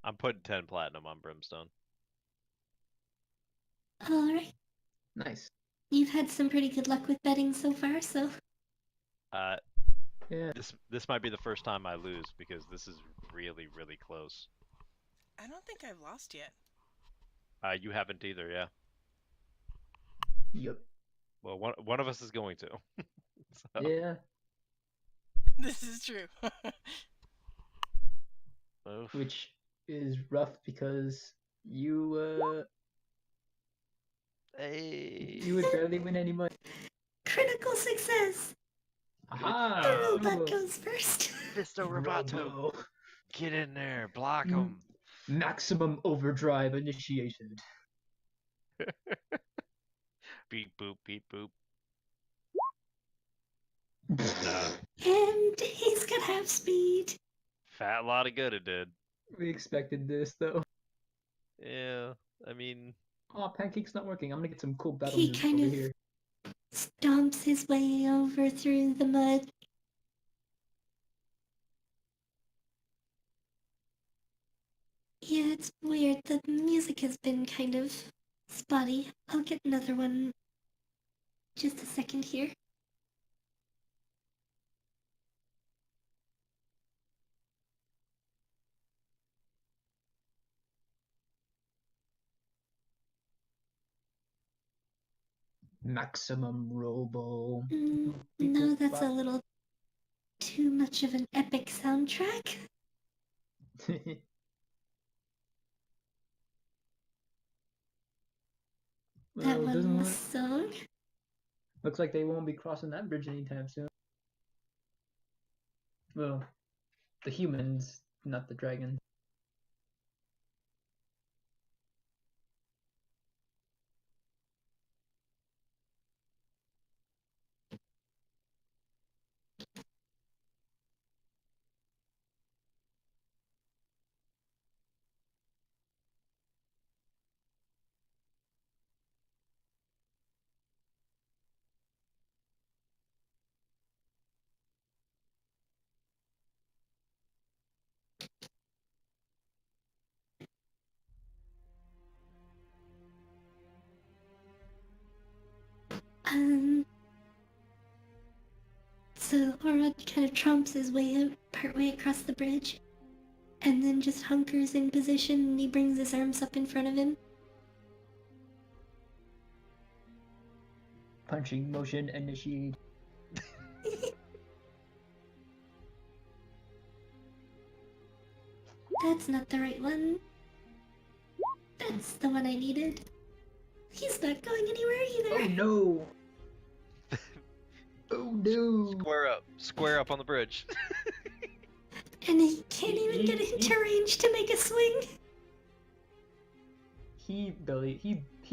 I'm putting 10 platinum on Brimstone. Alright. Nice. You've had some pretty good luck with betting so far, so Uh, Yeah. this might be the first time I lose because this is really, really close. I don't think I've lost yet. You haven't either, yeah. Yep. Well, one of us is going to. So, Yeah. This is true. oof. Which is rough because you Hey. would barely win any money. critical success! Aha! The job. robot Robo. goes first. Mr. Roboto, Robo. get in there, block Mm. him. Maximum overdrive initiated. Beep boop, beep boop. And he's got half speed. Fat lot of good it did. We expected this though. Yeah, I mean, Oh, Pancake's not working. I'm gonna get some cool battle He moves kind over of here. stomps his way over through the mud. Yeah, it's weird. The music has been kind of spotty. I'll get another one. Just a second here. Maximum Robo. No, that's a little too much of an epic soundtrack. That Well, one doesn't was sung. looks like they won't be crossing that bridge anytime soon. Well, the humans, not the dragon. Um, so Orod kind of tromps his way out partway across the bridge, and then just hunkers in position and he brings his arms up in front of him. Punching motion initiated. That's not the right one. That's the one I needed. He's not going anywhere Oh either. no! Oh no! Square up on the bridge. And he can't even get into range to make a swing. He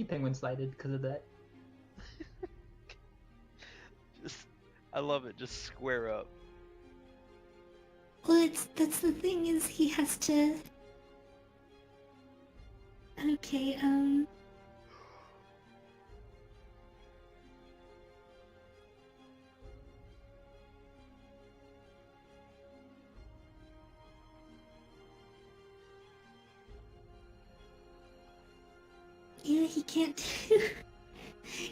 penguin slided because of that. I love it. Just square up. Well, that's the thing is he has to... Okay, yeah, he can't do...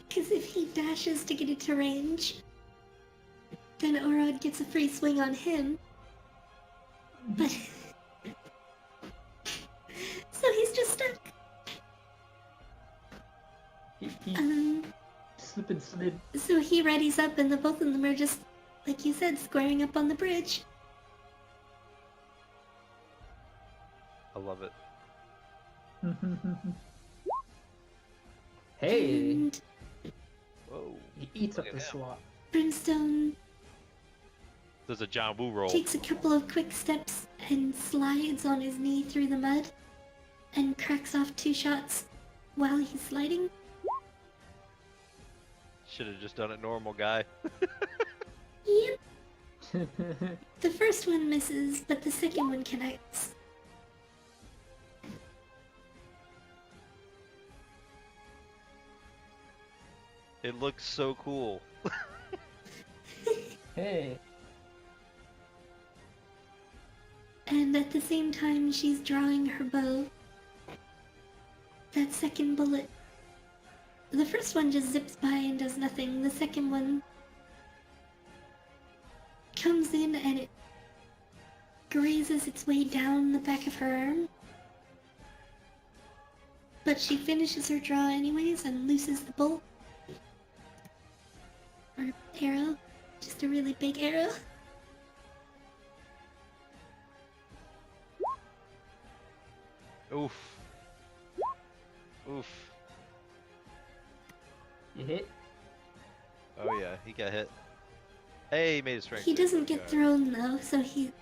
Because if he dashes to get into range, then Orod gets a free swing on him. But... so he's just stuck. He slip and slid. So he readies up and the both of them are just, like you said, squaring up on the bridge. I love it. Hey! And Whoa. He eats up Look the at him. slot. Brimstone There's a John Woo roll. takes a couple of quick steps and slides on his knee through the mud and cracks off 2 shots while he's sliding. Should have just done it normal, guy. Yep. The first one misses, but the second one connects. It looks so cool. Hey! And at the same time she's drawing her bow, that second bullet... The first one just zips by and does nothing. The second one comes in and it grazes its way down the back of her arm. But she finishes her draw anyways and looses the bolt. Or arrow. Just a really big arrow. Oof. Oof. You hit? Oh yeah, he got hit. Hey, he made a strength. He save. doesn't get Okay. thrown though, so he,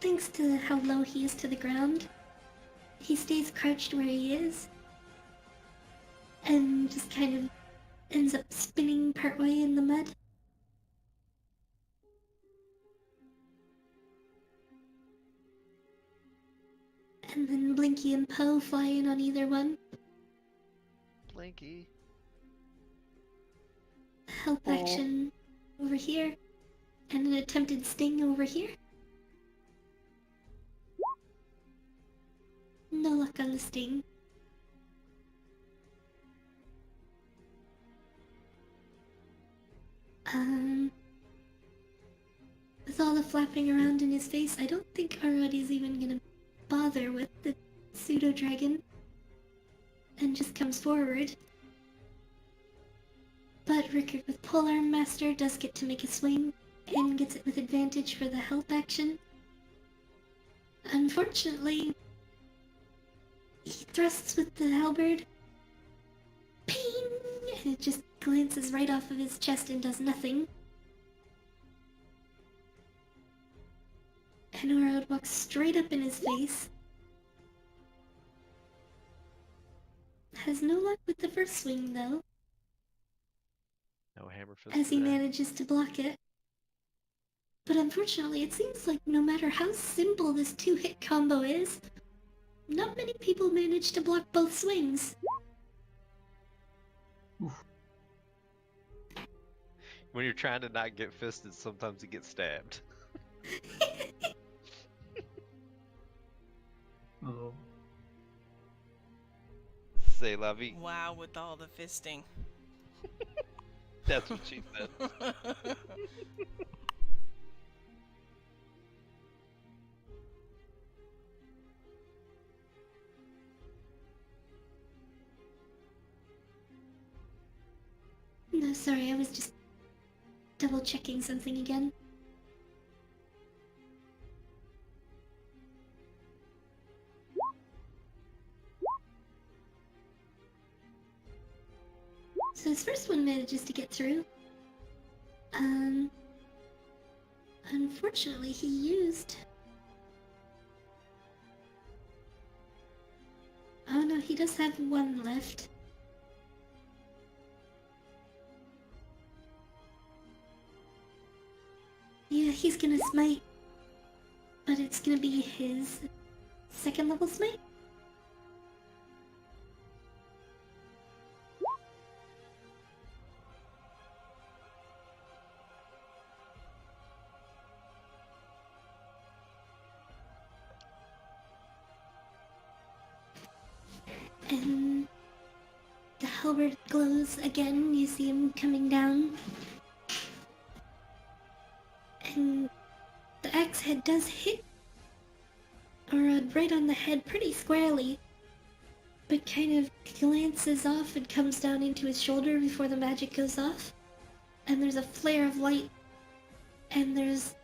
thanks to how low he is to the ground, he stays crouched where he is. And just kind of ends up spinning partway in the mud. And then Blinky and Poe fly in on either one. Blinky. Help action over here. And an attempted sting over here. No luck on the sting. With all the flapping around in his face, I don't think Arodi's even gonna bother with the pseudo-dragon. And just comes forward. But Rickard with Polearm Master does get to make a swing, and gets it with advantage for the help action. Unfortunately, he thrusts with the halberd. Ping! And it just glances right off of his chest and does nothing. And Orod walks straight up in his face. Has no luck with the first swing though, No hammer fist. as he today. manages to block it. But unfortunately, it seems like no matter how simple this 2-hit combo is, not many people manage to block both swings. When you're trying to not get fisted, sometimes you get stabbed. Oh. Say la vie. Wow, with all the fisting. That's what she said. No, sorry, I was just double checking something again. So his first one manages to get through. Unfortunately, he used... Oh no, he does have one left. Yeah, he's gonna smite. But it's gonna be his second level smite. And the halberd glows again. You see him coming down. And the axe head does hit Arad right on the head pretty squarely, but kind of glances off and comes down into his shoulder before the magic goes off. And there's a flare of light, and there's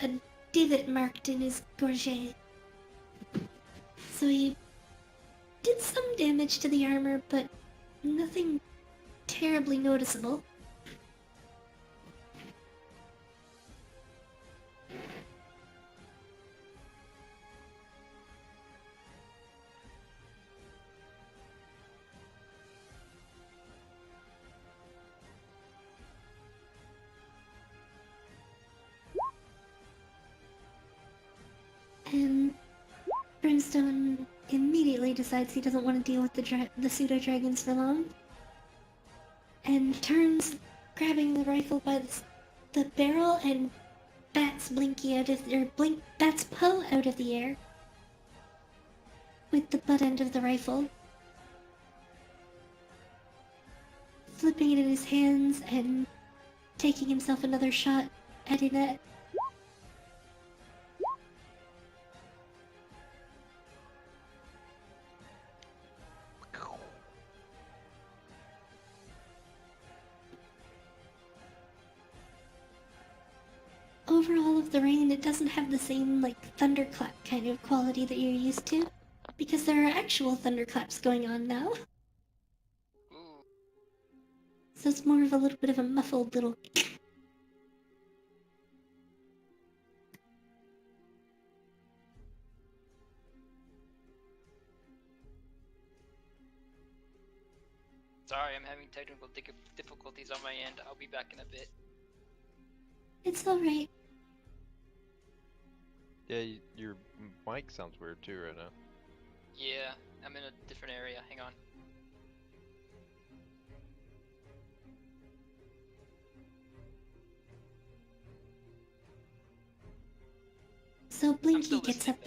a divot marked in his gorget. So he did some damage to the armor, but nothing terribly noticeable. And Brimstone immediately decides he doesn't want to deal with the pseudo-dragons for long, and turns, grabbing the rifle by the barrel, and bats bats Poe out of the air with the butt end of the rifle, flipping it in his hands and taking himself another shot at Annette. Over all of the rain, it doesn't have the same, like, thunderclap kind of quality that you're used to, because there are actual thunderclaps going on now. Ooh. So it's more of a little bit of a muffled little... Sorry, I'm having technical difficulties on my end. I'll be back in a bit. It's alright. Yeah, your mic sounds weird too right now. Yeah, I'm in a different area. Hang on. So still Blinky gets up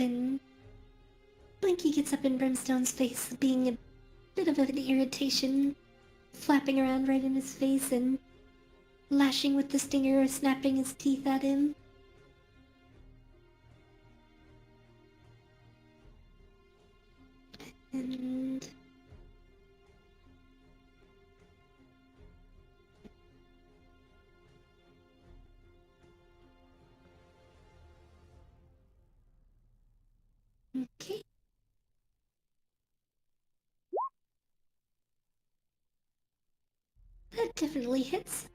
in Brimstone's face, being a bit of an irritation, flapping around right in his face and lashing with the stinger or snapping his teeth at him. And... okay. That definitely hits.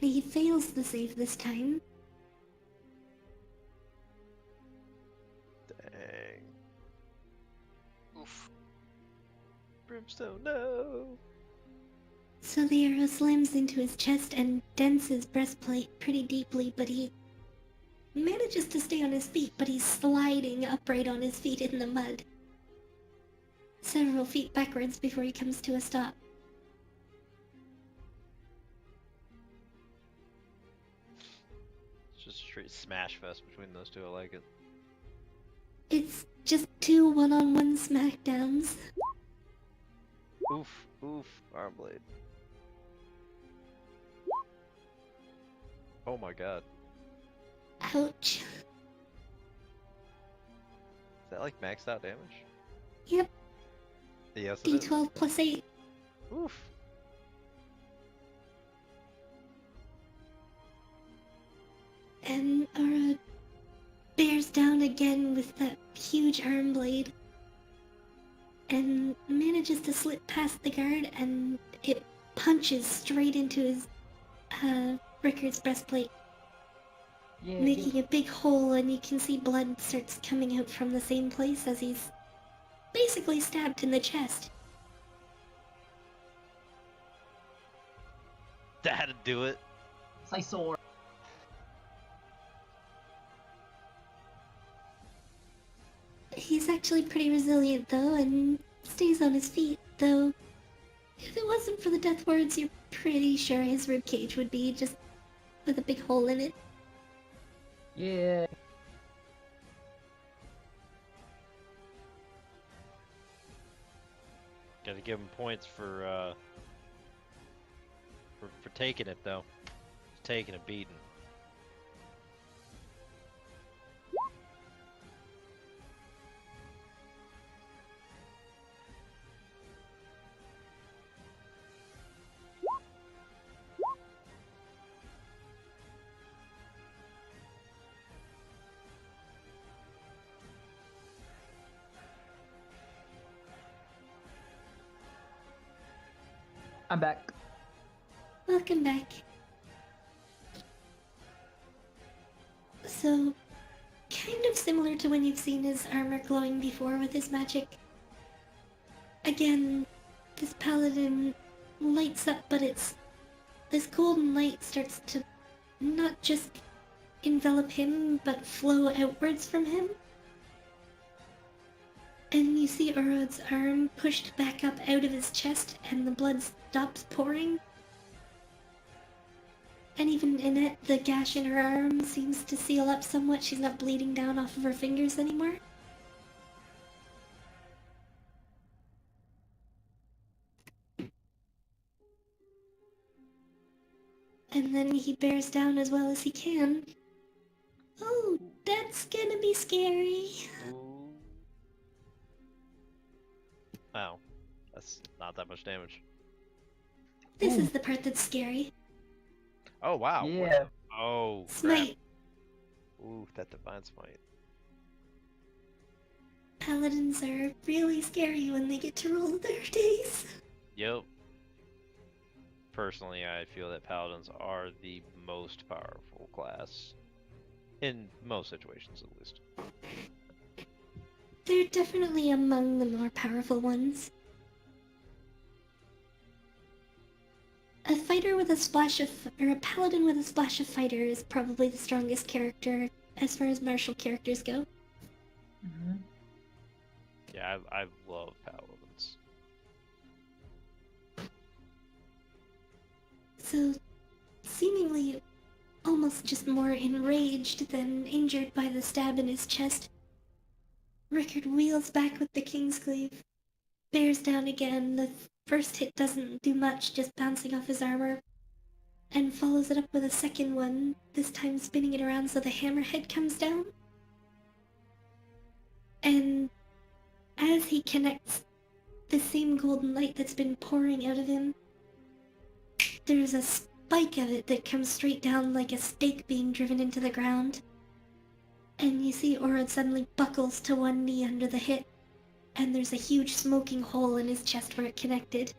And he fails the save this time. Dang. Oof. Brimstone, no! So the arrow slams into his chest and dents his breastplate pretty deeply, but he manages to stay on his feet, but he's sliding upright on his feet in the mud. Several feet backwards before he comes to a stop. It's just a straight smash fest between those two, I like it. It's just 2 one-on-one smackdowns. Oof, oof, arm blade. Oh my god. Ouch. Is that like maxed out damage? Yep, Yes, it is. D12 plus 8. Oof. And Aura bears down again with that huge arm blade. And manages to slip past the guard, and it punches straight into his, Rickard's breastplate, Yeah. making a big hole, and you can see blood starts coming out from the same place as he's basically stabbed in the chest. That'd do it. Scizor. He's actually pretty resilient though, and stays on his feet, though if it wasn't for the death words, you're pretty sure his ribcage would be just with a big hole in it. Yeah. Gotta give him points for taking it though. Taking a beating. I'm back. Welcome back. So, kind of similar to when you've seen his armor glowing before with his magic. Again, this paladin lights up, but this golden light starts to not just envelop him, but flow outwards from him. And you see Urod's arm pushed back up out of his chest, and the blood stops pouring. And even Annette, the gash in her arm, seems to seal up somewhat. She's not bleeding down off of her fingers anymore. And then he bears down as well as he can. Oh, that's gonna be scary. Ooh. Wow. That's not that much damage. This Ooh. is the part that's scary. Oh wow. what Yeah. the- Oh crap. Smite. Ooh, that divine smite. Paladins are really scary when they get to roll their days. Yep. Personally, I feel that paladins are the most powerful class. In most situations, at least. They're definitely among the more powerful ones. A fighter with a splash of, or a paladin with a splash of fighter is probably the strongest character as far as martial characters go. Mm-hmm. Yeah, I love paladins. So, seemingly almost just more enraged than injured by the stab in his chest, Rickard wheels back with the Kingscleave, bears down again. The first hit doesn't do much, just bouncing off his armor, and follows it up with a second one, this time spinning it around so the hammerhead comes down. And as he connects the same golden light that's been pouring out of him, there's a spike of it that comes straight down like a stake being driven into the ground. And you see Orod suddenly buckles to one knee under the hit, and there's a huge smoking hole in his chest where it connected.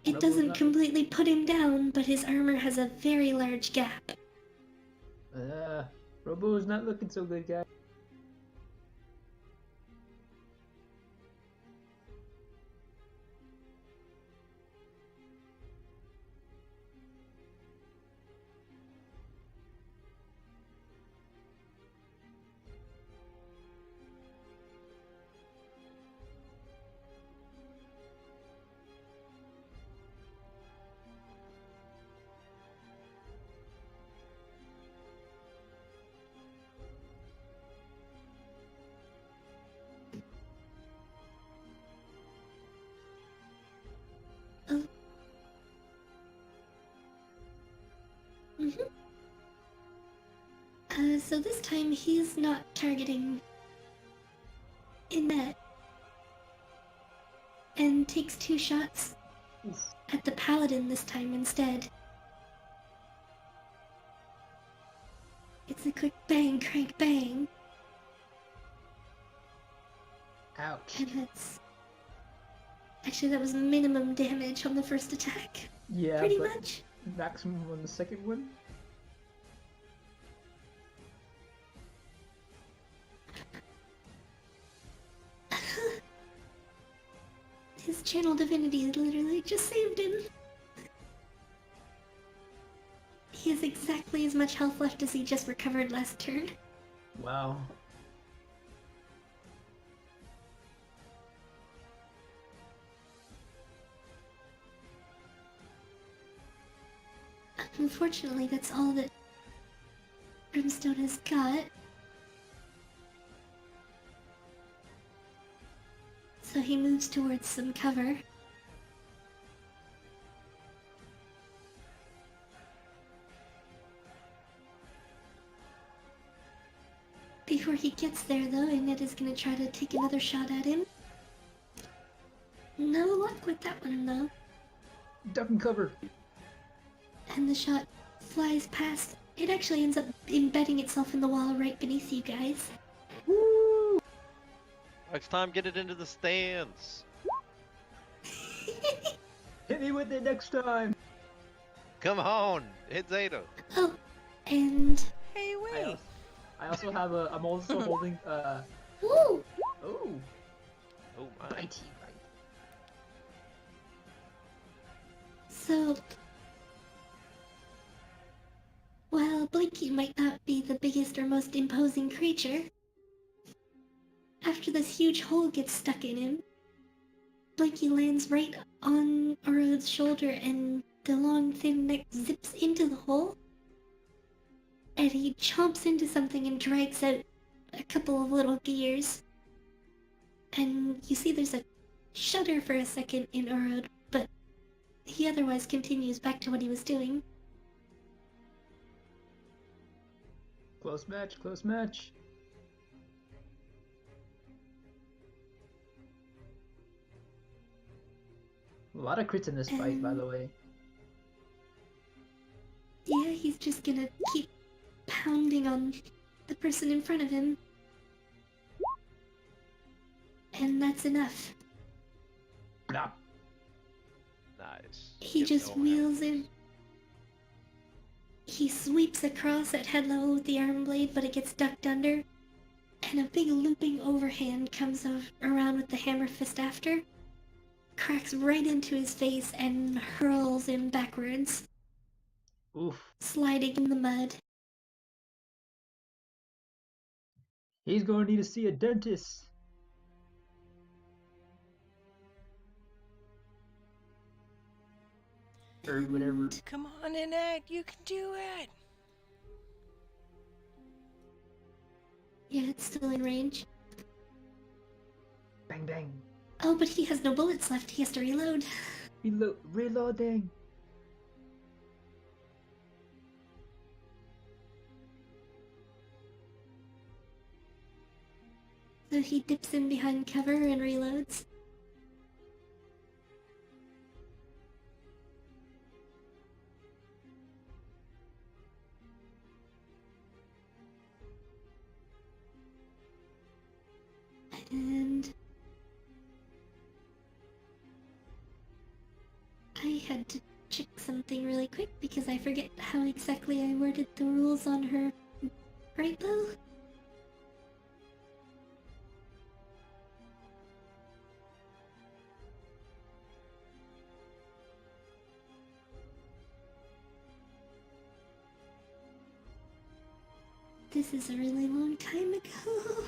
It doesn't completely put him down, but his armor has a very large gap. Robo is not looking so good, guys. So this time he's not targeting Inette and takes 2 shots Oof. at the paladin this time instead. It's a quick bang, crank, bang, Ouch. and that's... Actually, that was minimum damage on the first attack. Yeah, Pretty but much. maximum on the second one? His channel divinity literally just saved him. He has exactly as much health left as he just recovered last turn. Wow. Unfortunately, that's all that Brimstone has got. So he moves towards some cover. Before he gets there though, Inette is gonna try to take another shot at him. No luck with that one though. Duck and cover. And the shot flies past. It actually ends up embedding itself in the wall right beneath you guys. Woo! Next time, get it into the stands. Hit me with it next time. Come on, hit Zeta. Oh, and... Hey, wait. I also have a. I'm also holding. Woo! Oh, Oh my. bitey bite. So... While Blinky might not be the biggest or most imposing creature, after this huge hole gets stuck in him, Blinky lands right on Oro's shoulder and the long thin neck zips into the hole, and he chomps into something and drags out a couple of little gears. And you see there's a shudder for a second in Oro, but he otherwise continues back to what he was doing. Close match, close match. A lot of crits in this fight, by the way. Yeah, he's just gonna keep pounding on the person in front of him. And that's enough. Nah. Nice. He Get just going. wheels in. He sweeps across at head level with the arm blade, but it gets ducked under. And a big looping overhand comes around with the hammer fist after. Cracks right into his face and hurls him backwards, Oof. sliding in the mud. He's gonna need to see a dentist. Or whatever. Come on, Inette, you can do it. Yeah, it's still in range. Bang bang. Oh, but he has no bullets left. He has to reload. Reloading. So he dips in behind cover and reloads. And I had to check something really quick because I forget how exactly I worded the rules on her right bow. This is a really long time ago.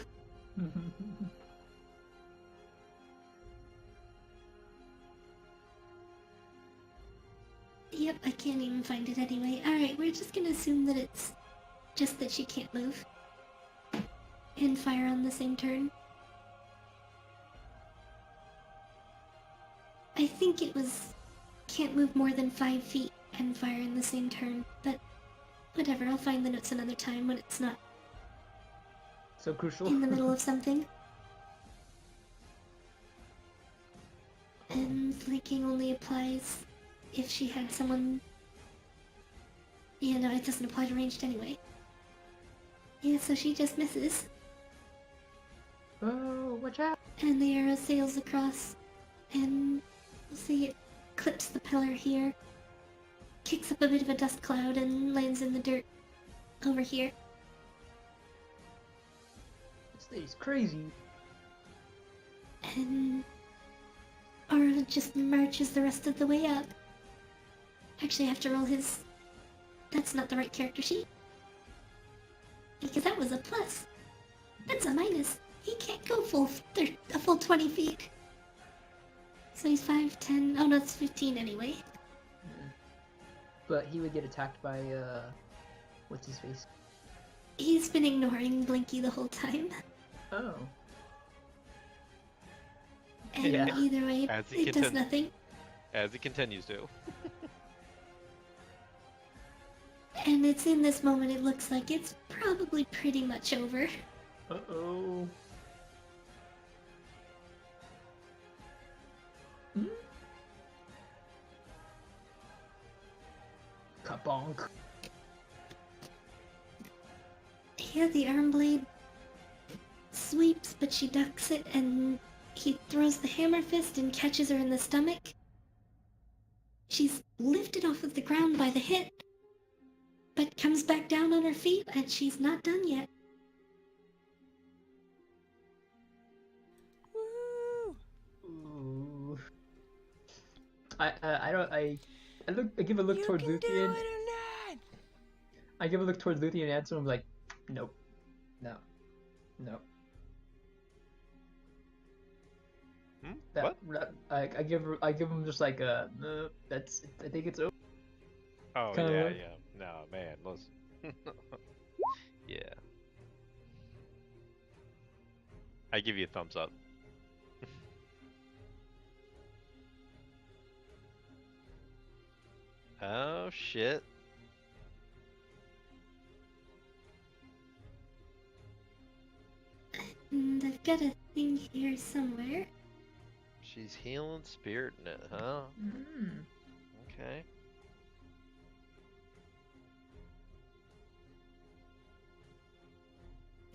Yep, I can't even find it anyway. Alright, we're just gonna assume that it's just that she can't move. And fire on the same turn. I think it was can't move more than 5 feet and fire in the same turn, but whatever, I'll find the notes another time when it's not So crucial. in the middle of something. And flanking only applies if she had someone... Yeah, no, it doesn't apply to ranged anyway. Yeah, so she just misses. Oh, watch out! And the arrow sails across, and we'll see it clips the pillar here, kicks up a bit of a dust cloud, and lands in the dirt over here. This thing's crazy. And Aura just marches the rest of the way up. Actually, I have to roll his... That's not the right character sheet. Because that was a plus. That's a minus. He can't go a full 20 feet. So he's 5, 10... Oh no, it's 15 anyway. But he would get attacked by, what's his face? He's been ignoring Blinky the whole time. Oh. And Yeah. either way, As he it does contends- nothing. As he continues to. And it's in this moment it looks like it's probably pretty much over. Uh-oh. Hmm? Kabonk. Yeah, the arm blade sweeps, but she ducks it, and he throws the hammer fist and catches her in the stomach. She's lifted off of the ground by the hit, but comes back down on her feet, and she's not done yet. Woo! Ooh. I give a look You towards can do Luthien. it or not! I give a look towards Luthien and answer him like, nope. No. No. What? I give him just like a, that's, I think it's over. Oh, Kinda yeah, work. yeah. No, man, listen. Yeah. I give you a thumbs up. Oh, shit. And I've got a thing here somewhere. She's healing spirit in it, huh? Mm. Okay.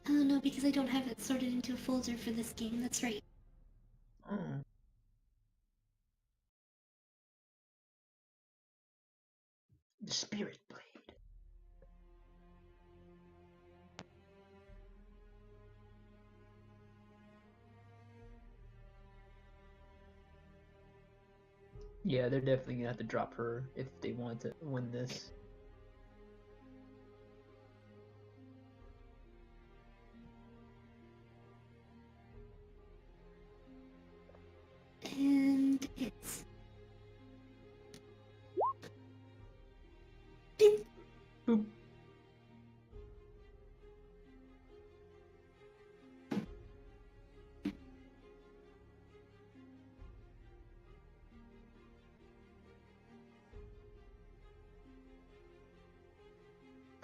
Oh no, because I don't have it sorted into a folder for this game, that's right. Oh. The Spirit Blade. Yeah, they're definitely gonna have to drop her if they want to win this. And it's... Bing! Boop.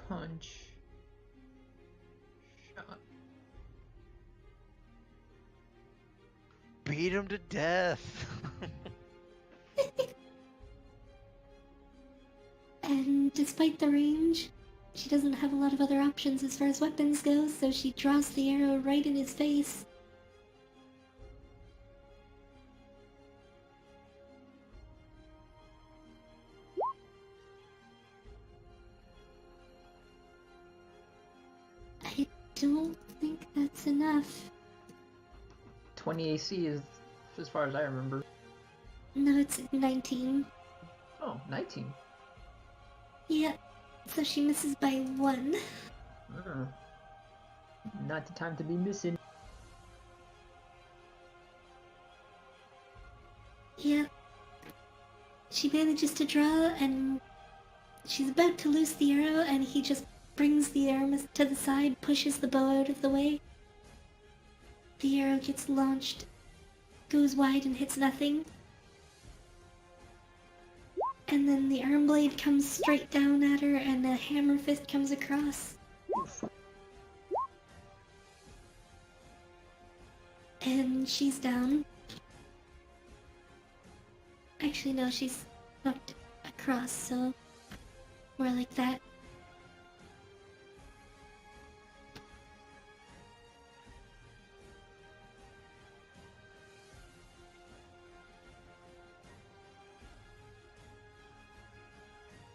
Punch. Shot. Beat him to death. And despite the range, she doesn't have a lot of other options as far as weapons go, so she draws the arrow right in his face. I don't think that's enough. 20 AC is, as far as I remember. No, it's 19. Oh, 19. Yeah, so she misses by 1. Not the time to be missing. Yeah. She manages to draw, and she's about to loose the arrow, and he just brings the arrow to the side, pushes the bow out of the way. The arrow gets launched, goes wide and hits nothing. And then the arm blade comes straight down at her, and a hammer fist comes across. and she's down. Actually, no, she's knocked across, so more like that.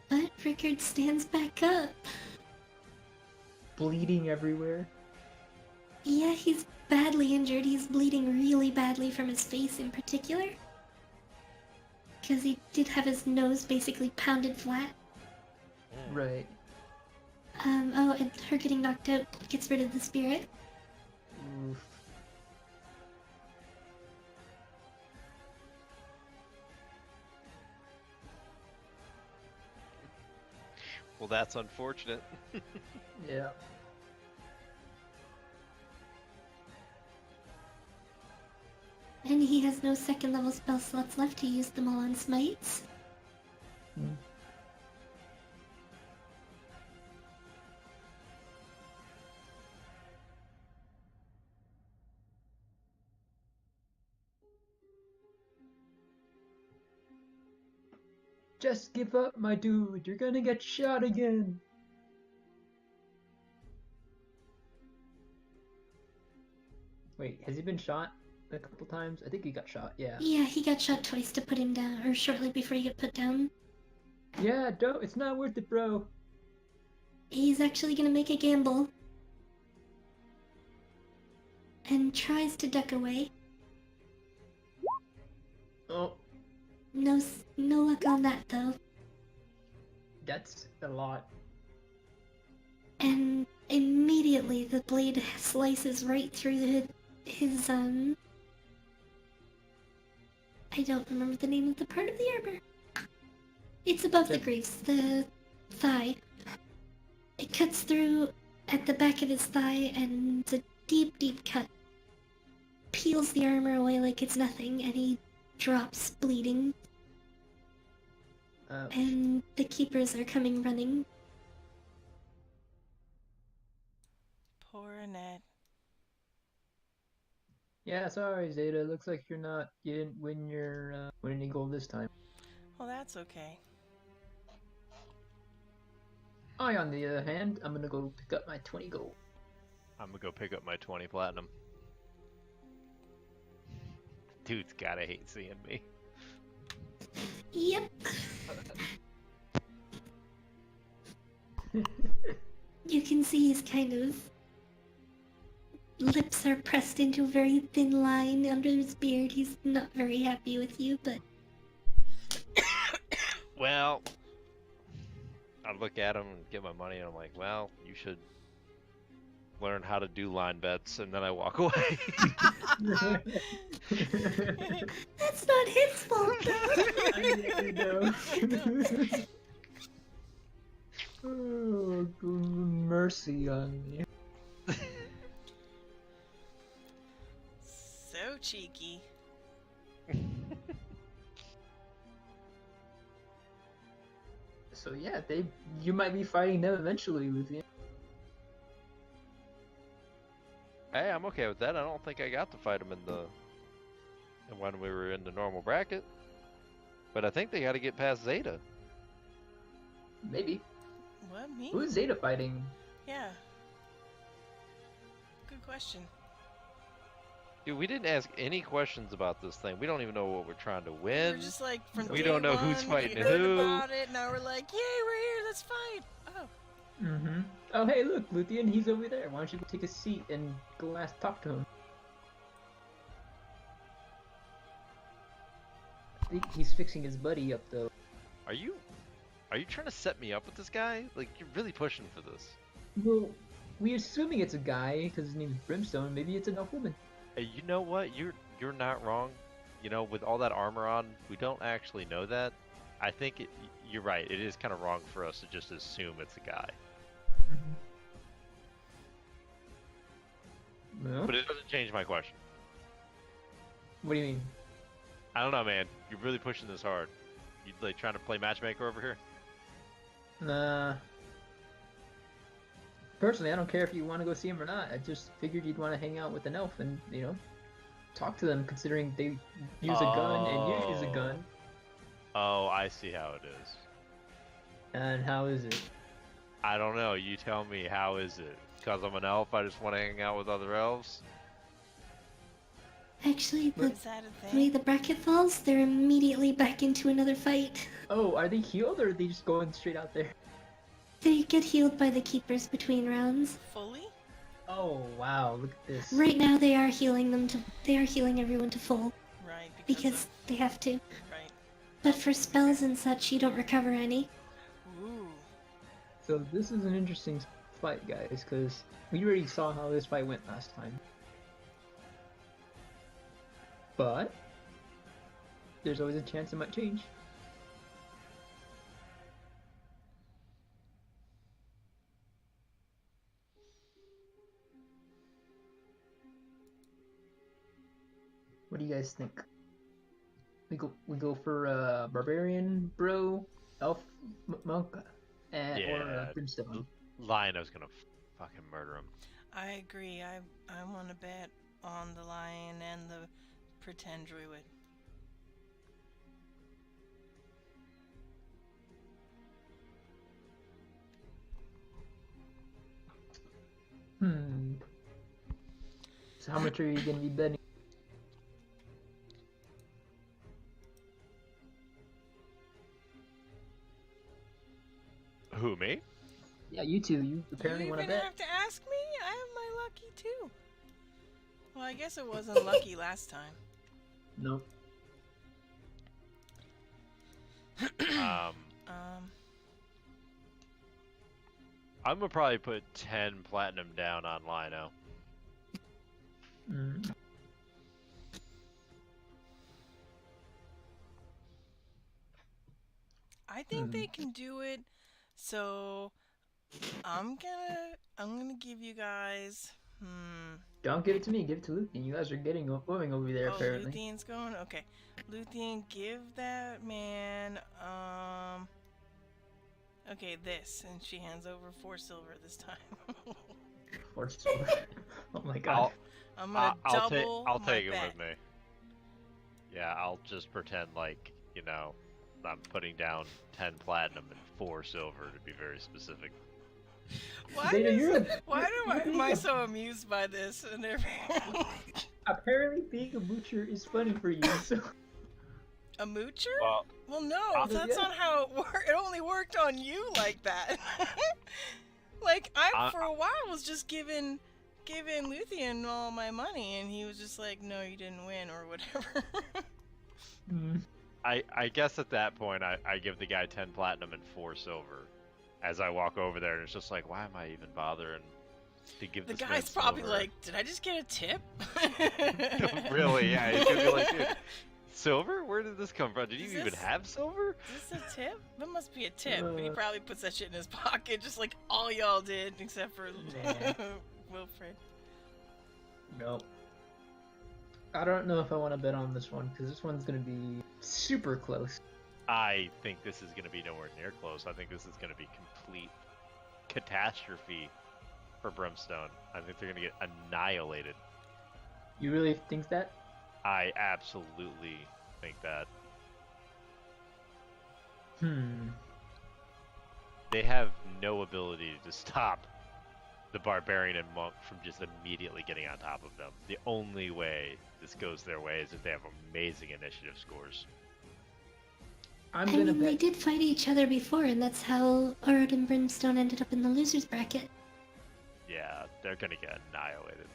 But Rickard stands back up. Bleeding everywhere. Yeah, he's badly injured. He's bleeding really badly from his face in particular. Because he did have his nose basically pounded flat. Right. Oh, and her getting knocked out gets rid of the spirit. Oof. Well, that's unfortunate. Yeah. And he has no second level spell slots left to use them all on smites. Hmm. Just give up, my dude. You're gonna get shot again. Wait, has he been shot a couple times? I think he got shot, yeah. Yeah, he got shot twice to put him down, or shortly before he got put down. Yeah, don't. It's not worth it, bro. He's actually gonna make a gamble. And tries to duck away. Oh, No luck on that though. that's a lot. And immediately the blade slices right through his I don't remember the name of the part of the armor. It's above the greaves, the thigh. It cuts through at the back of his thigh, and it's a deep, deep cut. Peels the armor away like it's nothing, and he drops bleeding. And the keepers are coming running. Poor Annette. Yeah, sorry, Zeta. Looks like you didn't win your win any gold this time. Well, that's okay. I, on the other hand, I'm gonna go pick up my 20 gold. I'm gonna go pick up my 20 platinum. Dude's gotta hate seeing me. Yep. You can see he's kind of... lips are pressed into a very thin line under his beard. He's not very happy with you, but... Well, I look at him and get my money, and I'm like, well, you should learn how to do line bets, and then I walk away. That's not his fault, though. I know. Oh, mercy on me. So cheeky. So yeah, you might be fighting them eventually, Luthien. Hey, I'm okay with that. I don't think I got to fight him when we were in the normal bracket. But I think they got to get past Zeta. Maybe. What, me? Who's Zeta fighting? Yeah. Good question. Dude, we didn't ask any questions about this thing. We don't even know what we're trying to win. We're just like from We day don't know who's one, fighting we heard who. about it, now we're like, yay, we're here, let's fight. Oh. Mm-hmm. Oh, hey, look, Luthien, he's over there. Why don't you go take a seat and go talk to him? I think he's fixing his buddy up, though. Are you trying to set me up with this guy? Like, you're really pushing for this. Well, we're assuming it's a guy because his name's Brimstone. Maybe it's an elf woman. Hey, you know what? You're not wrong. You know, with all that armor on, we don't actually know that. I think you're right. It is kind of wrong for us to just assume it's a guy. No? But it doesn't change my question. What do you mean? I don't know, man. You're really pushing this hard. You like trying to play matchmaker over here? Nah. Personally, I don't care if you want to go see him or not. I just figured you'd want to hang out with an elf and, talk to them, considering they use a gun and you use a gun. Oh, I see how it is. And how is it? I don't know. You tell me. How is it? Because I'm an elf, I just want to hang out with other elves? Actually, the Is that a way thing? the bracket falls, they're immediately back into another fight. Oh, are they healed or are they just going straight out there? They get healed by the keepers between rounds. Fully? Oh wow, look at this. Right now, they are healing everyone to full Right, because they have to. Right. But for spells and such, you don't recover any. Ooh. So this is an interesting fight, guys, because we already saw how this fight went last time. But there's always a chance it might change. What do you guys think? We go for barbarian, bro, elf, monk, and or Yeah. brimstone. Liono's gonna fucking murder him. I agree. I want to bet on the lion and the pretend druid. Hmm. So how much are you gonna be betting? Who, me? Yeah, you two. You apparently You want to even bet. have to ask me? I have my lucky too. Well, I guess it wasn't lucky last time. Nope. Um, Um, I'm gonna probably put 10 platinum down on Lino. Mm. I think they can do it. So I'm gonna give you guys. Don't give it to me. Give it to Luke. And you guys are going over there Oh, apparently. Luthien's going. Okay, Luthien, give that man. Okay, this, and she hands over 4 silver this time. Or silver. Oh my god. I'm gonna double I'll my take him bet. with me. Yeah, I'll just pretend like, you know, I'm putting down 10 platinum and 4 silver to be very specific. Why, Zeta, am I so amused by this? And Apparently being a moocher is funny for you. So a moocher? Well, No, that's yeah. not how it worked. It only worked on you like that. Like I for a while was just giving Luthien all my money, and he was just like, "No, you didn't win," or whatever. I guess at that point I give the guy 10 platinum and 4 silver as I walk over there, and it's just like, why am I even bothering to give The this man guy's probably silver? like, "Did I just get a tip?" Really? Yeah, he's gonna be like, dude, silver? Where did this come from? Did you Is even this- have silver? Is this a tip? That must be a tip. But he probably puts that shit in his pocket, just like all y'all did, except for Nah. Wilfred. no. I don't know if I want to bet on this one because this one's gonna be super close. I think this is gonna be nowhere near close. I think this is gonna be complete catastrophe for Brimstone. I think they're gonna get annihilated. You really think that? I absolutely think that. They have no ability to stop the Barbarian and Monk from just immediately getting on top of them. The only way this goes their way is if they have amazing initiative scores. I'm I gonna mean, they bet. did fight each other before, and that's how Ard and Brimstone ended up in the losers bracket. Yeah, they're gonna get annihilated.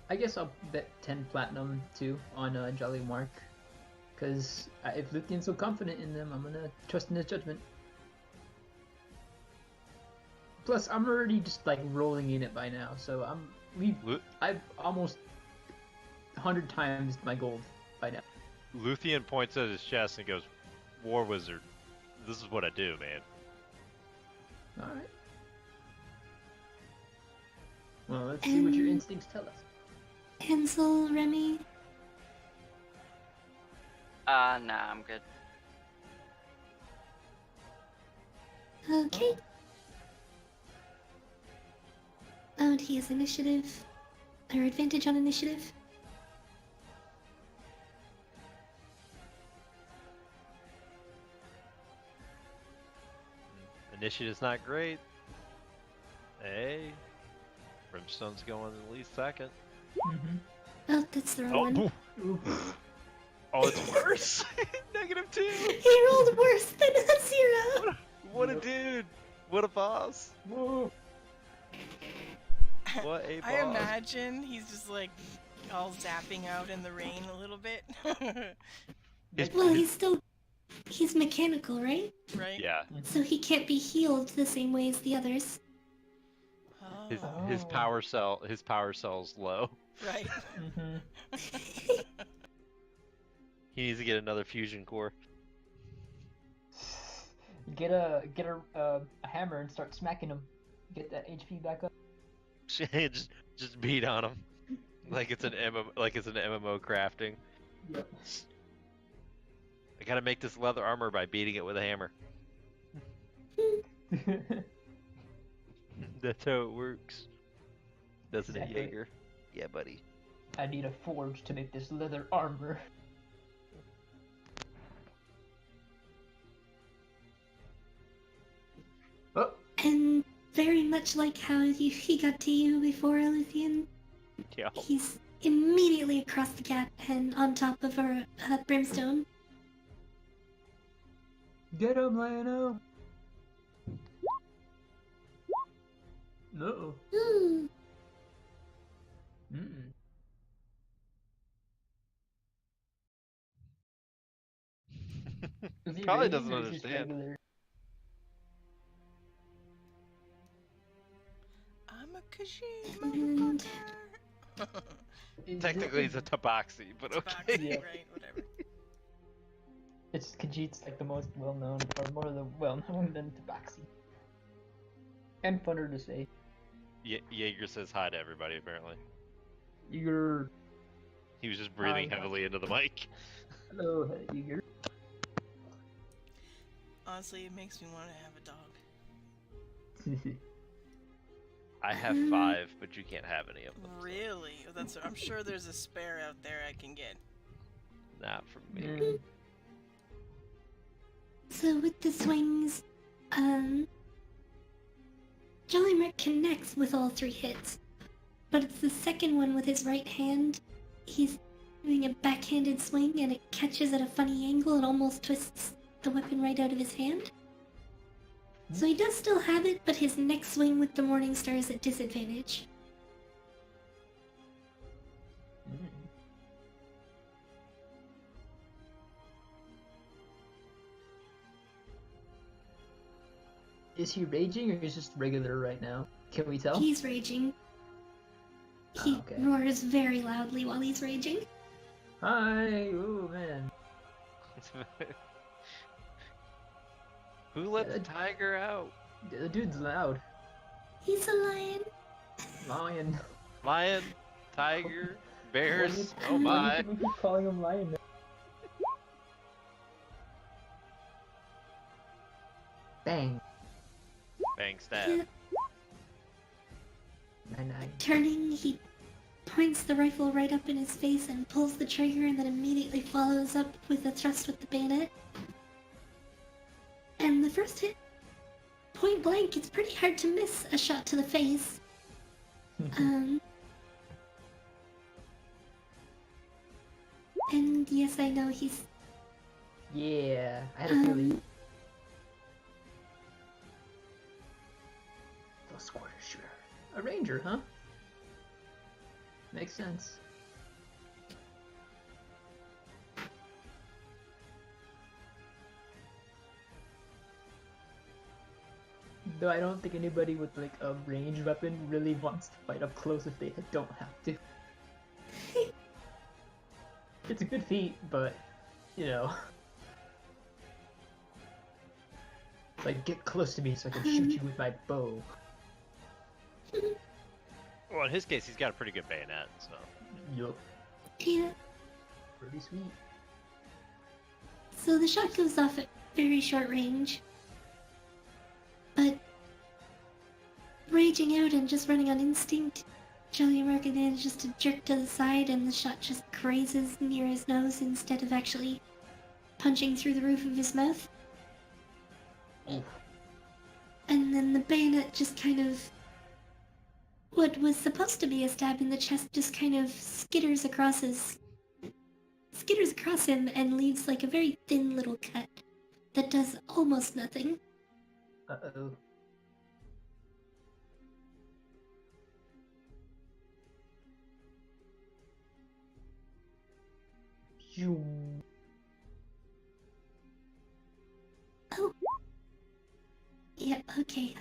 I guess I'll bet 10 platinum too on Jolly Mark. Because if Luthien's so confident in them, I'm gonna trust in his judgment. Plus, I'm already just like rolling in it by now, so I've almost 100 times my gold by now. Luthien points at his chest and goes, "War Wizard, this is what I do, man." All right. Well, let's see what your And- instincts tell us. Hansel, Remy, Nah, I'm good. okay. Oh, and he has initiative. Or advantage on initiative. Initiative's not great. Hey. Brimstone's going at least second. Mm-hmm. Oh, that's the wrong one. Oof. Oh, it's worse! -2! He rolled worse than a 0! What a dude! What a boss! Whoa. What a boss! I imagine he's just like all zapping out in the rain a little bit. Well, he's mechanical, right? Right? Yeah, So he can't be healed the same way as the others. Oh, his power cell's low. right. Mm-hmm. He needs to get another fusion core. Get a hammer and start smacking him. Get that HP back up. just beat on him, like it's an MMO crafting. Yep. I gotta make this leather armor by beating it with a hammer. That's how it works. Doesn't Exactly. it, Jaeger? Yeah, buddy. I need a forge to make this leather armor. Oh, And very much like how he got to you before, Luthien, Yeah. he's immediately across the gap and on top of our brimstone. get him, Lionel. No. Ooh. Mm-mm. Is he Probably raging doesn't or is he just understand. regular? I'm a Khajiit, And- motherfucker. Is Technically, it- it's a tabaxi, but okay. Yeah. Right, whatever. It's Khajiit's like the most well-known, or more of the well-known than Tabaxi. And funner to say. Jaeger says hi to everybody. Apparently, You're... he was just breathing Hi. heavily into the mic. Hello, Jaeger. Honestly, it makes me want to have a dog. I have 5, but you can't have any of them. Really? I'm sure there's a spare out there I can get. Not from me. Mm. So with the swings, Jollymark connects with all 3 hits, but it's the second one with his right hand. He's doing a backhanded swing and it catches at a funny angle and almost twists the weapon right out of his hand. So he does still have it, but his next swing with the Morning Star is at disadvantage. Mm. Is he raging or is he just regular right now? Can we tell? He's raging. He okay. roars very loudly while he's raging. Hi! Oh man. Who let the Yeah. tiger out? The dude's loud. He's a lion. Lion. Lion, tiger, bears. Why Oh my! do you keep calling him lion now? Bang. Bang stab. Nine. Turning, he points the rifle right up in his face and pulls the trigger and then immediately follows up with a thrust with the bayonet. And the first hit, point blank, it's pretty hard to miss a shot to the face. And yes, I know he's Yeah, I had a feeling. Close quarter shooter. A ranger, huh? Makes sense. Though I don't think anybody with like a ranged weapon really wants to fight up close if they don't have to. It's a good feat, but you know. Like, get close to me so I can shoot you with my bow. Well, in his case, he's got a pretty good bayonet, so. Yup. yeah. Pretty sweet. So the shot goes off at very short range. But raging out and just running on instinct, Jollymark manages to jerk to the side and the shot just grazes near his nose instead of actually punching through the roof of his mouth. Oof. And then the bayonet just kind of... What was supposed to be a stab in the chest just kind of skitters across him and leaves like a very thin little cut that does almost nothing. Uh-oh. Zoom. Oh. Yeah, okay.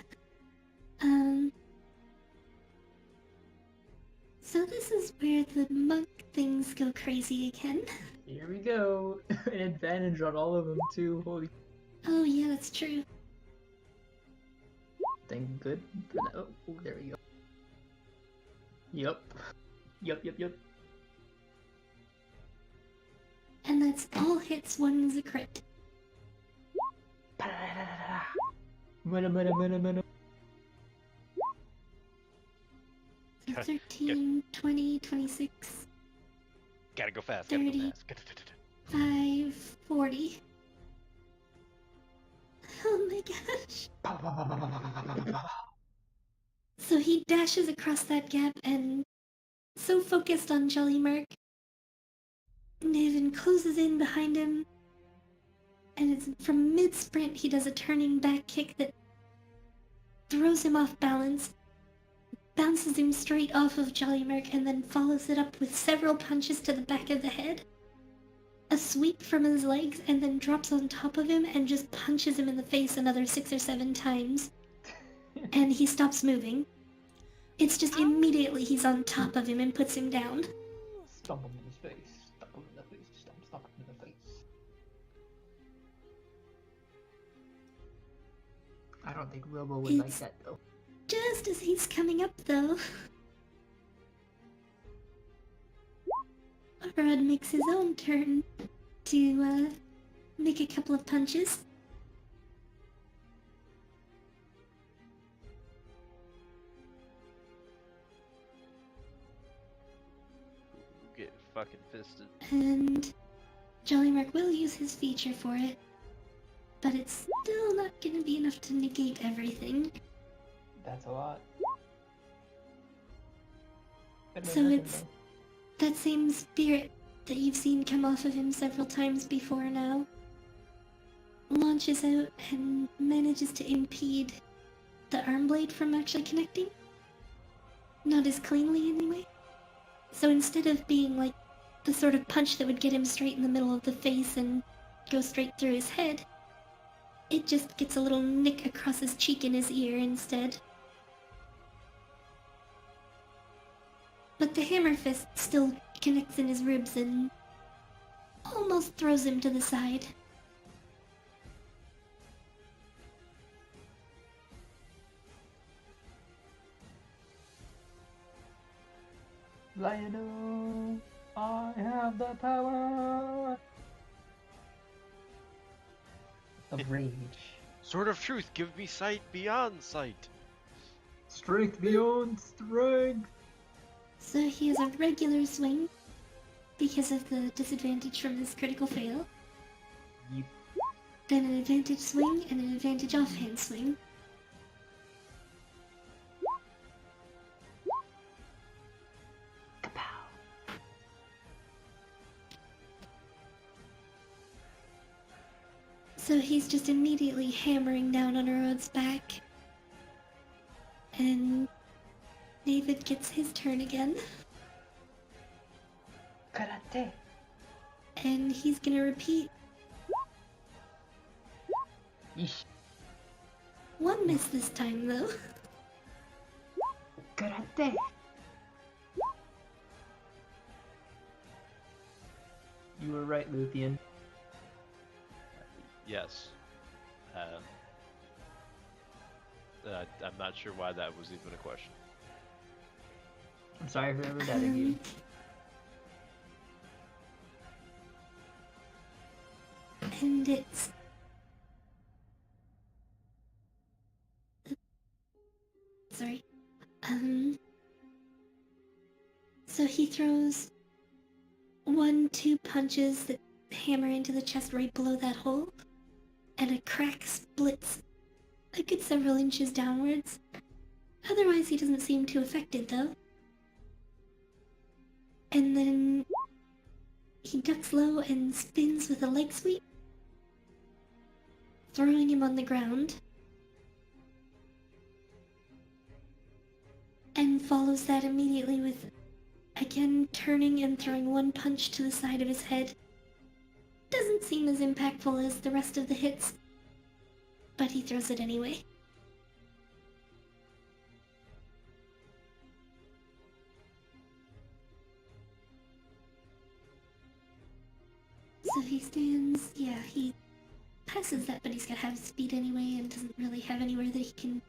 So this is where the monk things go crazy again. Here we go. An advantage on all of them too. Holy Oh yeah, that's true. thing. Good for that. Oh, there we go. Yup. Yup. And that's all hits, one is a crit. Mana. So 13, 20, 26, Gotta go fast. 30. 5, 40. Oh my gosh. So he dashes across that gap and, so focused on Jollymark, Naven closes in behind him, and it's from mid-sprint he does a turning back kick that throws him off balance, bounces him straight off of Jollymark, and then follows it up with several punches to the back of the head, a sweep from his legs, and then drops on top of him and just punches him in the face another 6 or 7 times. And he stops moving. It's just immediately he's on top of him and puts him down. Stomp him in his face. Stomp him in the face. Stomp him in the face. I don't think Robo would like It's- that though. Just as he's coming up, though, Rod makes his own turn to make a couple of punches. Get fucking fisted. And Jollymark will use his feature for it, but it's still not gonna be enough to negate everything. That's a lot. So it's that same spirit that you've seen come off of him several times before now. Launches out and manages to impede the arm blade from actually connecting. Not as cleanly anyway. So instead of being like the sort of punch that would get him straight in the middle of the face and go straight through his head, it just gets a little nick across his cheek and his ear instead. But the hammer fist still connects in his ribs and almost throws him to the side. Lionel, I have the power of rage. Sword of Truth, give me sight beyond sight. Strength beyond strength. So he has a regular swing because of the disadvantage from this critical fail. Yeep. Then an advantage swing and an advantage offhand swing. So he's just immediately hammering down on Rod's back. And David gets his turn again. Karate. And he's gonna repeat. Yeesh. One miss this time though. Karate. You were right, Luthien. Yes. I'm not sure why that was even a question. I'm sorry for ever doubting you. And it's... Sorry. So he throws 1-2 punches that hammer into the chest right below that hole, and a crack splits a good several inches downwards. Otherwise, he doesn't seem too affected, though. And then he ducks low and spins with a leg sweep, throwing him on the ground. And follows that immediately with, again, turning and throwing one punch to the side of his head. Doesn't seem as impactful as the rest of the hits, but he throws it anyway. So he stands, yeah, he passes that, but he's got half speed anyway and doesn't really have anywhere that he can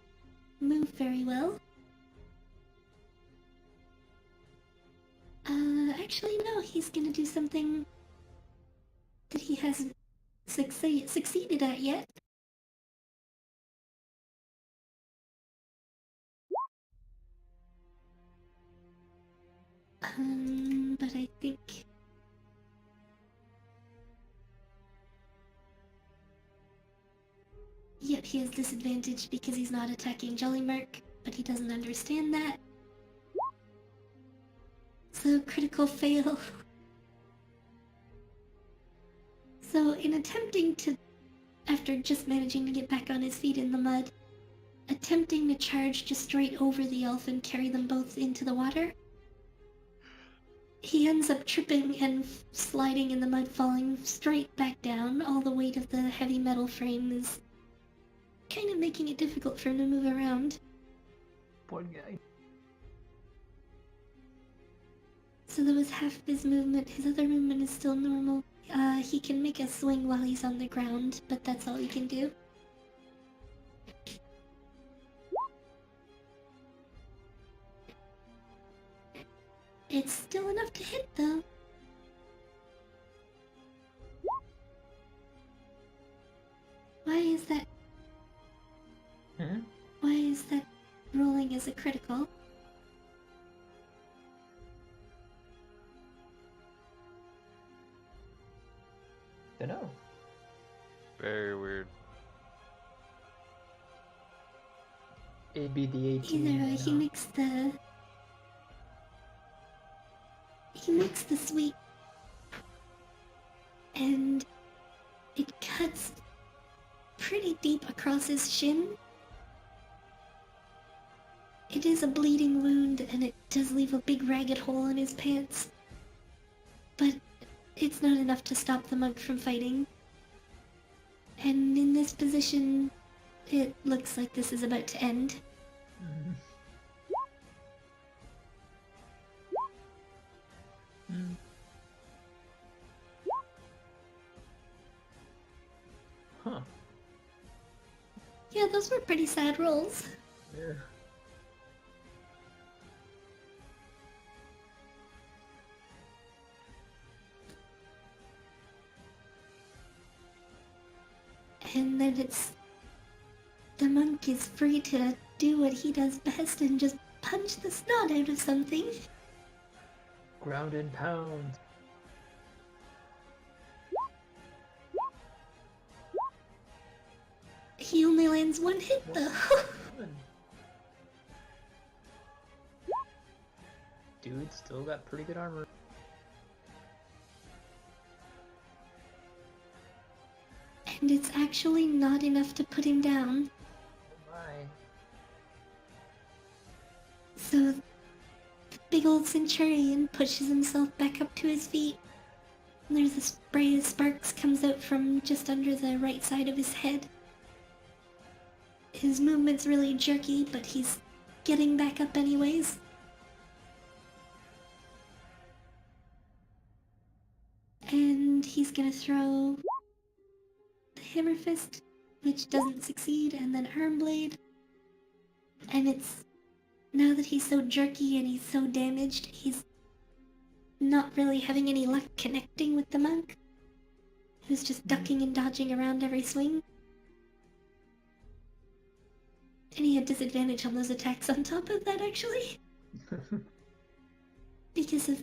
move very well. Actually no, he's gonna do something that he hasn't succeeded at yet. But I think... Yep, he has disadvantage because he's not attacking Jollymark, but he doesn't understand that. So, critical fail. So, in attempting to, after just managing to get back on his feet in the mud, attempting to charge just straight over the elf and carry them both into the water, he ends up tripping and sliding in the mud, falling straight back down. All the weight of the heavy metal frame is kind of making it difficult for him to move around. Poor guy. So that was half of his movement. His other movement is still normal. He can make a swing while he's on the ground, but that's all he can do. It's still enough to hit, though. Why is that? Why is that rolling as a critical? Dunno. Very weird. It'd be the 18. Either way, he makes the sweep, and it cuts pretty deep across his shin. It is a bleeding wound, and it does leave a big ragged hole in his pants. But it's not enough to stop the monk from fighting. And in this position, it looks like this is about to end. Huh. Yeah, those were pretty sad rolls. Yeah. And then the monk is free to do what he does best and just punch the snot out of something. Ground and pound. He only lands one hit though. Dude, still got pretty good armor. And it's actually not enough to put him down. Oh my. So the big old centurion pushes himself back up to his feet. And there's a spray of sparks comes out from just under the right side of his head. His movement's really jerky, but he's getting back up anyways. And he's gonna throw the hammer fist, which doesn't succeed, and then arm blade. And it's, now that he's so jerky and he's so damaged, he's not really having any luck connecting with the monk, who's just ducking and dodging around every swing. And he had disadvantage on those attacks on top of that, actually. because of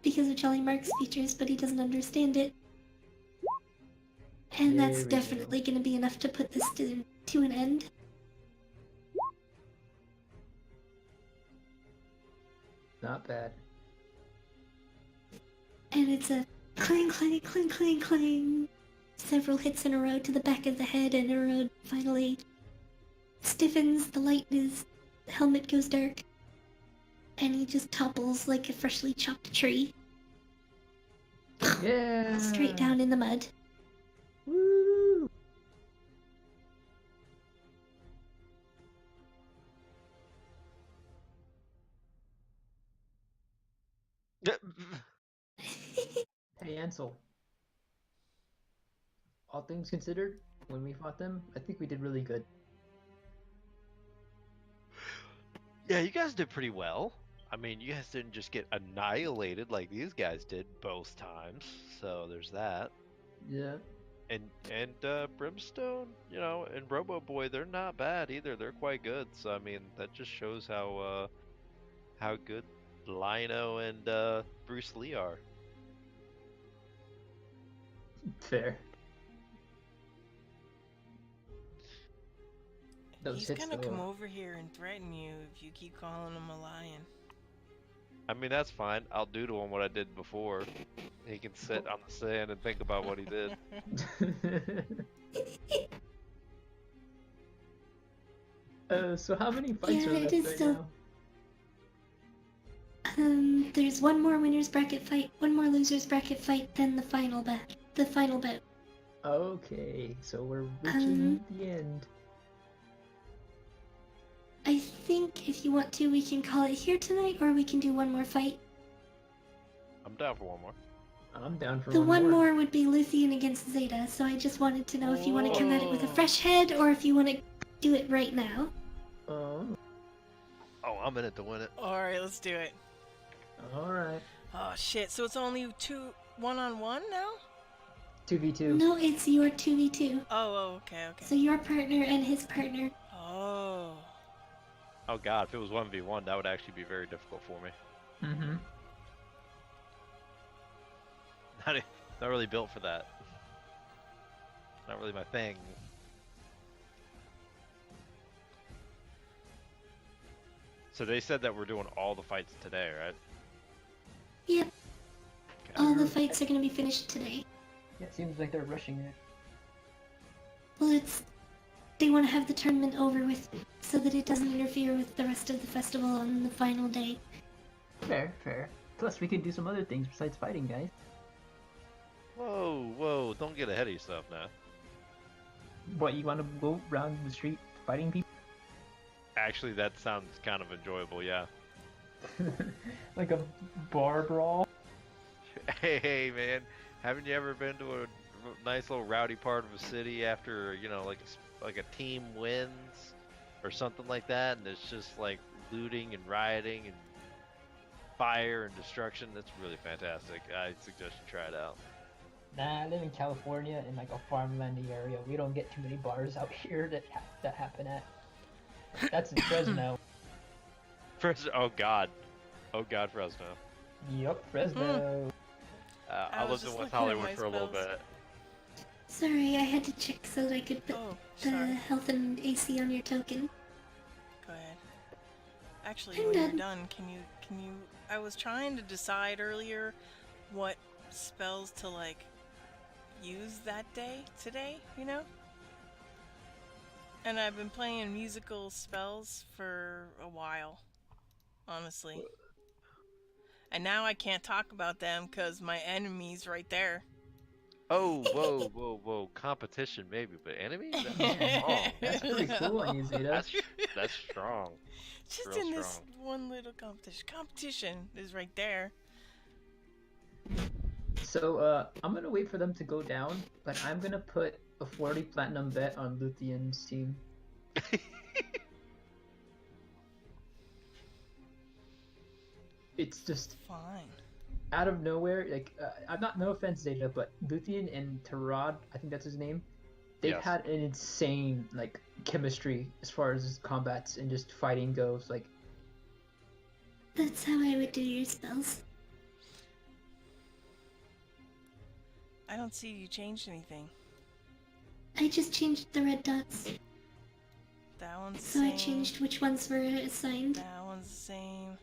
Jollymark's features, but he doesn't understand it. And that's There we definitely gonna be enough to put this to an end. Not bad. And it's a clang, clang, clang, clang, clang. Several hits in a row to the back of the head, and Erod finally stiffens, the helmet goes dark, and he just topples like a freshly chopped tree, Yeah. straight down in the mud. Woo! Hey Ansel. All things considered, when we fought them, I think we did really good. Yeah, you guys did pretty well. I mean, you guys didn't just get annihilated like these guys did both times. So there's that. Yeah. And Brimstone, you know, and Robo Boy, they're not bad either. They're quite good. So I mean, that just shows how good Lino and Bruce Lee are. Fair. Those He's hits, gonna though. come over here and threaten you if you keep calling him a lion. I mean, that's fine. I'll do to him what I did before. He can sit on the sand and think about what he did. So how many fights Yeah, are it left is right still- now? There's one more winner's bracket fight, one more loser's bracket fight, then the final bout. Okay, so we're reaching the end. I think if you want to, we can call it here tonight, or we can do one more fight. I'm down for one more. I'm down for The one one more would be Luthien against Zeta, so I just wanted to know if you want to come at it with a fresh head, or if you want to do it right now. Oh, Oh, I'm in it to win it. Alright, let's do it. alright. Oh shit, so it's only 1-on-1 now? 2v2. No, it's your 2v2. Oh, okay. So your partner and his partner. Oh. Oh god, if it was 1v1, that would actually be very difficult for me. Mm-hmm. Not really built for that. Not really my thing. So they said that we're doing all the fights today, right? Yep, Okay. all the fights are gonna be finished today. Yeah, it seems like they're rushing it. Well, they want to have the tournament over with so that it doesn't interfere with the rest of the festival on the final day. Fair, fair. Plus, we can do some other things besides fighting, guys. Whoa, don't get ahead of yourself now. What, you want to go around the street fighting people? Actually, that sounds kind of enjoyable, yeah. Like a bar brawl? Hey, man, haven't you ever been to a nice little rowdy part of a city after, you know, like a team wins or something like that, and it's just like looting and rioting and fire and destruction? That's really fantastic. I suggest you try it out. Nah, I live in California in like a farmlandy area. We don't get too many bars out here that happen at. That's in Fresno. Oh god, Fresno. Yup, Fresno. I was lived in just West looking at Hollywood my for a little spells. bit. Sorry, I had to check so that I could put Oh, the sorry. health and AC on your token. Go ahead. Actually, I'm when you're done. done, can you I was trying to decide earlier what spells to like use that day today, you know? And I've been playing musical spells for a while, honestly. And now I can't talk about them because my enemy's right there. Oh, whoa, competition maybe, but enemies? That's strong. That's pretty cool on you, Zeta. That's strong. Just Real in this strong. one little competition. Competition is right there. So, I'm gonna wait for them to go down, but I'm gonna put a 40 platinum bet on Luthien's team. It's just Fine. out of nowhere, like, I'm not, no offense, Zeta, but Luthien and Tarad, I think that's his name, they've Yes. had an insane, like, chemistry as far as combats and just fighting goes, like, That's how I would do your spells. I don't see you changed anything. I just changed the red dots. That one's the So same. I changed which ones were assigned. That one's the same.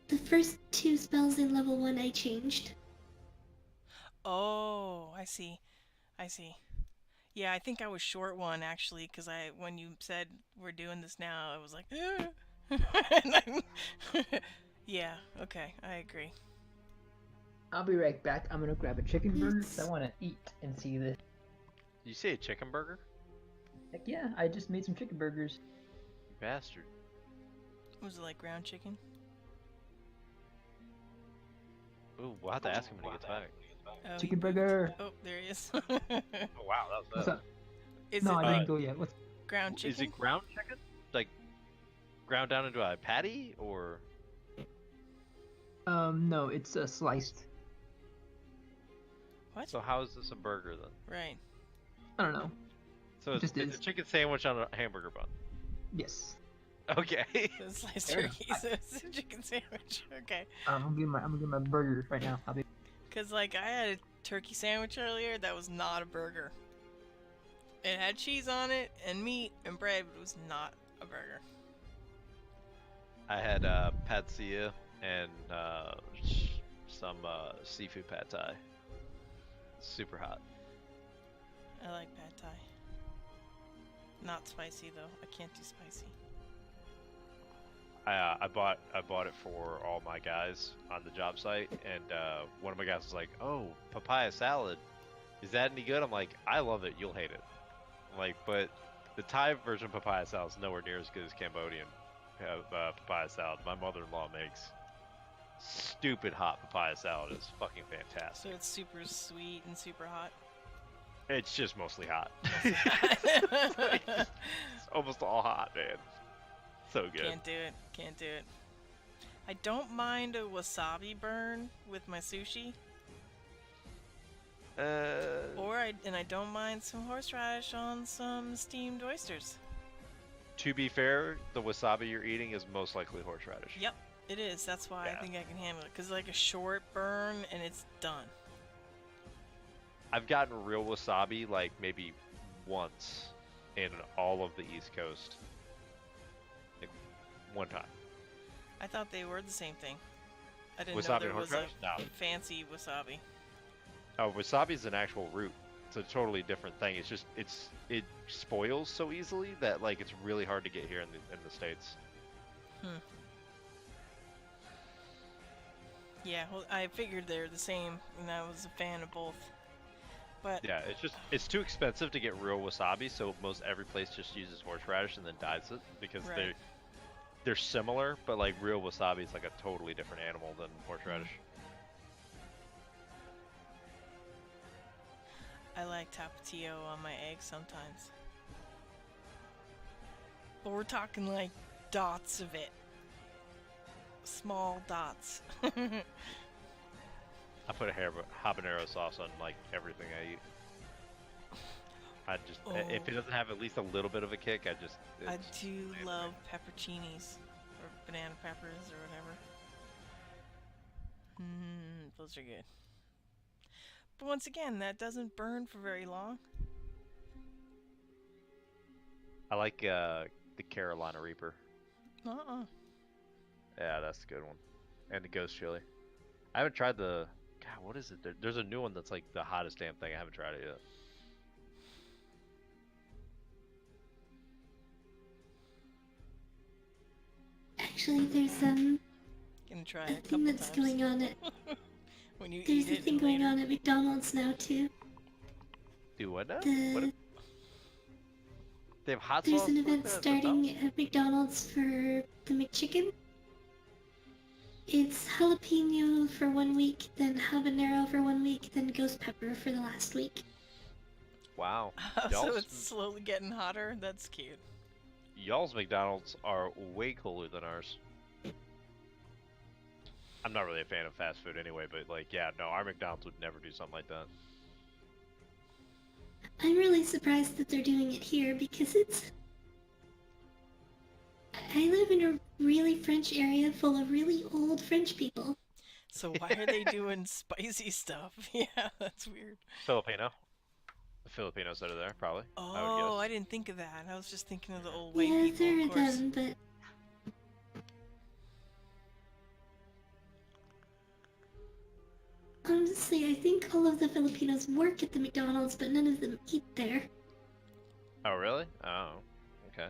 The first 2 spells in level 1 I changed. Oh, I see. I see. Yeah, I think I was short one actually, because when you said we're doing this now, I was like, yeah, okay, I agree. I'll be right back. I'm gonna grab a chicken burger 'cause I want to eat and see this. You say a chicken burger? Heck yeah, I just made some chicken burgers. Bastard. Was it like ground chicken? Ooh, we'll have to ask him when he gets back. Oh, Chicken burger. Oh, there he is. Oh wow, that What's was up? Is No, it I like didn't go yet. What's ground chicken? Is it ground chicken? Like ground down into a patty, or? No, it's sliced. What? So how is this a burger then? Right. I don't know. So it's, Just it's is. a chicken sandwich on a hamburger bun. Yes. Okay. So it's sliced Fair enough. turkey, so it's a chicken sandwich. Okay. I'm gonna get my burger right now. I'll be. Because, like, I had a turkey sandwich earlier that was not a burger. It had cheese on it, and meat, and bread, but it was not a burger. I had patsilla and some seafood pad thai. Super hot. I like pad thai. Not spicy, though. I can't do spicy. I bought it for all my guys on the job site, and one of my guys was like, "Oh, papaya salad, is that any good?" I'm like, "I love it. You'll hate it." I'm like, but the Thai version of papaya salad is nowhere near as good as Cambodian papaya salad. My mother-in-law makes stupid hot papaya salad. It's fucking So fantastic. it's super sweet and super hot. It's just mostly hot. It's almost all hot, man. So good. Can't do it. Can't do it. I don't mind a wasabi burn with my sushi, and I don't mind some horseradish on some steamed oysters. To be fair, the wasabi you're eating is most likely horseradish. Yep, it is. That's why Yeah. I think I can handle it. Cause like a short burn and it's done. I've gotten real wasabi like maybe once in all of the East Coast. Like one time. I thought they were the same thing. I didn't Wasabi know there and was a horseradish? No. fancy wasabi. Oh, wasabi is an actual root. It's a totally different thing. It's just it spoils so easily that like it's really hard to get here in the States. Yeah, well, I figured they're the same, and I was a fan of both. But Yeah, it's too expensive to get real wasabi, so most every place just uses horseradish and then dyes it because Right. they're similar, but like real wasabi is like a totally different animal than horseradish. I like tapatio on my eggs sometimes. But we're talking like dots of it. Small dots. I put a habanero sauce on like everything I eat. If it doesn't have at least a little bit of a kick, I it's do amazing. love pepperoncinis, or banana peppers, or whatever. Those are good. But once again, that doesn't burn for very long. I like the Carolina Reaper. Yeah, that's the good one. And the ghost chili. I haven't tried the. God, what is it? There's a new one that's like the hottest damn thing. I haven't tried it yet. Actually, there's Gonna try a it a thing couple that's times. going on at When you there's eat a it thing and going later. on at McDonald's now too. Do what now? The They have hot there's sauce. an like event that at starting McDonald's? at McDonald's for the McChicken. It's jalapeno for 1 week, then habanero for 1 week, then ghost pepper for the last week. Wow. So Y'all's- it's slowly getting hotter. That's cute. Y'all's McDonald's are way cooler than ours. I'm not really a fan of fast food anyway, but like, yeah, no, our McDonald's would never do something like that. I'm really surprised that they're doing it here because I live in a really French area full of really old French people. So why are they doing spicy stuff? Yeah, that's weird. Filipino. The Filipinos that are there, probably. I would Oh, guess. I didn't think of that. I was just thinking of the old white Yeah, people, there of are course. them, but honestly, I think all of the Filipinos work at the McDonald's, but none of them eat there. Oh, really? Oh, okay.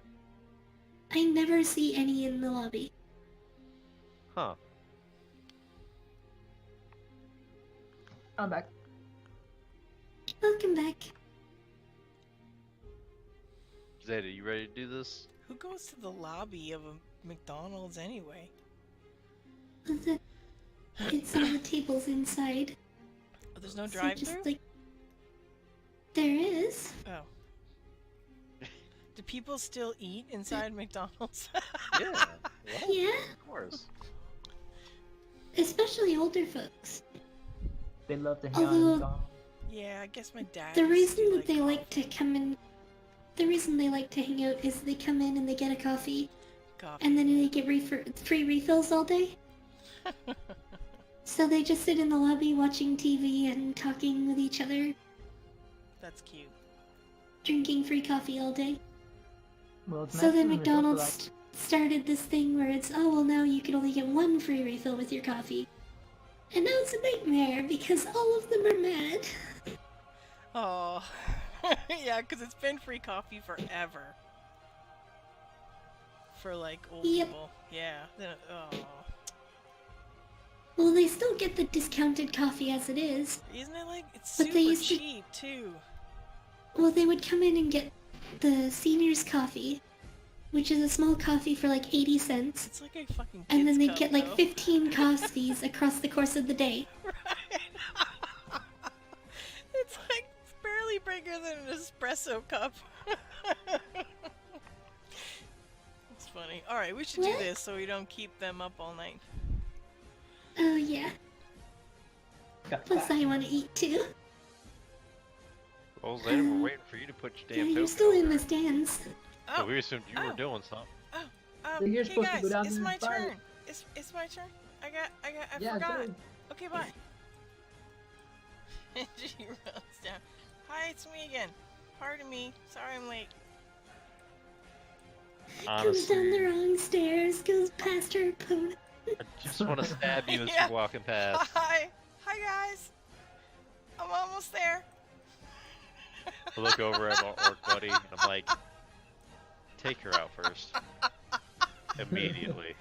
I never see any in the lobby. Huh. I'm back. Welcome back. Zeta, you ready to do this? Who goes to the lobby of a McDonald's anyway? It's all the tables inside. Oh, there's no So drive-through? just like there is. Oh. Do people still eat inside McDonald's? Yeah. Yeah, Of course. especially older folks. They love to hang out Although- in McDonald's. Yeah, I guess my dad. The used to reason do, that like, they like coffee. to come in, the reason they like to hang out is they come in and they get a coffee, Coffee. and then they get free refills all day. So they just sit in the lobby watching TV and talking with each other, That's cute. drinking free coffee all day. Well, it's So then Mexican, it's also McDonald's started this thing where it's, oh well, now you can only get one free refill with your coffee. And now it's a nightmare because all of them are mad. Oh. Yeah, because it's been free coffee forever. For like old Yep. people. Yeah. Then, oh. Well, they still get the discounted coffee as it is. Isn't it like it's But super they used to- cheap too? Well, they would come in and get the seniors coffee, which is a small coffee for like 80 cents. It's like a fucking And then kid's they cup, get like though. 15 coffees across the course of the day. Right. It's like barely bigger than an espresso cup. It's funny. Alright, we should do What? this so we don't keep them up all night. Oh yeah. Got Plus fat. I want to eat too. Well, Zeta, we're waiting for you to put your Yeah, damn you're token still in over. the stands. So Oh, we assumed you were Oh. doing something. So you're hey supposed to guys, go down it's there my and buy it. turn. It's my turn. I Yeah, forgot. go. Okay, bye. And she runs down. Hi, it's me again. Pardon me. Sorry I'm late. Comes down the Honestly, wrong stairs, goes past her opponent. I just want to stab you as Yeah. you're walking past. Hi. Hi, guys. I'm almost there. I look over at my orc buddy, and I'm like, take her out first. Immediately.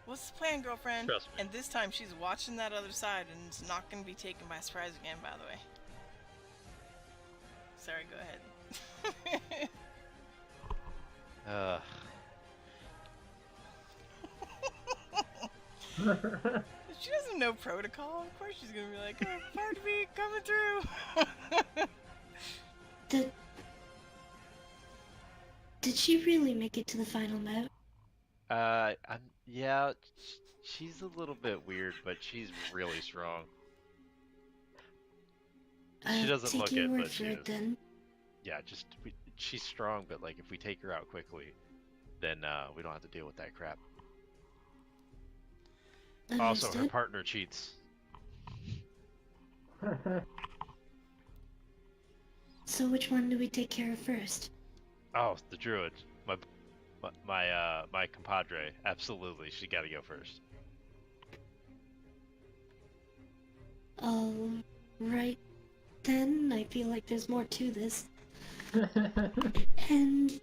What's the plan, girlfriend? Trust me. And this time she's watching that other side and it's not going to be taken by surprise again, by the way. Sorry, go ahead. She doesn't know protocol. Of course she's going to be like, oh, pardon me, coming through. Did she really make it to the final bout? Yeah, she's a little bit weird, but she's really strong. She I'll doesn't take look your it, word but for she it is. then. Yeah, she's strong, but like if we take her out quickly, then we don't have to deal with that crap. Also, her Understood. partner cheats. So which one do we take care of first? Oh, the druid, my compadre. Absolutely, she got to go first. All right then. I feel like there's more to this. And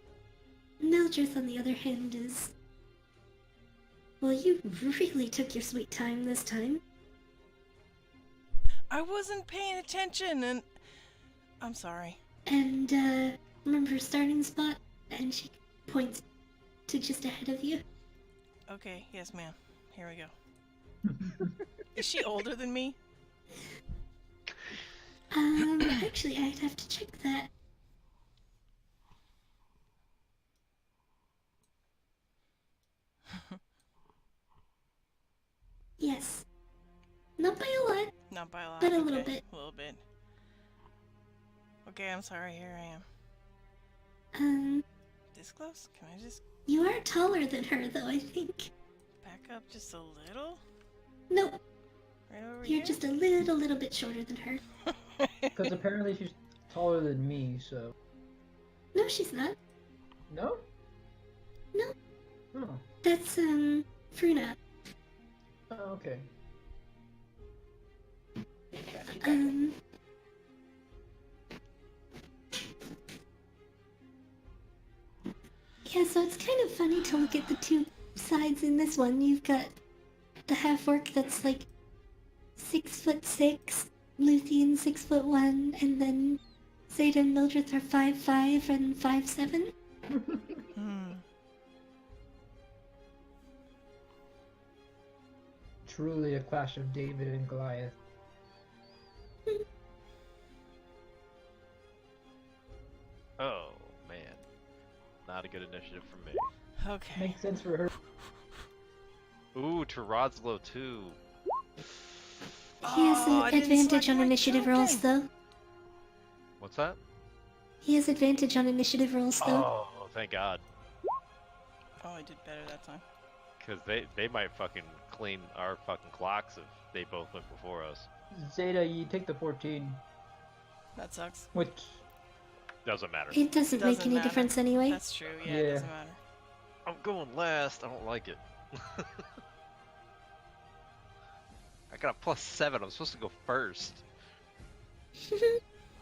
Mildred, on the other hand, is... Well, you really took your sweet time this time. I wasn't paying attention and... I'm sorry. And, remember her starting spot? And she points to just ahead of you. Okay, yes ma'am. Here we go. Is she older than me? Actually, I'd have to check that. Yes. Not by a lot. Not by a lot. But a little okay, bit. A little bit. Okay, I'm sorry. Here I am. This close? Can I just You are taller than her, though, I think. back up just a little? Nope, Right over you're here? just a little bit shorter than her. Because apparently she's taller than me, so... No, she's not. No? No. Oh, That's, Fruna. oh okay. Um... Yeah, so it's kind of funny to look at the two sides in this one. You've got the half-orc that's like 6'6", Luthien 6'1", and then Zeta and Mildred are 5'5" and 5'7". Hmm. Truly a clash of David and Goliath. Oh man, not a good initiative for me. Okay. Makes sense for her. Ooh, Taradslow too. He has Oh, I an didn't advantage select on my initiative rolls, token. though. What's that? He has advantage on initiative rolls, though. Oh, thank God. Oh, I did better that time. Because they might fucking clean our fucking clocks if they both went before us. Zeta, you take the 14, That sucks. which... Doesn't matter. It doesn't make Doesn't any matter. difference anyway. That's true. Yeah, it Yeah. doesn't matter. I'm going last. I don't like it. I got a +7. I'm supposed to go first.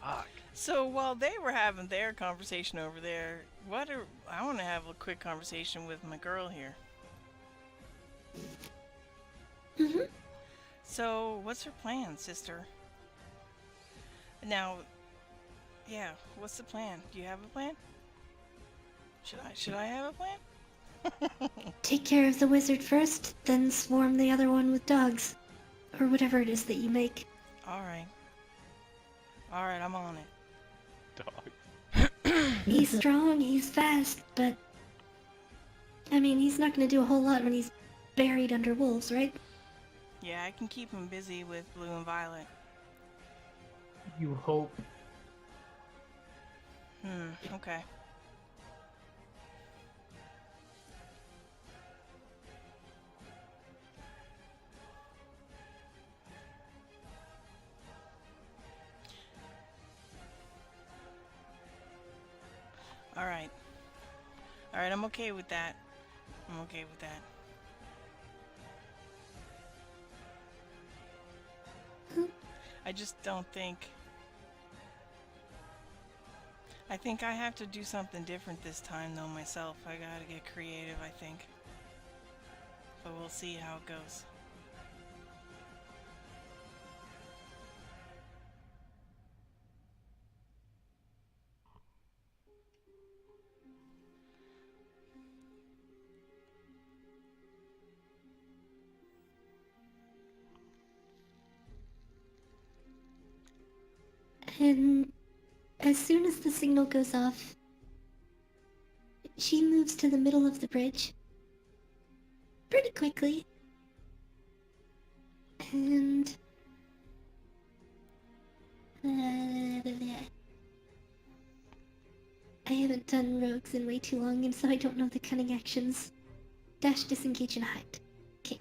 Fuck. So while they were having their conversation over there, I want to have a quick conversation with my girl here. Mhm. So what's her plan, sister? Now, yeah, what's the plan? Do you have a plan? Should I have a plan? Take care of the wizard first, then swarm the other one with dogs. Or whatever it is that you make. All right. All right, I'm on it. Dog. He's strong, he's fast, but... I mean, he's not gonna do a whole lot when he's buried under wolves, right? Yeah, I can keep him busy with Blue and Violet. You hope. Okay. Alright. Alright, I'm okay with that. I'm okay with that. I just don't think... I think I have to do something different this time, though, myself. I gotta get creative, I think. But we'll see how it goes. And as soon as the signal goes off, she moves to the middle of the bridge. Pretty quickly. And... I haven't done rogues in way too long, and so I don't know the cunning actions. Dash, disengage, and hide. Okay.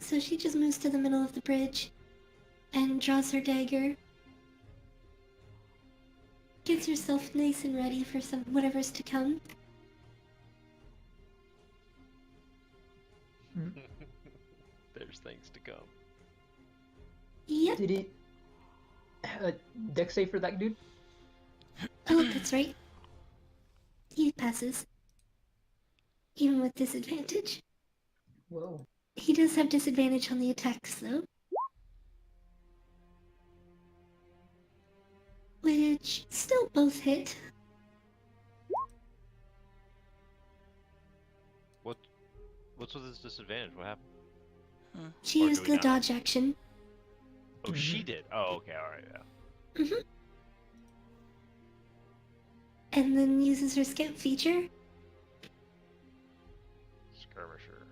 So she just moves to the middle of the bridge and draws her dagger. Gets herself nice and ready for some whatever's to come. There's things to come. Yep. Did he... dex save for that dude? Oh, that's right. He passes. Even with disadvantage. Whoa. He does have disadvantage on the attacks, though. Which still both hit. What's with his disadvantage? What happened? She Or used do we the not? dodge action. Oh, she did. Oh, okay. All right. Yeah. And then uses her scout feature. Skirmisher.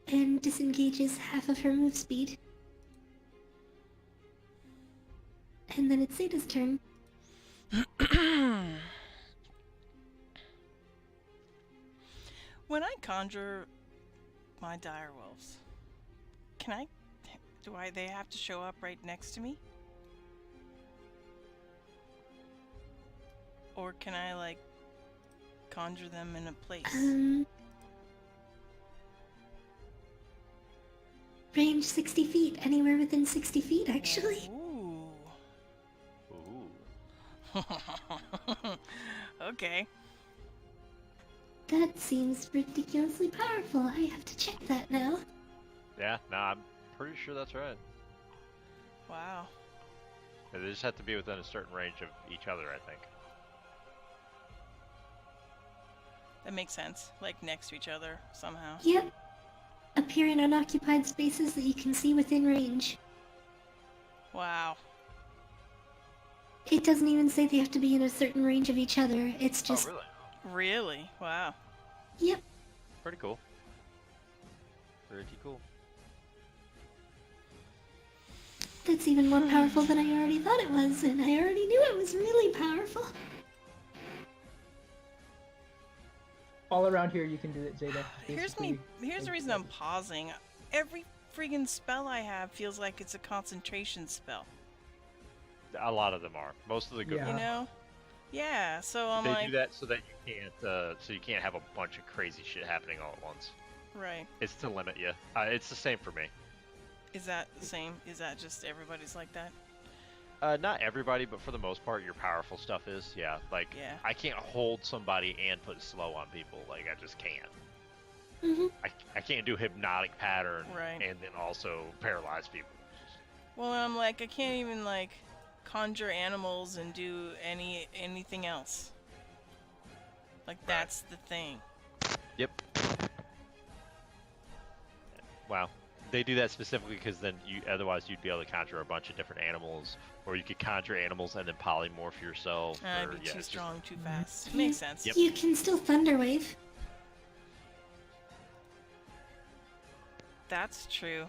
And disengages half of her move speed. And then it's Zeta's turn. When I conjure my direwolves, can I? They have to show up right next to me? Or can I, like, conjure them in a place? Range 60 feet. Anywhere within 60 feet, actually. Ooh. Ooh. Okay. That seems ridiculously powerful. I have to check that now. Yeah, no, I'm pretty sure that's right. Wow. They just have to be within a certain range of each other, I think. That makes sense. Like next to each other somehow. Yep. Appear in unoccupied spaces that you can see within range. Wow. It doesn't even say they have to be in a certain range of each other. It's just... Oh, really? Really? Wow. Yep. Pretty cool. Pretty cool. That's even more powerful than I already thought it was, and I already knew it was really powerful. All around here you can do it, Zeta. Here's the reason I'm pausing. Every friggin' spell I have feels like it's a concentration spell. A lot of them are. Most of the good Yeah. You ones. know? Yeah, so I'm They like, do that so that you can't have a bunch of crazy shit happening all at once. right. It's to limit you. It's the same for me. Is that the same? Is that just everybody's like that? Not everybody, but for the most part, your powerful stuff is. Yeah, like Yeah. I can't hold somebody and put slow on people. Like I just can't. Mm-hmm. I can't do hypnotic pattern Right. and then also paralyze people. Well, I'm like, I can't even like conjure animals and do anything else. Like that's the thing. Yep. Wow. They do that specifically because then otherwise you'd be able to conjure a bunch of different animals, or you could conjure animals and then polymorph yourself. I'd or, be yeah, too it's just- strong, too fast. It makes sense. Yep. You can still Thunderwave. That's true.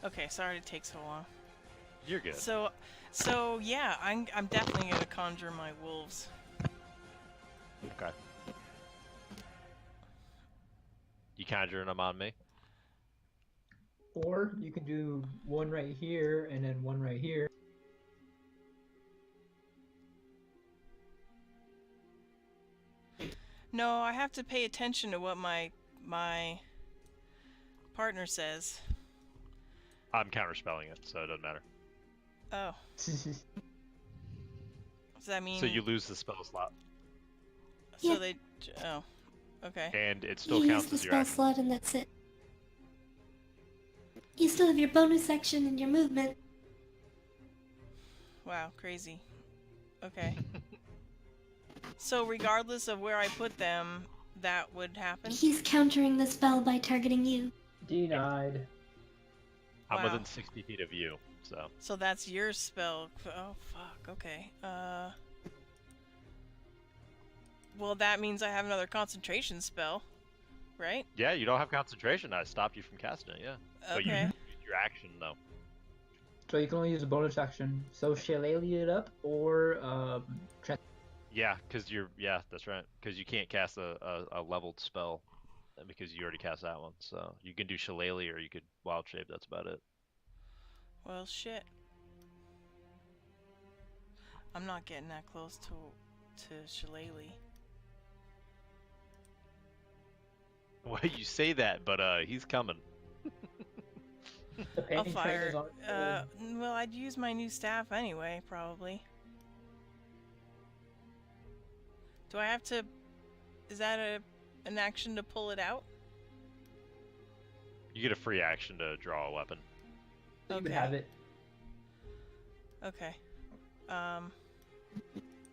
Okay, sorry to take so long. You're good. So yeah, I'm definitely gonna conjure my wolves. Okay. You conjuring them on me? Or you can do one right here and then one right here. No, I have to pay attention to what my partner says. I'm counterspelling it, so it doesn't matter. Oh, does that mean? So you lose the spell slot, So Yeah. they. Oh, okay. and it still You use counts the as your spell action. slot and that's it. You still have your bonus action and your movement. Wow, crazy. Okay. So regardless of where I put them, that would happen. He's countering the spell by targeting you. Denied. I'm Wow. within 60 feet of you, so. So that's your spell. Oh fuck. Okay. Well, that means I have another concentration spell, right? Yeah, you don't have concentration. I stopped you from casting it, yeah. But you Okay. use your action, though. So you can only use a bonus action. So shillelagh it up or Yeah, because yeah, that's right. Because you can't cast a leveled spell because you already cast that one. So you can do Shillelagh or you could Wild Shape. That's about it. Well, shit. I'm not getting that close to Shillelagh. Well, you say that, but he's coming. the I'll painting train is fire. on. Well, I'd use my new staff anyway, probably. Do I have to? Is that an action to pull it out? You get a free action to draw a weapon. You Okay. can have it. Okay.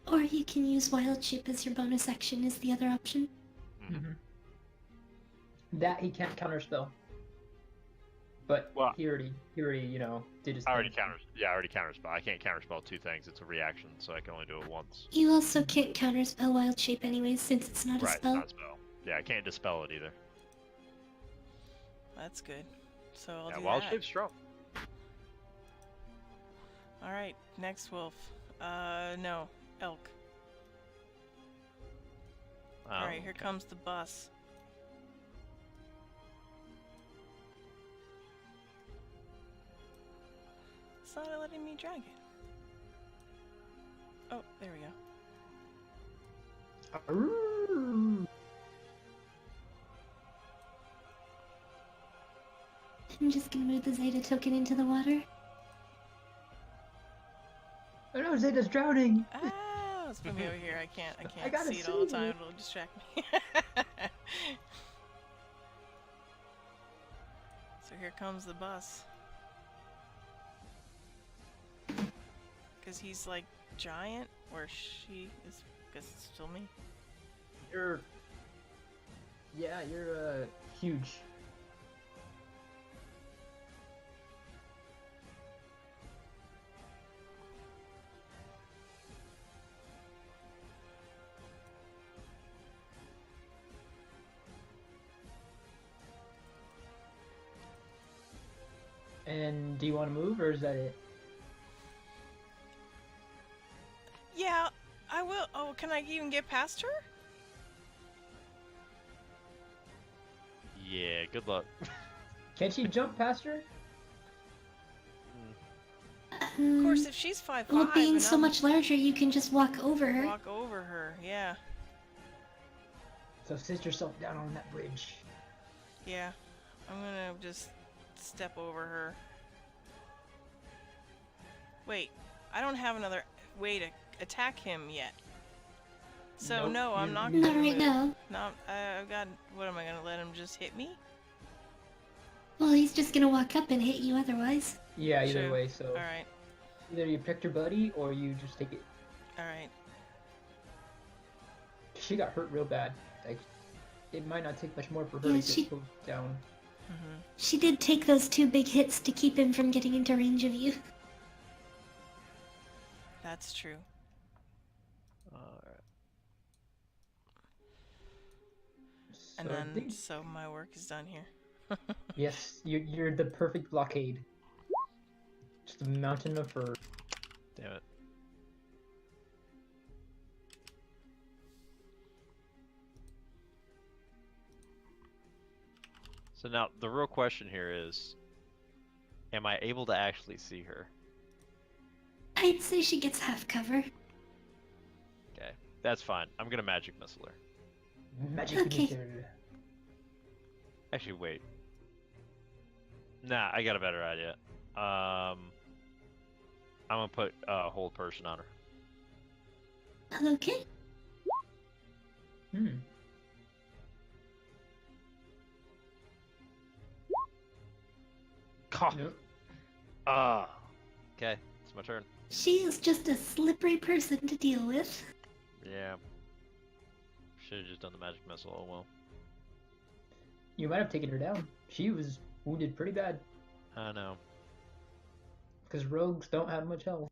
Or you can use Wild Shape as your bonus action is the other option. That he can't counterspell. But Well- he already, did his I already thing. I already counterspell. I can't counterspell two things. It's a reaction, so I can only do it once. You also can't counterspell Wild Shape anyways since it's not a Right, it's spell. not a spell. Yeah, I can't dispel it either. That's good. So I'll Yeah, do Wild that. Shape's strong. Alright, next wolf. No. Elk. Alright, here comes the bus. It's not letting me drag it. Oh, there we go. Arrrrrrr. I'm just gonna move the Zeta token into the water. Oh no, Zeta's drowning! Ah, it's put me over here. I can't gotta see it all the see time. it. It'll distract me. So here comes the bus. Cause he's like giant, or she is. Guess it's still me. You're huge. And do you want to move, or is that it? Yeah, I will. Oh, can I even get past her? Yeah, good luck. Can't she jump past her? Of course, if she's 5'5", Well, being and so I'm much larger, you can just walk over her. walk over her. Yeah, So sit yourself down on that bridge. yeah. I'm gonna just step over her. Wait, I don't have another way to attack him yet. So Nope, no, I'm you- not you- gonna Not right now. No, I've got. What am I gonna let him just hit me? Well, he's just gonna walk up and hit you otherwise. Yeah, either Sure. way, so All right, either you picked your buddy or you just take it. all right. She got hurt real bad. Like, it might not take much more for her Yeah, to she- get moved down. Mm-hmm. She did take those 2 big hits to keep him from getting into range of you. That's true. Alright. And So I then, think- so my work is done here. yes, you're the perfect blockade. Just a mountain of fur. Damn it. So now, the real question here is, am I able to actually see her? I'd say she gets half cover. Okay, that's fine. I'm gonna magic missile her. Magic Okay. missile. Actually, wait. Nah, I got a better idea. I'm gonna put hold person on her. Okay. Hmm. Nope. Okay, it's my turn. She is just a slippery person to deal with. Yeah. Should have just done the magic missile. Oh well. You might have taken her down. She was wounded pretty bad. I know. Because rogues don't have much health.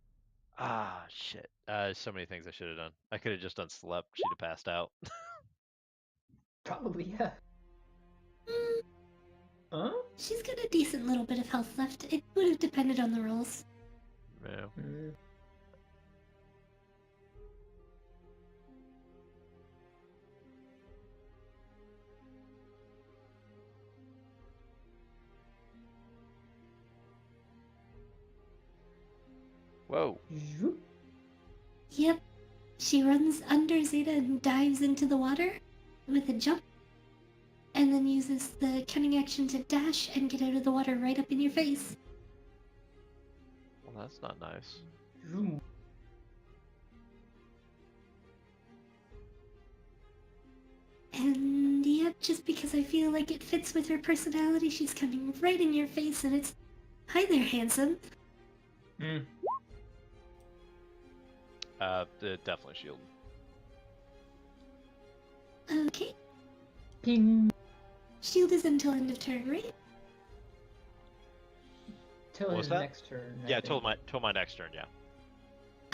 Ah, shit. So many things I should have done. I could have just done slept. She'd have passed out. Probably, yeah. Mm, Huh? she's got a decent little bit of health left. It would have depended on the rolls. Yeah. Mm. Whoa. Zoop. Yep. She runs under Zeta and dives into the water with a jump. And then uses the cunning action to dash and get out of the water right up in your face. Well, that's not nice. Zoom. And yep, just because I feel like it fits with her personality, she's coming right in your face and it's, "Hi there, handsome." Mm. Definitely shield. Okay. Ping. Shield is until end of turn, right? Till What his was that? next turn. I Yeah, think. till my next turn. Yeah.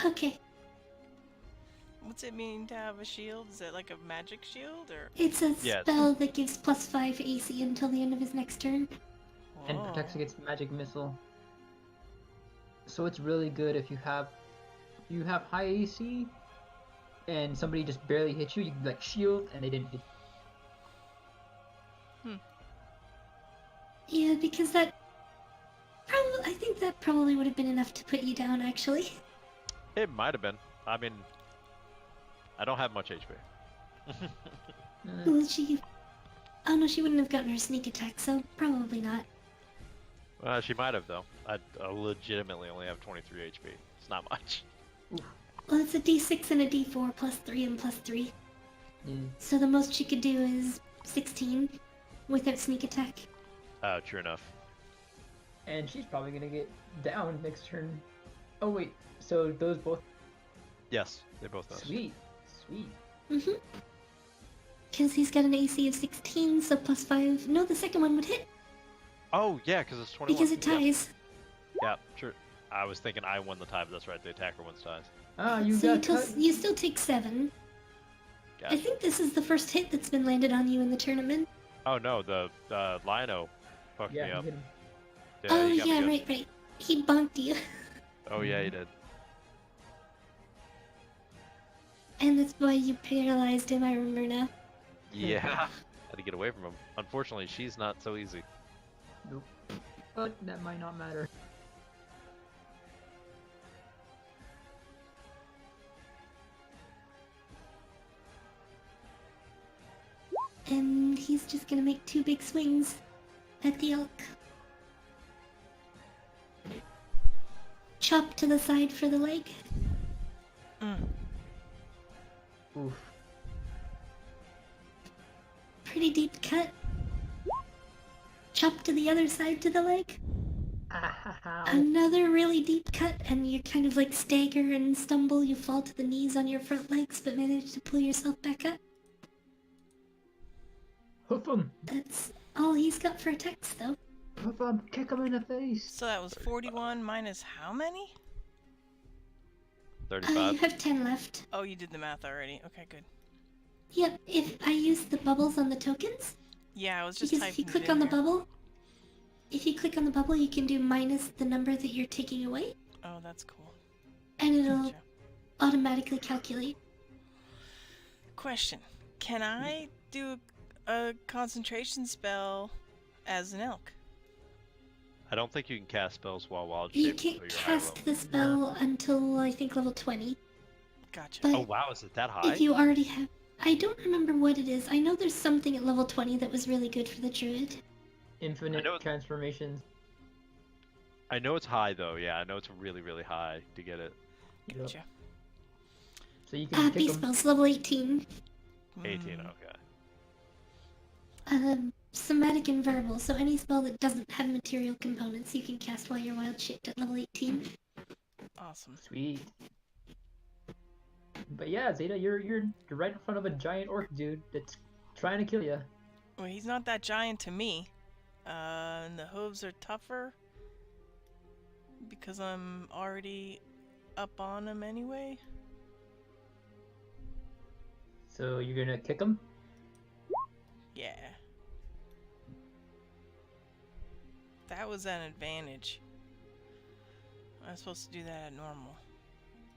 Okay. What's it mean to have a shield? Is it like a magic shield or? It's a Yeah. spell that gives +5 AC until the end of his next turn. And protects Whoa. against magic missile. So it's really good if you have high AC and somebody just barely hits you, you can like shield and they didn't hit you. Yeah, because I think that probably would have been enough to put you down, actually. It might have been. I mean, I don't have much HP. Well, oh no, she wouldn't have gotten her sneak attack, so probably not. She might have though. I legitimately only have 23 HP. It's not much. Well, it's a d6 and a d4 plus 3 and plus 3. Yeah. So the most she could do is 16 without sneak attack. True enough. And she's probably gonna get down next turn. Oh wait, so those both Yes, they both does. sweet. Mm-hmm. Because he's got an AC of 16, so plus 5. No, the second one would hit. Oh yeah, because it's 21. Because it ties. Yeah, sure. I was thinking I won the tie, but that's right. The attacker wins ties. Ah, you So got cut. you still take 7. Gotcha. I think this is the first hit that's been landed on you in the tournament. Oh no, the Lino fucked me Yeah, up. you hit him. Yeah, Oh he got me yeah, good. right. He bonked you. Oh yeah, he did. And that's why you paralyzed him, I remember now. Yeah. Had to get away from him. Unfortunately, she's not so easy. Nope. But that might not matter. And he's just gonna make 2 big swings at the elk. Chop to the side for the leg. Oof. Pretty deep cut. Chop to the other side to the leg. Ow. Another really deep cut, and you kind of like stagger and stumble. You fall to the knees on your front legs, but manage to pull yourself back up. Hoof him. That's all he's got for attacks, though. Hoof him. Kick him in the face. So that was 41 minus how many? 35. You have 10 left. Oh, you did the math already. Okay, good. Yep, if I use the bubbles on the tokens, Yeah, I was just because if you typing it click in on the here. bubble, you can do minus the number that you're taking away, Oh, that's cool. and it'll Gotcha. automatically calculate. Question: can I do a concentration spell as an elk? I don't think you can cast spells while wild You shape. can't until you're high cast level. the spell until I think level 20. Gotcha. But Oh wow, is it that high? if you already have, I don't remember what it is. I know there's something at level 20 that was really good for the druid. Infinite I know- transformations. I know it's high though. Yeah, I know it's really, really high to get it. Yep. Gotcha. So you can kick Beast him. spells level 18. 18. Mm, Okay. Somatic and verbal, so any spell that doesn't have material components you can cast while you're wild shaped at level 18. Awesome. Sweet. But yeah, Zeta, you're right in front of a giant orc dude that's trying to kill you. Well, he's not that giant to me. And the hooves are tougher because I'm already up on him anyway. So you're gonna kick him? Yeah. That was an advantage. I'm supposed to do that at normal.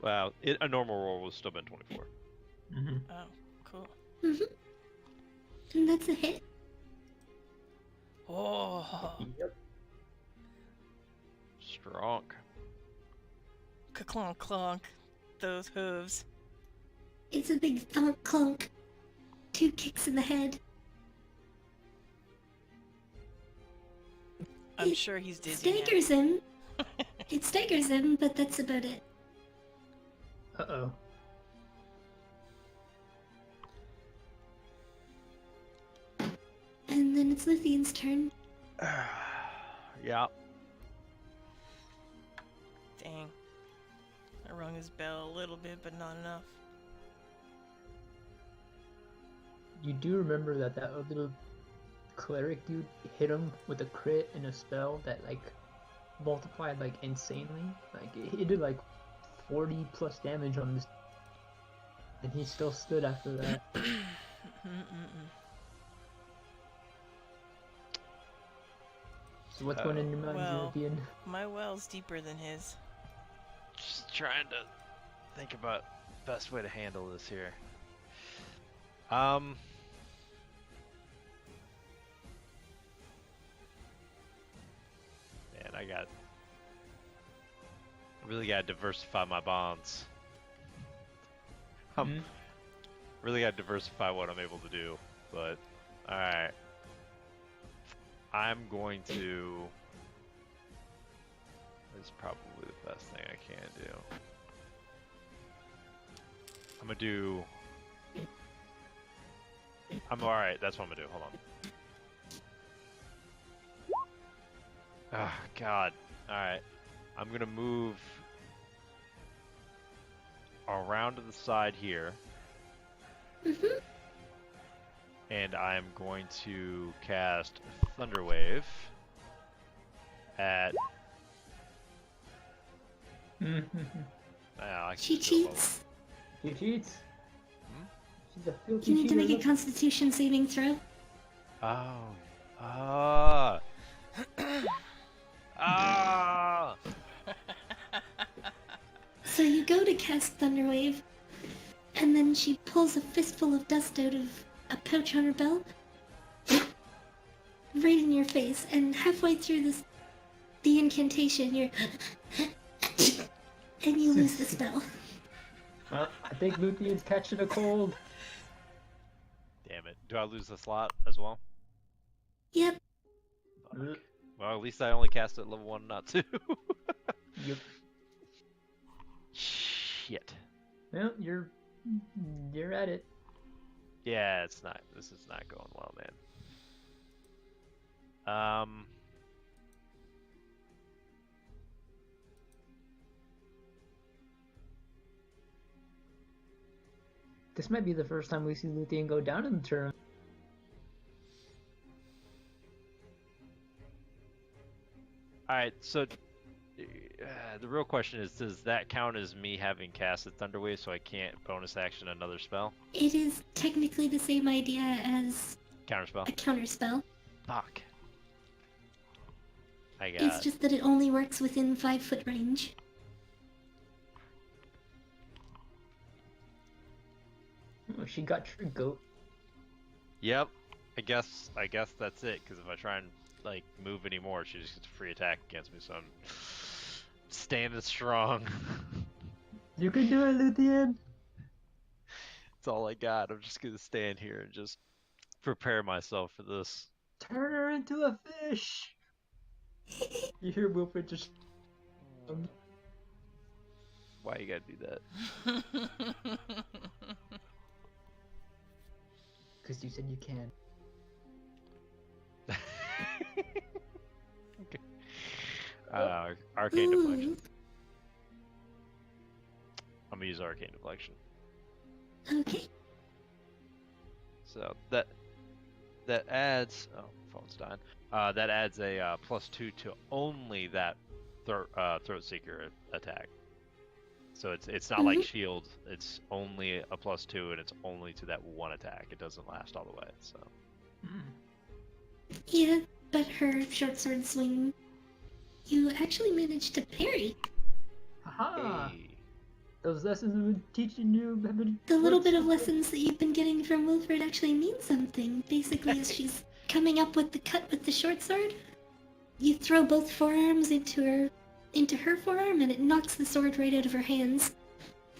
Wow, a normal roll would still been 24. Mm-hmm. Oh, cool. And that's a hit. Oh, Yep. Strong. clonk clonk. Those hooves. It's a big thunk clunk. 2 kicks in the head. I'm It sure he's dizzy now. Staggers him. It staggers him, but that's about it. Uh-oh. And then it's Luthion's turn. Yeah. Dang. I rung his bell a little bit, but not enough. You do remember that little cleric dude hit him with a crit and a spell that like multiplied like insanely? Like it did like 40 plus damage on this, and he still stood after that. So what's going in your mind, Well, European? My well's deeper than his. trying to think about best way to handle this here. Man, I really gotta diversify my bonds. Really gotta diversify what I'm able to do, but alright. I'm going to... This is probably the best thing I can do. I'm gonna do... alright, that's what I'm gonna do, hold on. Oh, God. Alright. I'm gonna move around to the side here. And I'm going to cast Thunderwave at... She cheats. She cheats. She's a filthy You need to cheater. make a Constitution saving throw. Oh. Ah. Ah. So you go to cast Thunderwave, and then she pulls a fistful of dust out of a pouch on her belt, right in your face, and halfway through the incantation, you're and you lose the spell. Well, I think Luthion's catching a cold. Damn it. Do I lose the slot as well? Yep. Fuck. Well, at least I only cast it at level 1, not 2. Yep. Shit. Well, you're at it. Yeah, it's not. This is not going well, man. This might be the first time we see Luthien go down in the tournament. Alright, so the real question is, does that count as me having casted Thunderwave so I can't bonus action another spell? It is technically the same idea as Counterspell? a counterspell. Fuck. I got It's just that it only works within 5-foot range. Oh, she got your goat. Yep. I guess that's it, because if I try and like move anymore, she just gets a free attack against me, so I'm standing strong. You can do it, Luthien! That's all I got. I'm just gonna stand here and just prepare myself for this. Turn her into a fish! You hear Wilfred just... Why you gotta do that? Because you said you can. Okay. Arcane Deflection. I'm gonna use Arcane Deflection. Okay. So that adds. Oh, phone's dying. That adds a +2 to only that Throat Seeker attack. So it's not like shield. It's only a +2, and it's only to that one attack. It doesn't last all the way. So. Yeah, but her short sword swing, you actually managed to parry. Haha! Hey. Those lessons we've been teaching you have been... The little bit of lessons that you've been getting from Wilfred actually mean something. Basically, as she's coming up with the cut with the short sword, you throw both forearms into her forearm, and it knocks the sword right out of her hands.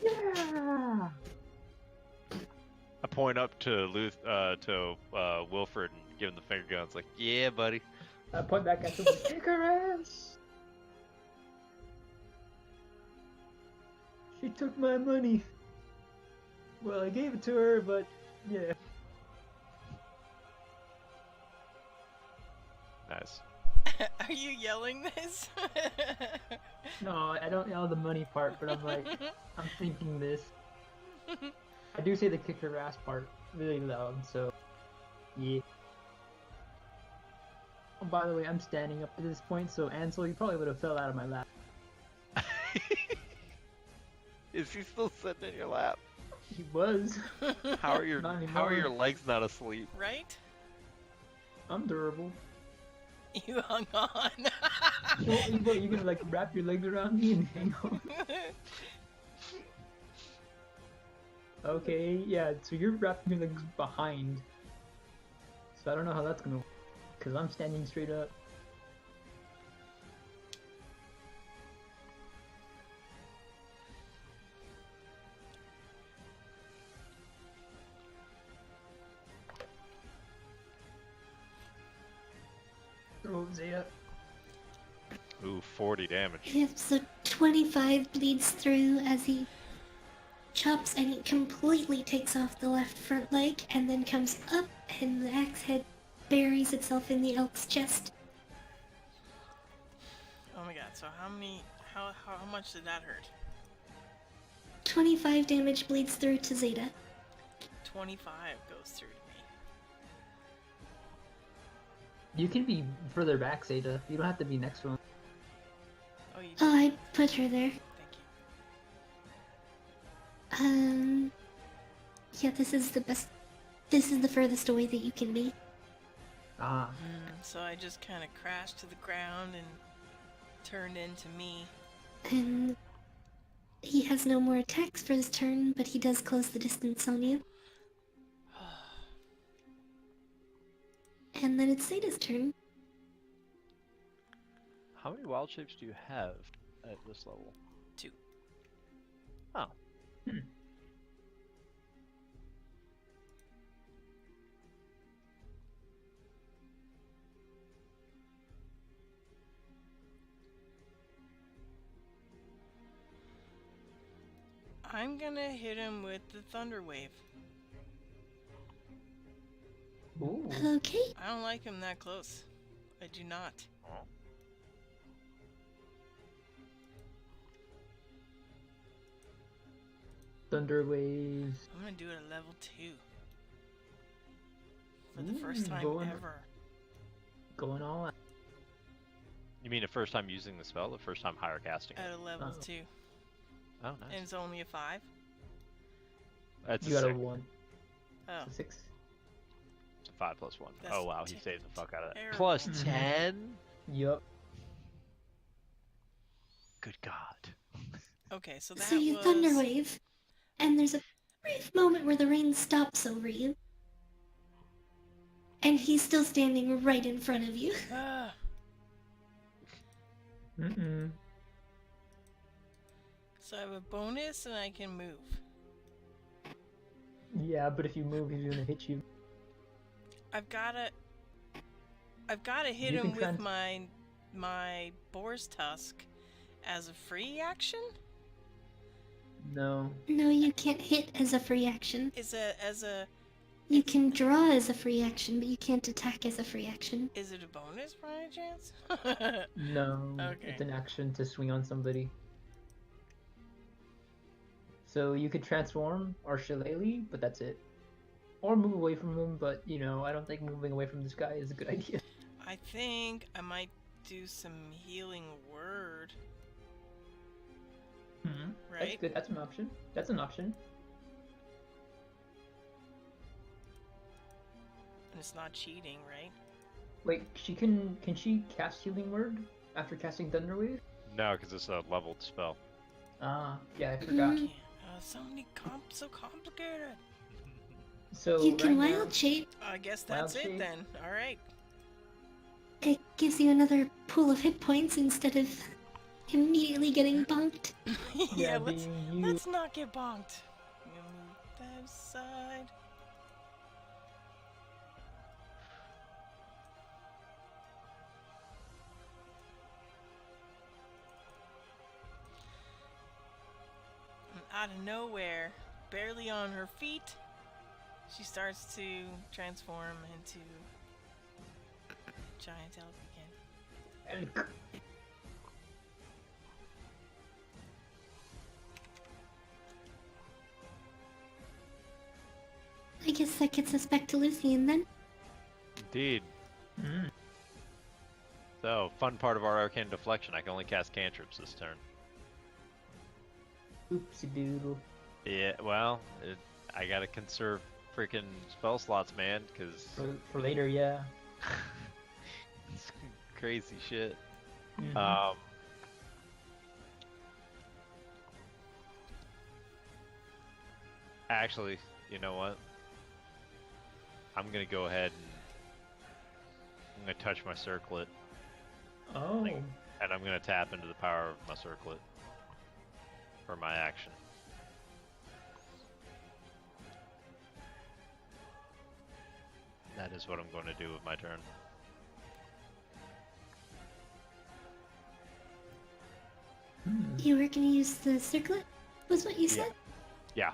Yeah! I point up to Wilfred and give him the finger guns, like, yeah, buddy. I point back at the kick her ass! She took my money. Well, I gave it to her, but yeah. Nice. Are you yelling this? No, I don't yell the money part, but I'm like, I'm thinking this. I do say the kick her ass part really loud, so yeah. Oh, by the way, I'm standing up at this point, so Ansel, you probably would have fell out of my lap. Is he still sitting in your lap? He was. How are your Not How are anymore. your legs not asleep? Right? I'm durable. You hung on. Well, you gonna like wrap your legs around me and hang on? Okay, yeah. So you're wrapping your legs behind. So I don't know how that's gonna work, cause I'm standing straight up. Oh, Zeta. Ooh, 40 damage. Yep, so 25 bleeds through as he chops and he completely takes off the left front leg and then comes up and the axe head buries itself in the elk's chest. Oh my god, so how much did that hurt? 25 damage bleeds through to Zeta. 25 goes through to me. You can be further back, Zeta. You don't have to be next to him. Oh, you did. Oh, I put her there. Thank you. Yeah, this is the furthest away that you can be. Ah. So I just kind of crashed to the ground and turned into me. And he has no more attacks for his turn, but he does close the distance on you. And then it's Zeta's turn. How many wild shapes do you have at this level? 2. Oh. I'm gonna hit him with the Thunder Wave. Ooh. Okay. I don't like him that close. I do not. Oh. Thunder waves. I'm gonna do it at level 2. For the Ooh, first time going- ever. Going all out. You mean the first time using the spell, the first time higher casting At it? a level Oh. 2. Oh, And nice. it's only a 5. That's You a got a 6. 1. Oh. It's a 6. It's a 5 plus 1. That's Oh, wow, he saved the fuck out of that. terrible. Plus Mhm. 10? Yup. Good God. Okay, so that So you was... thunder wave, and there's a brief moment where the rain stops over you. And he's still standing right in front of you. Ah, Mm-mm. so I have a bonus and I can move. Yeah, but if you move, he's gonna hit you. I've gotta hit You him can with trans- my boar's tusk as a free action. No. No, you can't hit as a free action. As a You can draw as a free action, but you can't attack as a free action. is it a bonus by any chance? No. Okay. It's an action to swing on somebody. So you could transform or shillelagh, but that's it. Or move away from him, but you know, I don't think moving away from this guy is a good idea. I think I might do some healing word, Mm-hmm. That's right? good. That's an option. That's an option. And it's not cheating, right? Wait, can she cast Healing Word after casting Thunderwave? No, because it's a leveled spell. Ah, yeah, I forgot. Mhm. So many so complicated. So You can right now- wild shape. I guess Wild that's it shape. then. All right. It gives you another pool of hit points instead of immediately getting bonked. yeah, being you. let's not get bonked. I'm gonna move that aside. And out of nowhere, barely on her feet, she starts to transform into a giant elk again. Elk. I guess that gets us back to Lucian then. Indeed. Mm. So, fun part of our arcane deflection. I can only cast cantrips this turn. Oopsie doodle. Yeah, well, I gotta conserve freaking spell slots, man, because For later, yeah. crazy shit. Mhm. Actually, you know what? I'm gonna go ahead and I'm gonna touch my circlet, Oh. and I'm gonna tap into the power of my circlet for my action. That is what I'm going to do with my turn. You were gonna use the circlet? Was what you said? Yeah.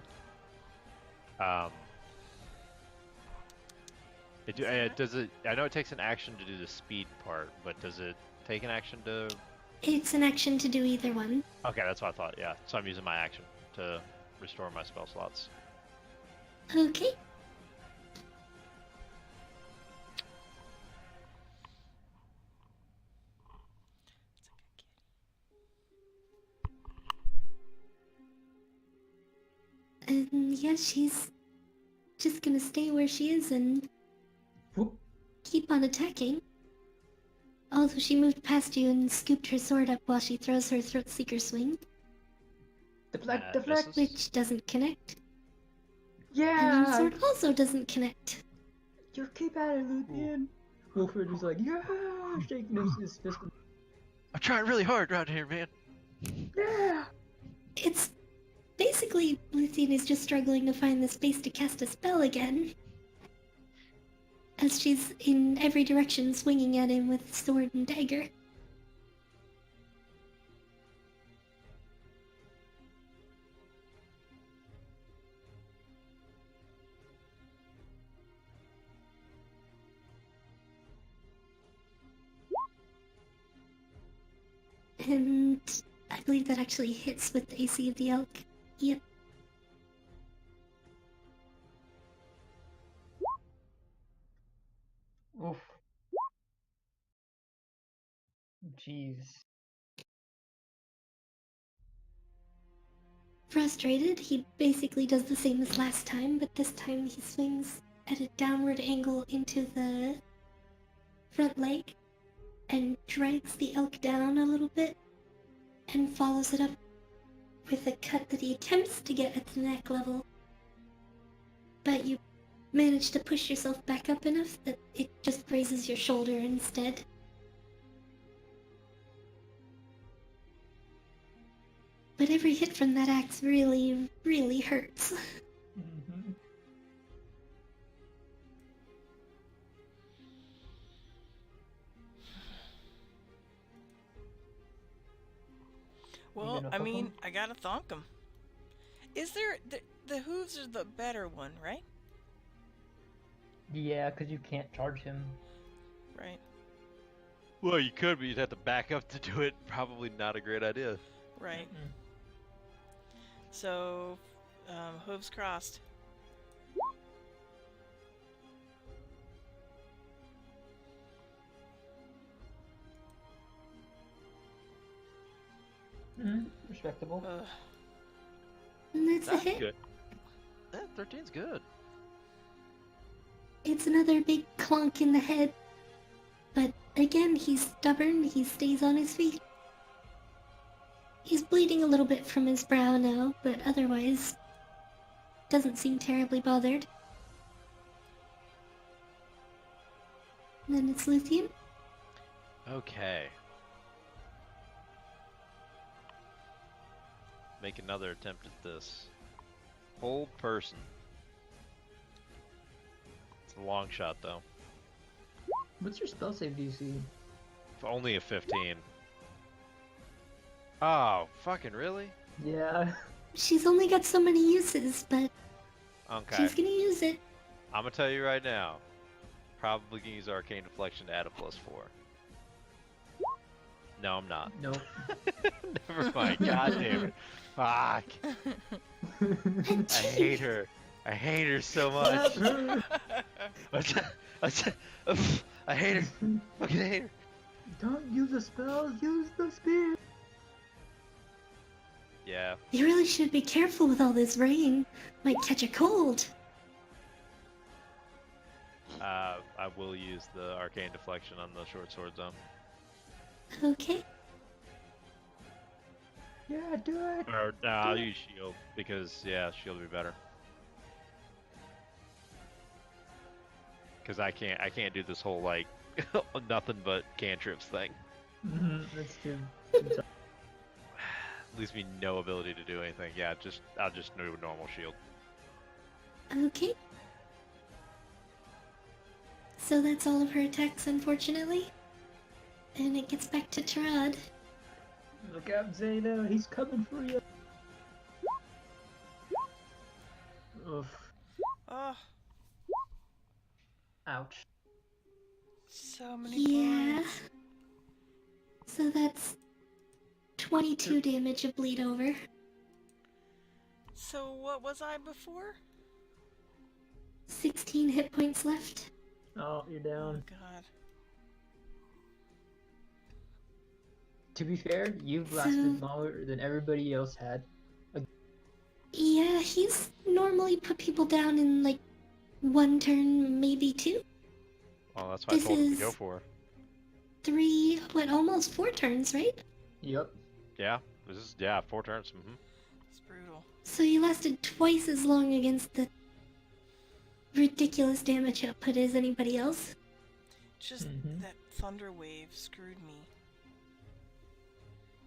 Does it? I know it takes an action to do the speed part, but does it take an action to? It's an action to do either one. Okay, that's what I thought. Yeah, so I'm using my action to restore my spell slots. Okay. And yeah, she's just gonna stay where she is and Whoop. keep on attacking. Although she moved past you and scooped her sword up while she throws her throat seeker swing, Deflect, That deflect. misses. which doesn't connect. And Yeah. your sword also doesn't connect. You keep at it, Luthien. Wilfred is like, yeah, shaking his fist. I'm trying really hard around here, man. Yeah. It's basically Luthien is just struggling to find the space to cast a spell again. As she's in every direction swinging at him with sword and dagger. And I believe that actually hits with the AC of the elk. Yep. Oof. Jeez. Frustrated, he basically does the same as last time, but this time he swings at a downward angle into the front leg and drags the elk down a little bit and follows it up with a cut that he attempts to get at the neck level. But you manage to push yourself back up enough that it just grazes your shoulder instead. But every hit from that axe really, really hurts. Mm-hmm. Well, gonna I hook mean, 'em? I gotta thonk him. Is there the hooves are the better one, right? Yeah, because you can't charge him. Right. Well, you could, but you'd have to back up to do it. Probably not a great idea. Right. Mm-mm. So, hooves crossed. Respectable. Ugh. And that's a That's hit. good. Yeah, 13's good. It's another big clunk in the head. But again, he's stubborn, he stays on his feet. He's bleeding a little bit from his brow now, but otherwise doesn't seem terribly bothered. And then it's Luthien. Okay. Make another attempt at this. Hold person. It's a long shot though. What's your spell save DC? Only a 15. Oh, fucking really? Yeah. She's only got so many uses, but Okay. she's gonna use it. I'm gonna tell you right now. Probably gonna use Arcane Deflection to add a +4. No, I'm not. Nope. Never mind. God damn it. Fuck. I hate her. I hate her so much. I hate her. Fucking hate her. Don't use the spell, use the spear. Yeah. You really should be careful with all this rain. Might catch a cold. I will use the Arcane Deflection on the short sword zone. Okay. Yeah, do it. Or nah, I'll use shield because yeah, shield would be better. Because I can't do this whole like nothing but cantrips thing. That's too. Leaves me no ability to do anything. Yeah, I'll just do a normal shield. Okay. So that's all of her attacks, unfortunately. And it gets back to Tarad. Look out, Zayna. He's coming for you. Oof. Oh, Ouch. so many Yeah. points. So that's 22 damage of bleed over. So what was I before? 16 hit points left. Oh, you're Oh down. god. To be fair, you've lasted longer than everybody else had. Yeah, he's normally put people down in like 1 turn, maybe 2. Well, that's what I This told him to is- go for. 3, almost 4 turns, right? Yep. Yeah, this is 4 turns. It's brutal. So you lasted twice as long against the ridiculous damage output as anybody else. Just Mhm. that thunder wave screwed me.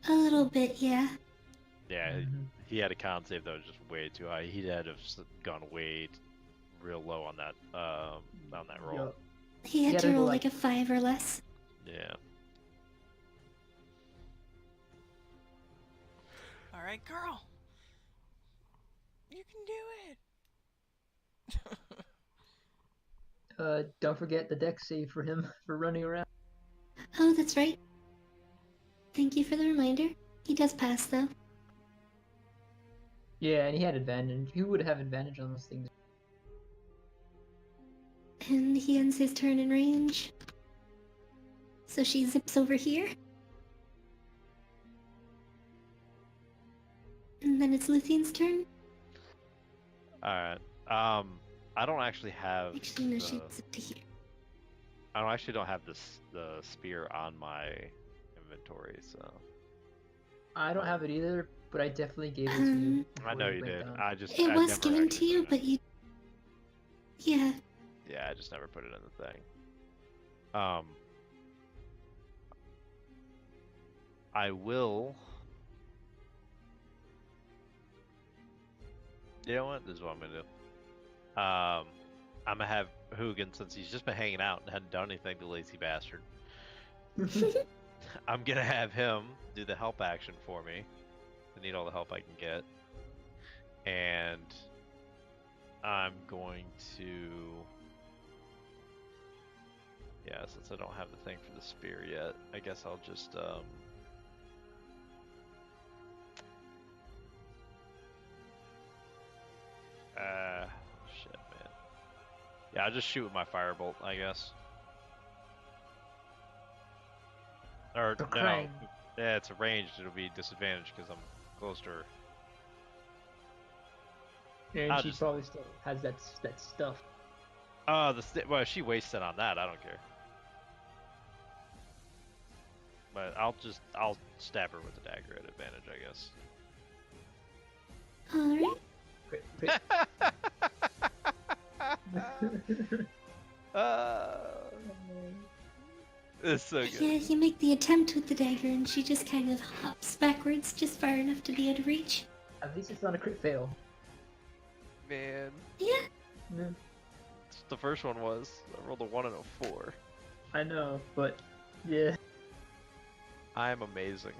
A little bit, yeah. Yeah, Mhm. he had a con save that was just way too high. He'd had to have gone way real low on that roll. Yup. He had Yeah, to they roll were like a 5 or less. Yeah. Alright, girl. You can do it. Don't forget the deck save for him for running around. Oh, that's right. Thank you for the reminder. He does pass, though. Yeah, and he had advantage. He would have advantage on those things. And he ends his turn in range. So she zips over here. And then it's Luthien's turn. Alright. I don't actually have Actually, no, she the- zipped to here. I don't actually don't have the spear on my inventory, so I don't have it either, but I definitely gave it to you. Um, I before know you went did. down. I just It I was never given to actually you, put it but you... Yeah. in. Yeah, I just never put it in the thing. I will. You know what? This is what I'm gonna do. I'm gonna have Hugin, since he's just been hanging out and hadn't done anything, the lazy bastard. I'm gonna have him do the help action for me. I need all the help I can get. And I'm going to... Yeah, since I don't have the thing for the spear yet, I guess I'll just, shit, man. Yeah, I'll just shoot with my firebolt, I guess. Or, The no. crane. Yeah, it's ranged, it'll be disadvantaged because I'm close to her. And I'll she just- probably still has that stuff. Well, she wasted on that, I don't care. But I'll stab her with the dagger at advantage, I guess. Alright. It's so good. Yeah, you make the attempt with the dagger, and she just kind of hops backwards just far enough to be out of reach. At least it's not a crit fail. Man, Yeah. Yeah, the first one was. I rolled a 1 and a 4. I know, but yeah. I am amazing.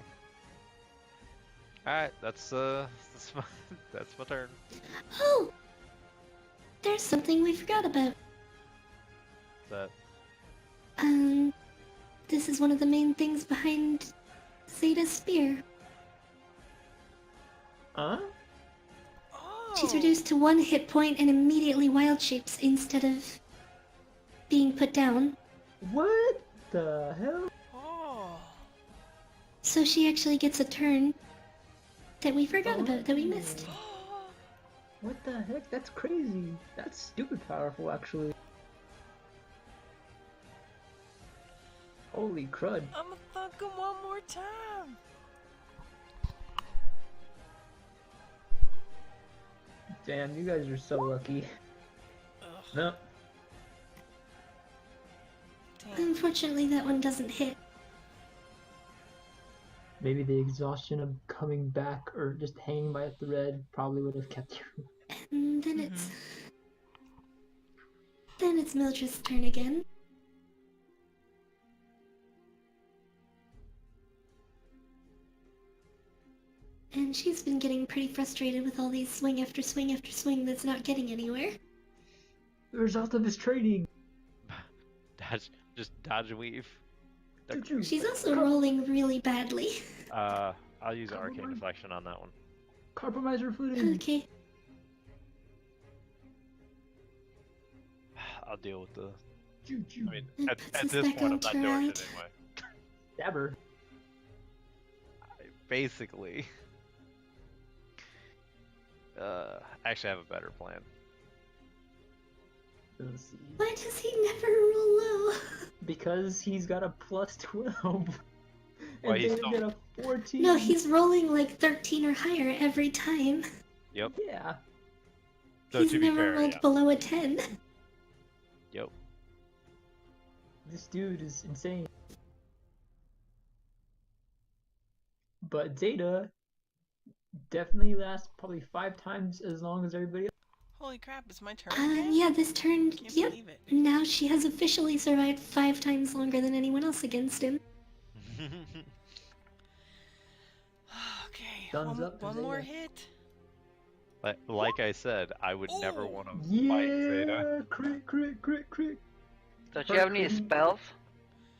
Alright, that's my that's my turn. Oh! There's something we forgot about. That This is one of the main things behind Zeta's spear. Huh? Oh. She's reduced to 1 hit point and immediately wild shapes instead of being put down. What the hell? Oh. So she actually gets a turn that we forgot about, that we missed. What the heck? That's crazy. That's stupid powerful, actually. Holy crud. I'ma thunk him one more time. Damn, you guys are so lucky. Ugh, No. damn. Unfortunately, that one doesn't hit. Maybe the exhaustion of coming back or just hanging by a thread probably would have kept you. And then it's Mildred's turn again. And she's been getting pretty frustrated with all these swing after swing after swing that's not getting anywhere. The result of his training. Just dodge and weave. Choo-choo. She's also rolling really badly. I'll use arcane deflection on that one. Compromiser footing. Okay. I'll deal with the. Choo-choo. I mean, It at puts us this back point, I'm on not doing track. it anyway. Stabber. Basically. Actually, I have a better plan. Let's see. Why does he never roll low? Because he's got a plus 12. Why, And he's David still- got a 14. No, he's rolling like 13 or higher every time. Yep. Yeah. So He's to be never fair, rolled yeah. below a 10. Yep. This dude is insane. But Zeta definitely lasts probably 5 times as long as everybody else. Holy crap, it's my turn again? Yeah, this turn, Can't yep. believe it. Now she has officially survived 5 times longer than anyone else against him. Okay, Thumbs up to one more Zeta. hit. like I said, I would never Ooh. want to fight Zeta. Yeah, crit, crit, crit, crit. Don't you have any spells?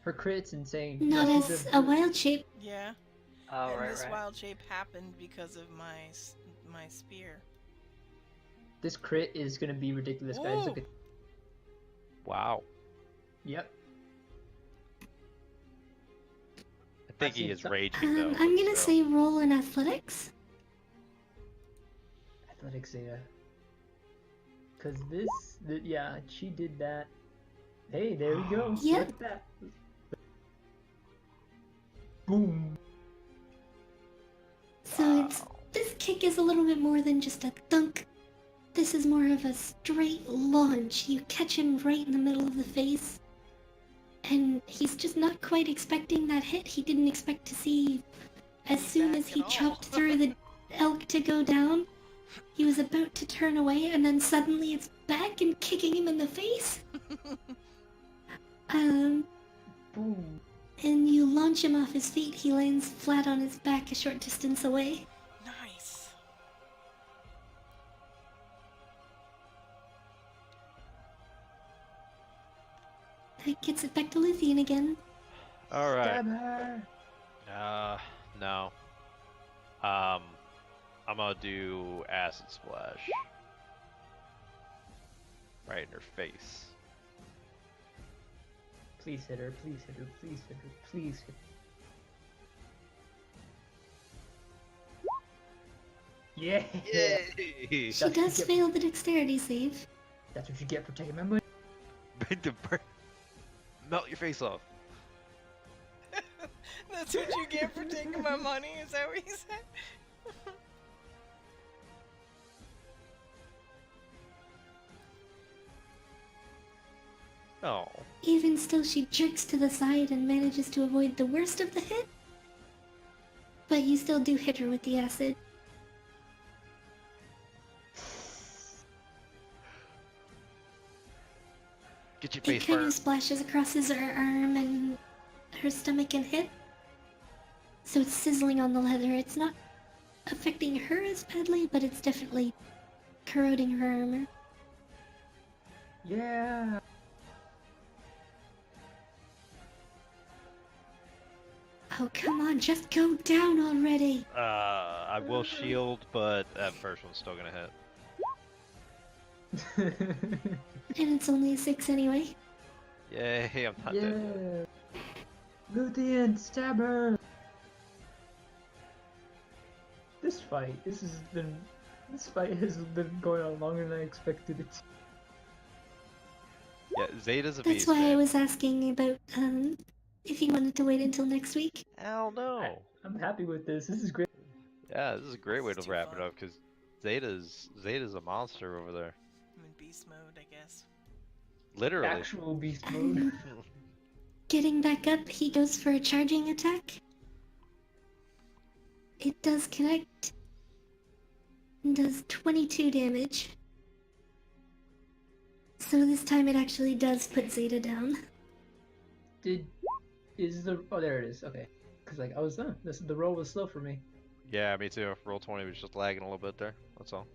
Her crit's insane. Not She's as a wild shape. Yeah. Oh, and right, this right. wild shape happened because of my spear. This crit is gonna be ridiculous, guys. Ooh. Look at. Wow. Yep. I think he seen is some- raging though. I'm gonna but say still. roll in athletics. Athletic Zeta. Cause yeah, she did that. Hey, there we go. Yep. Look at that. Boom. So this kick is a little bit more than just a thunk. This is more of a straight launch. You catch him right in the middle of the face. And he's just not quite expecting that hit. He didn't expect to see as soon Back as he at all. chopped through the elk to go down. He was about to turn away and then suddenly it's back and kicking him in the face. Boom. And you launch him off his feet. He lands flat on his back a short distance away. Nice. That gets it back to Luthien again. All right. Stab her. No. I'm gonna do acid splash. Right in her face. Please hit her. Please hit her. Please hit her. Please hit her. Yeah. Yay! She does fail the dexterity save. That's what you get for taking my money. Melt your face off. That's what you get for taking my money? Is that what you said? Oh. Even still, she jerks to the side and manages to avoid the worst of the hit. But you still do hit her with the acid. Get your It face kind of burned. splashes across his arm and her stomach and hip. So it's sizzling on the leather. It's not affecting her as badly, but it's definitely corroding her armor. Yeah. Oh, come on, just go down already. I will shield, but that first one's still gonna hit. And it's only a 6 anyway. Yay, I'm not dead yet. Yeah. Luthien, stab her. This fight has been going on longer than I expected it. Yeah, Zeta's a That's beast. why I man. was asking about if you wanted to wait until next week. Hell no. I'm happy with this. This is great. Yeah, this is a great way This is to too wrap it fun. up because Zeta's a monster over there. I'm in beast mode, I guess. Literally. Actual beast mode. And getting back up, he goes for a charging attack. It does connect. And does 22 damage. So this time it actually does put Zeta down. Oh, there it is. Okay. Cause like I was done. The roll was slow for me. Yeah, me too. Roll 20 was just lagging a little bit there. That's all.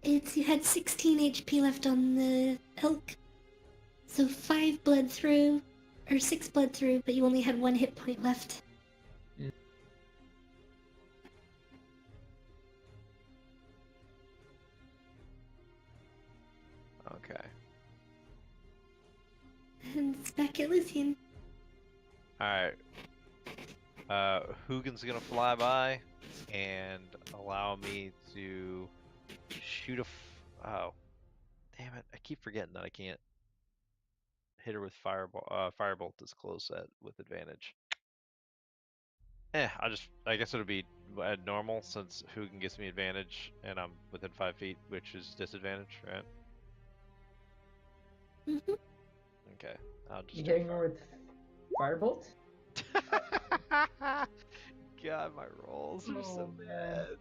You had 16 HP left on the elk. So 5 bled through, or 6 bled through, but you only had 1 hit point left. Okay. And it's back at Luthien. Alright. Hugin's gonna fly by and allow me to shoot oh. Damn it. I keep forgetting that I can't hit her with firebolt this close with advantage. I guess it'll be at normal since Hugin gives me advantage and I'm within 5 feet, which is disadvantage, right? Mm-hmm. Okay. I'll just You do hitting her with firebolt? God, my rolls are so Oh, bad.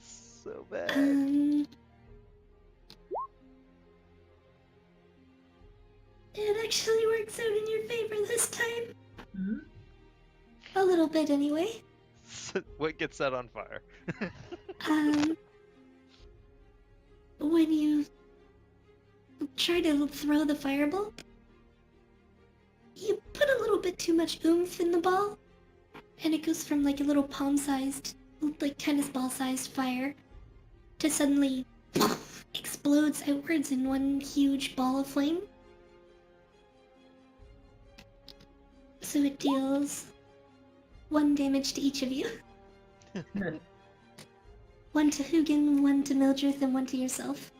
So bad. It actually works out in your favor this time. Hmm? A little bit anyway. What gets set on fire? When you try to throw the firebolt, you put a little bit too much oomph in the ball, and it goes from like a little palm-sized, like tennis ball-sized fire, to suddenly explodes outwards in one huge ball of flame. So it deals 1 damage to each of you. 1 to Hugin, 1 to Mildred, and 1 to yourself.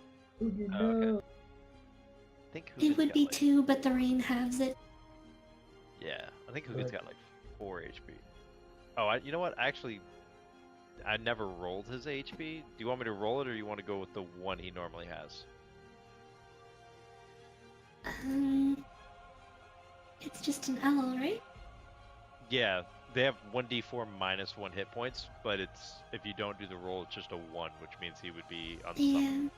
Okay. I think It Hugin's would got, be like, 2, but the rain halves it. Yeah, I think Hugin's Right. got like 4 HP. Oh, you know what? Actually, I never rolled his HP. Do you want me to roll it, or you want to go with the 1 he normally has? It's just an owl, right? Yeah, they have 1d4 minus 1 hit points, but it's if you don't do the roll, it's just a 1, which means he would be on the Yeah.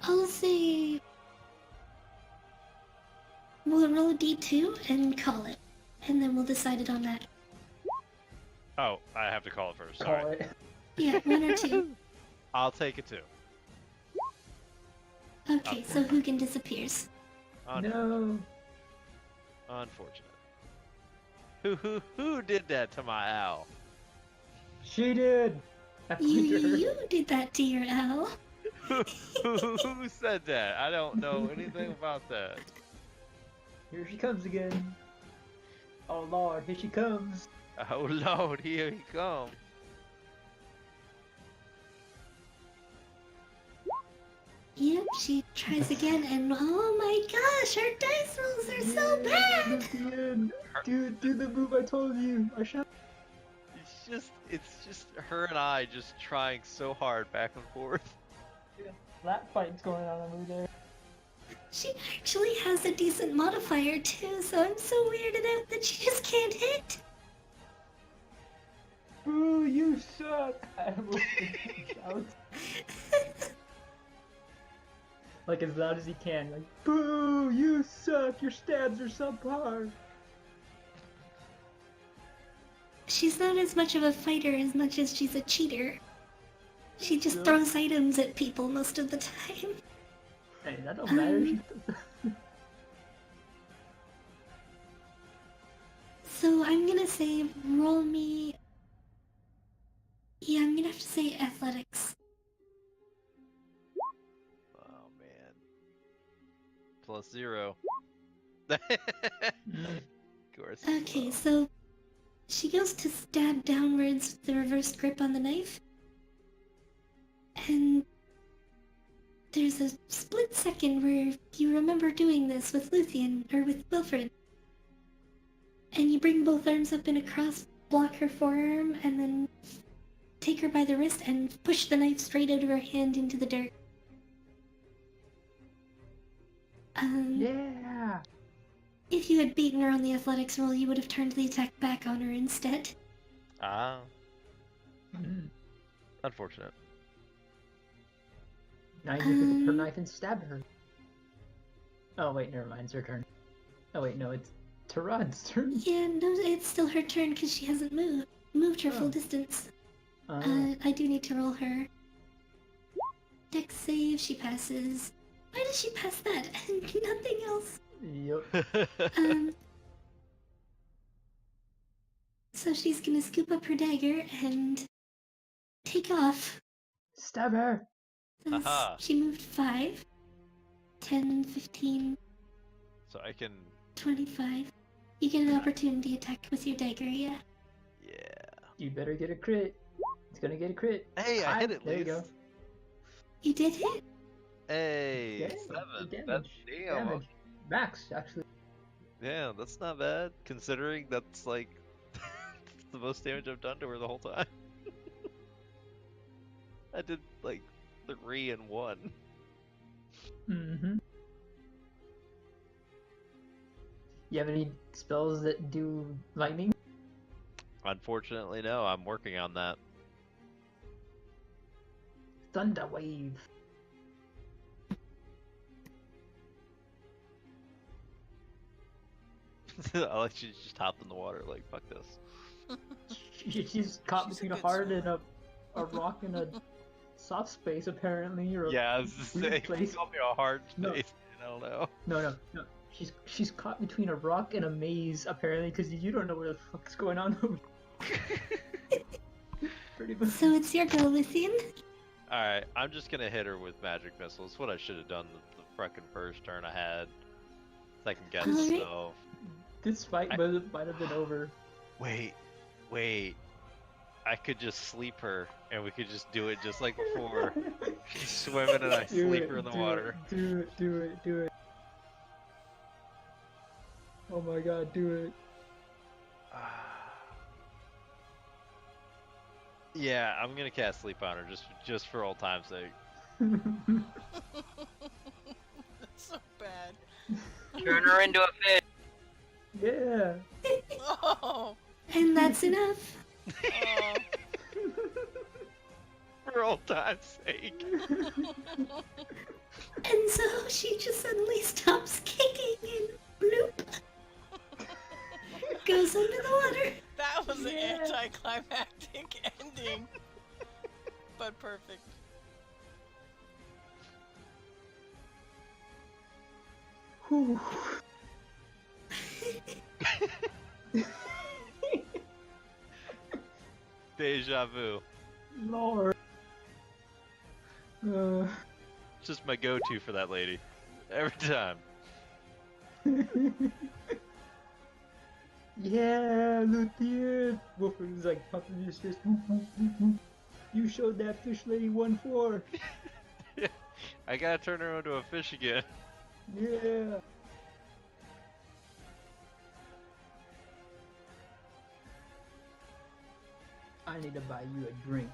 I'll say we'll roll a d2 and call it, and then we'll decide it on that. Oh, I have to call it first. Call Sorry. it. Yeah, 1 or 2. I'll take it too. Okay, so Hugin disappears. No. Unfortunate. Who did that to my owl? She did. I You, pointed her. you did that to your owl. Who said that? I don't know anything about that. Here she comes again. Oh Lord, here she comes. Oh Lord, here he come. Yep, she tries again, and oh my gosh, her dice rolls are so bad! Luthien. Dude, do the move I told you. I shot. It's just her and I just trying so hard back and forth. That fight's going on over there. She actually has a decent modifier too, so I'm so weirded out that she just can't hit. Boo, you suck. I almost shout. Like as loud as he can. Like, boo, you suck. Your stabs are subpar. She's not as much of a fighter as much as she's a cheater. She just Yeah. throws items at people most of the time. Hey, that don't matter. So I'm gonna say roll me... Yeah, I'm gonna have to say athletics. Oh man. +0. Of course. Okay, so she goes to stab downwards with the reversed grip on the knife. And there's a split second where you remember doing this with Luthien, or with Wilfred. And you bring both arms up in a cross, block her forearm, and then take her by the wrist and push the knife straight out of her hand into the dirt. Yeah. If you had beaten her on the athletics roll, you would have turned the attack back on her instead. Ah, Mm. unfortunate. Now you can pick up her knife and stab her. Oh wait, never mind. It's her turn. Oh wait, no, it's Tarad's turn. Yeah, no, it's still her turn because she hasn't moved her full Oh. distance. Uh, I do need to roll her. Dex save, she passes. Why does she pass that and nothing else? yep. So she's gonna scoop up her dagger and take off. Stab her. So Aha. she moved 5, 10, 15, So I can. 25. You get an opportunity attack with your dagger, yeah. Yeah. You better get a crit. It's gonna get a crit. Hey, I hit it, There you Lise. go. You did hit? Hey, Yeah, 7. damage. That's damn. Damage. Max, actually. Yeah, that's not bad considering that's like that's the most damage I've done to her the whole time. I did like 3 and 1. Mm-hmm. You have any spells that do lightning? Unfortunately, no. I'm working on that. Thunder wave. I like she just hopped in the water like fuck this. She's caught She's a between a good hard and swimmer. a rock and a soft space, apparently. Or a Yeah, I was just weird saying. place. Call me a hard No. space. I don't know. No. She's caught between a rock and a maze, apparently, because you don't know what the fuck's going on. Pretty much. So it's your go, Luthien. All right, I'm just gonna hit her with magic missiles. What I should have done the frickin' first turn I had. Second guess Alright. myself. This fight I- might have been over. Wait. I could just sleep her, and we could just do it just like before. She's swimming, and I Do sleep it, her in the do water. it, do it. Oh my god, do it. Yeah, I'm gonna cast sleep on her just for old time's sake. That's so bad. Turn her into a fish. Yeah. Oh. And that's enough. Oh. For old time's sake. And so she just suddenly stops kicking and bloop. Goes under the water. That was an Yeah. anticlimactic ending. But perfect. Whew. Deja vu. Lord. It's just my go-to for that lady. Every time. Yeah, Luthien. Wolford is like pumping his fist. Whoop, whoop, whoop, whoop. You showed that fish lady 1-4. I gotta turn her into a fish again. Yeah. I need to buy you a drink.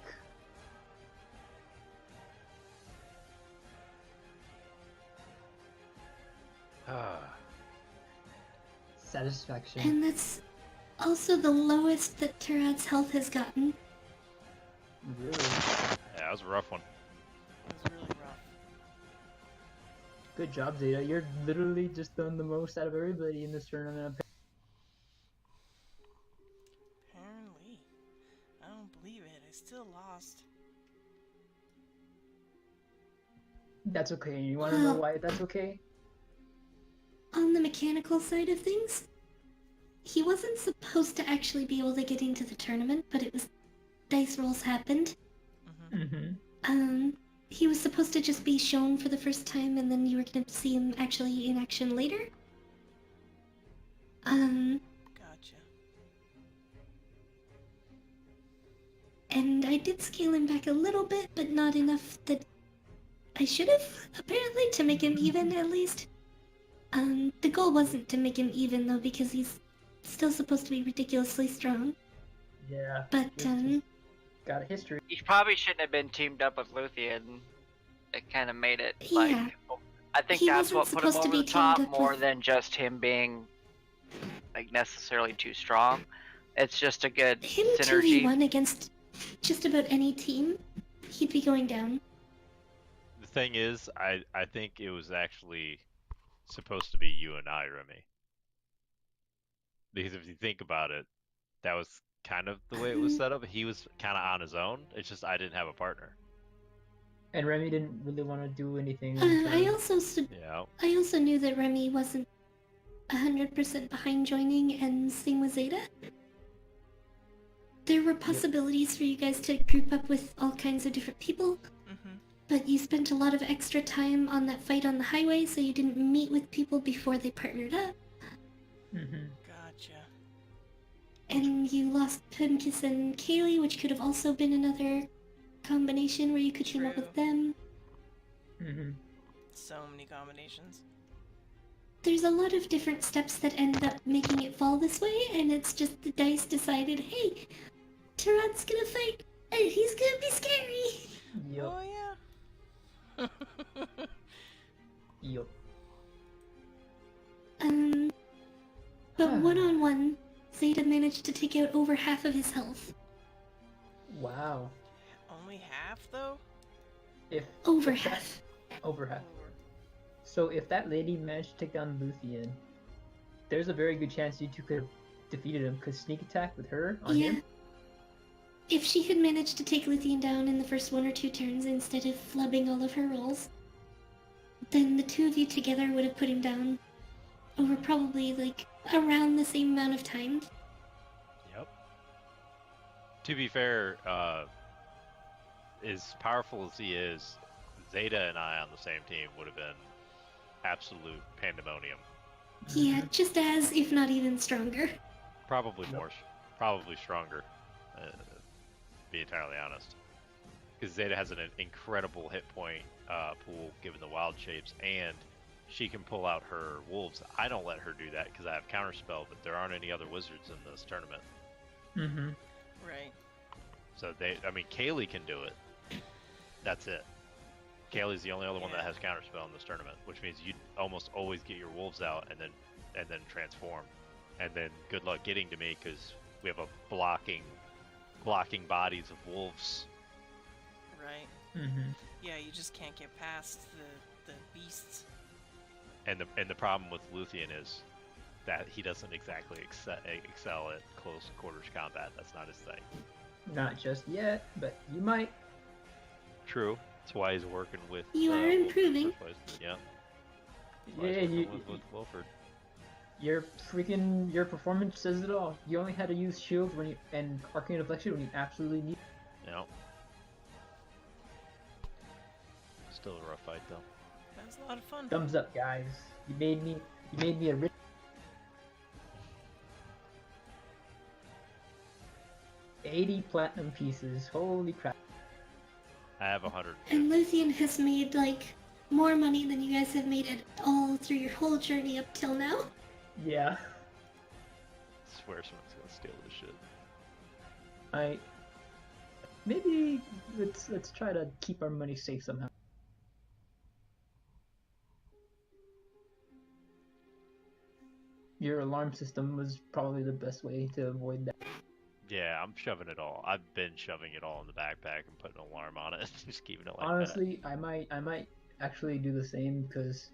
Satisfaction. And that's also the lowest that Turad's health has gotten. Really? Yeah, that was a rough one. It was really rough. Good job, Zeta. You're literally just done the most out of everybody in this tournament. Apparently. I don't believe it. I still lost. That's okay. You want to know why that's okay? On the mechanical side of things, he wasn't supposed to actually be able to get into the tournament, but it was dice rolls happened. Mm-hmm. He was supposed to just be shown for the first time, and then you were gonna see him actually in action later. Gotcha. And I did scale him back a little bit, but not enough that I should have, apparently, to make him even at least. The goal wasn't to make him even though, because he's still supposed to be ridiculously strong. Yeah. But, it's just got a history. He probably shouldn't have been teamed up with Luthien. It kind of made it like. Yeah. I think He that's what wasn't put him supposed to over be the top teamed up more with- than just him being like necessarily too strong. It's just a good him synergy. 2v1 against just about any team, he'd be going down. The thing is, I think it was actually supposed to be you and I, Remy. Because if you think about it, that was kind of the way it was set up. He was kind of on his own. It's just I didn't have a partner. And Remy didn't really want to do anything. I also Yeah. I also knew that Remy wasn't 100% behind joining, and same with Zeta. There were possibilities for you guys to group up with all kinds of different people, but you spent a lot of extra time on that fight on the highway, so you didn't meet with people before they partnered up, Mm-hmm. Gotcha. and you lost Pimkis and Kaylee, which could have also been another combination where you could team up True. with them. Mm-hmm. So many combinations. There's a lot of different steps that end up making it fall this way, and it's just the dice decided, hey, Tarot's gonna fight, and he's gonna be scary. Yup. Oh yeah. Yup. But one-on-one, Zeta managed to take out over half of his health. Wow. Only half though? If Over if that- half. Over half. Over. So if that lady managed to take down Luthien, there's a very good chance you two could have defeated him. Cause sneak attack with her on Yeah. him. If she had managed to take Luthien down in the first 1 or 2 turns instead of flubbing all of her rolls, then the two of you together would have put him down over probably, like, around the same amount of time. Yep. To be fair, as powerful as he is, Zeta and I on the same team would have been absolute pandemonium. Yeah, just as, if not even stronger. Probably Yep. more, probably stronger. To be entirely honest, because Zeta has an incredible hit point pool given the wild shapes, and she can pull out her wolves. I don't let her do that because I have counterspell, but there aren't any other wizards in this tournament. Mm-hmm. Right. So Kaylee can do it. That's it. Kaylee's the only other one that Yeah. has counterspell in this tournament, which means you almost always get your wolves out and then transform, and then good luck getting to me because we have a blocking bodies of wolves. Right. Mm-hmm. Yeah, you just can't get past the beasts. And the problem with Luthien is that he doesn't exactly excel at close quarters combat. That's not his thing. Not just yet, but you might. True. That's why he's working with. You are Wilford in the improving. first place. Yeah. That's why Yeah, he's you, working with Wilford. your performance says it all. You only had to use shield and arcane deflection when you absolutely need. Yeah. Still a rough fight though. That was a lot of fun. Thumbs up, guys. You made me a rich. $80 platinum pieces. Holy crap. I have 100. And Luthien has made, like, more money than you guys have made it all through your whole journey up till now. Yeah. I swear someone's gonna steal this shit. Maybe let's try to keep our money safe somehow. Your alarm system was probably the best way to avoid that. Yeah, I'm shoving it all. I've been shoving it all in the backpack and putting an alarm on it. Just keeping it like Honestly, I might actually do the same because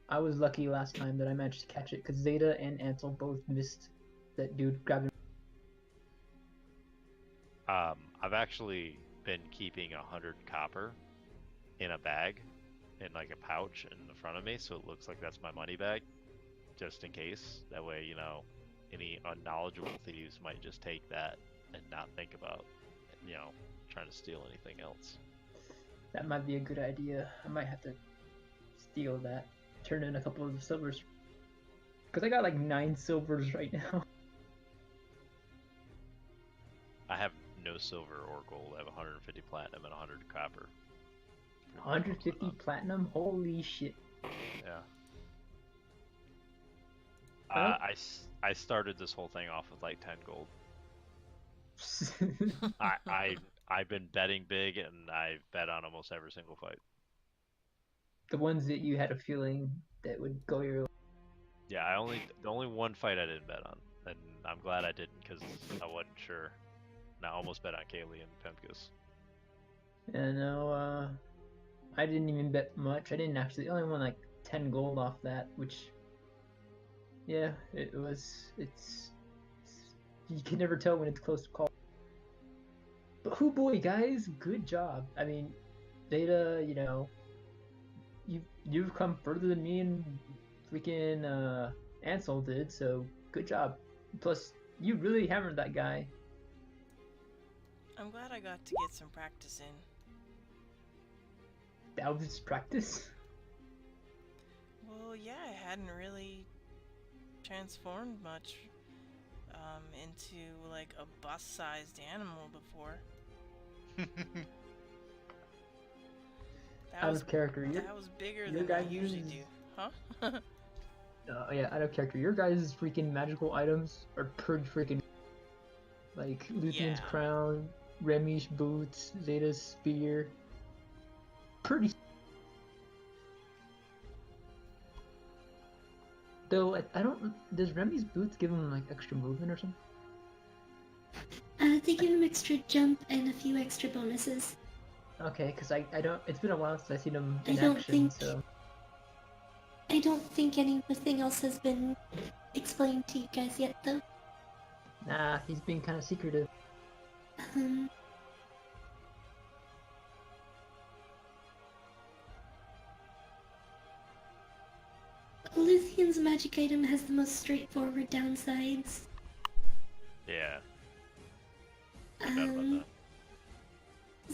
I was lucky last time that I managed to catch it because Zeta and Ansel both missed that dude grabbing. that. I've actually been keeping 100 copper in a bag, in like a pouch in the front of me, so it looks like that's my money bag, just in case. That way, any unknowledgeable thieves might just take that and not think about, trying to steal anything else. That might be a good idea. I might have to steal that. Turn in a couple of the silvers. Because I got like 9 silvers right now. I have no silver or gold. I have 150 platinum and 100 copper. pretty close 150 enough. platinum? Holy shit. Yeah. Well- I started this whole thing off with like 10 gold. I've been betting big and I bet on almost every single fight. The ones that you had a feeling that would go your. Yeah, the only one fight I didn't bet on, and I'm glad I didn't because I wasn't sure. And I almost bet on Kaylee and Pemkus. Yeah, no, I didn't even bet much. I didn't actually, only won like 10 gold off that, which, yeah, it's, you can never tell when it's close to call. But who boy, guys, good job. I mean, Zeta, you know, you've come further than me and freaking Ansel did, so good job. Plus, you really hammered that guy. I'm glad I got to get some practice in. That was practice. Well, yeah, I hadn't really transformed much into like a bus-sized animal before. That Out was of character. that was bigger your than I guy usually uses- do, huh? Yeah, out of character. Your guys' freaking magical items are pretty freaking. Like Luthion's Yeah. crown, Remy's boots, Zeta's spear. Pretty. Though I don't. Does Remy's boots give him like extra movement or something? They give him extra jump and a few extra bonuses. Okay, because I don't. It's been a while since I've seen him I in don't action, think- so. I don't think anything else has been explained to you guys yet, though. Nah, he's being kind of secretive. Um, Luthion's magic item has the most straightforward downsides. Yeah. No doubt about Um, that.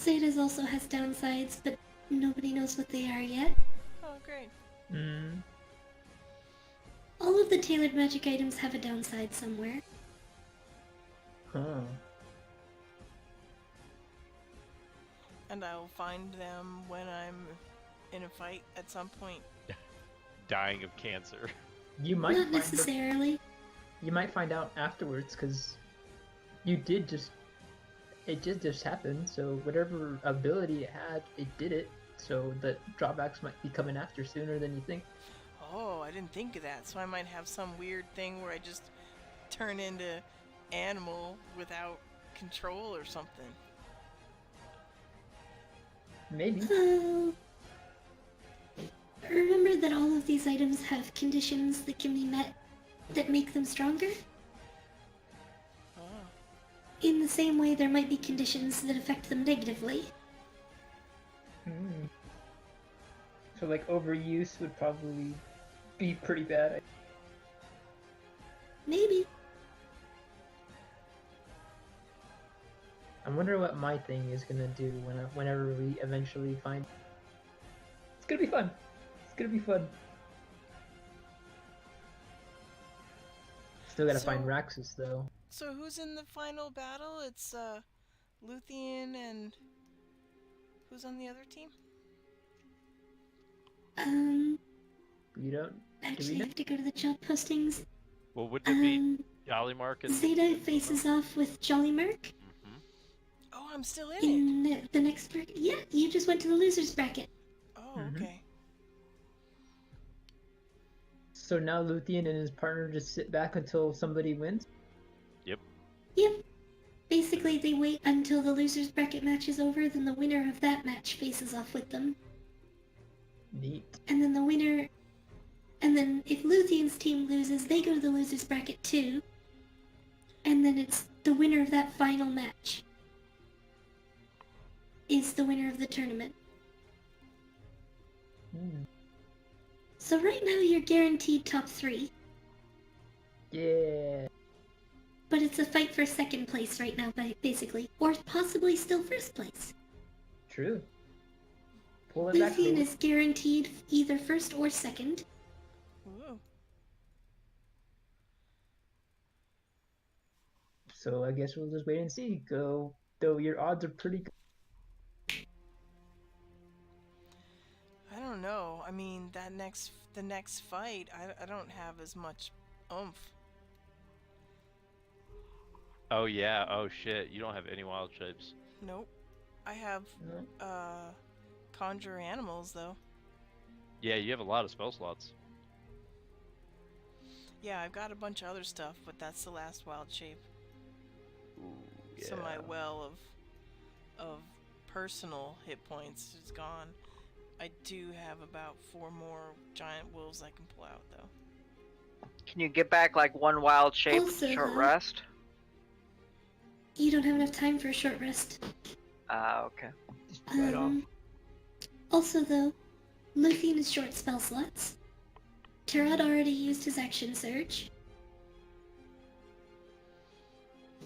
Zeta's also has downsides, but nobody knows what they are yet. Oh, great. Hmm. All of the tailored magic items have a downside somewhere. Huh. And I will find them when I'm in a fight at some point. Dying of cancer. You might Not find them- necessarily. You might find out afterwards, because you did just. It just happened. So whatever ability it had, it did it. So the drawbacks might be coming after sooner than you think. Oh, I didn't think of that. So I might have some weird thing where I just turn into animal without control or something. Maybe. Remember that all of these items have conditions that can be met that make them stronger? Oh. In the same way, there might be conditions that affect them negatively. Hmm. So like overuse would probably be pretty bad. Maybe. I wonder what my thing is gonna do whenever we eventually find. It's gonna be fun. It's gonna be fun. Still gotta find So- Raxus though. So who's in the final battle? It's Luthien and who's on the other team? You don't. Actually, know? I have to go to the job postings. Well, wouldn't it be Um, Jollymark and Zeta faces off with Jolly Merc Mhm. Oh, I'm still in it. in the next bracket. Yeah, you just went to the losers bracket. Oh, Mhm. okay. So now Luthien and his partner just sit back until somebody wins. Yep. Basically, they wait until the losers bracket match is over, then the winner of that match faces off with them. Neat. And then the winner... And then if Luthien's team loses, they go to the losers bracket too. And then it's the winner of that final match is the winner of the tournament. Hmm. So right now you're guaranteed top 3, Yeah. but it's a fight for second place right now, basically. Or possibly still first place. True. Pull it back. Luthien baby. is guaranteed either first or second. Ooh. So I guess we'll just wait and see. Go. Though your odds are pretty good. I don't know. I mean, the next fight, I don't have as much oomph. Oh yeah. Oh shit. You don't have any wild shapes. Nope. I have No. conjure animals though. Yeah, you have a lot of spell slots. Yeah, I've got a bunch of other stuff, but that's the last wild shape. Ooh, yeah. So my well of personal hit points is gone. I do have about 4 more giant wolves I can pull out though. Can you get back like one wild shape with Also, a short though- rest? You don't have enough time for a short rest. Okay. Just right off. Also, though, Luthien is short spell slots. Tarad already used his action surge.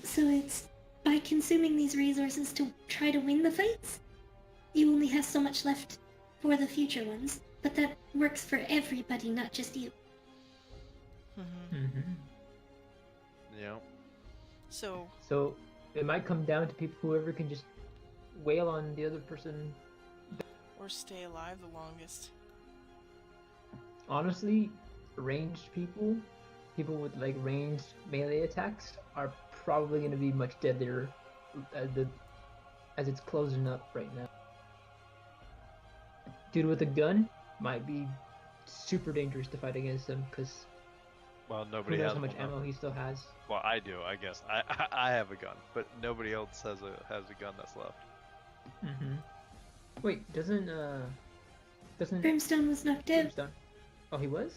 So it's by consuming these resources to try to win the fights, you only have so much left for the future ones. But that works for everybody, not just you. Mm-hmm. Yeah. So So it might come down to people, whoever can just wail on the other person. or stay alive the longest. Honestly, ranged people with like ranged melee attacks, are probably going to be much deadlier as it's closing up right now. Dude with a gun might be super dangerous to fight against him, because Well, who nobody knows has how much one, though. ammo he still has. Well, I do, I guess. I have a gun, but nobody else has a gun that's left. Mm-hmm. Wait, doesn't Brimstone was knocked out. Brimstone? Oh, he was?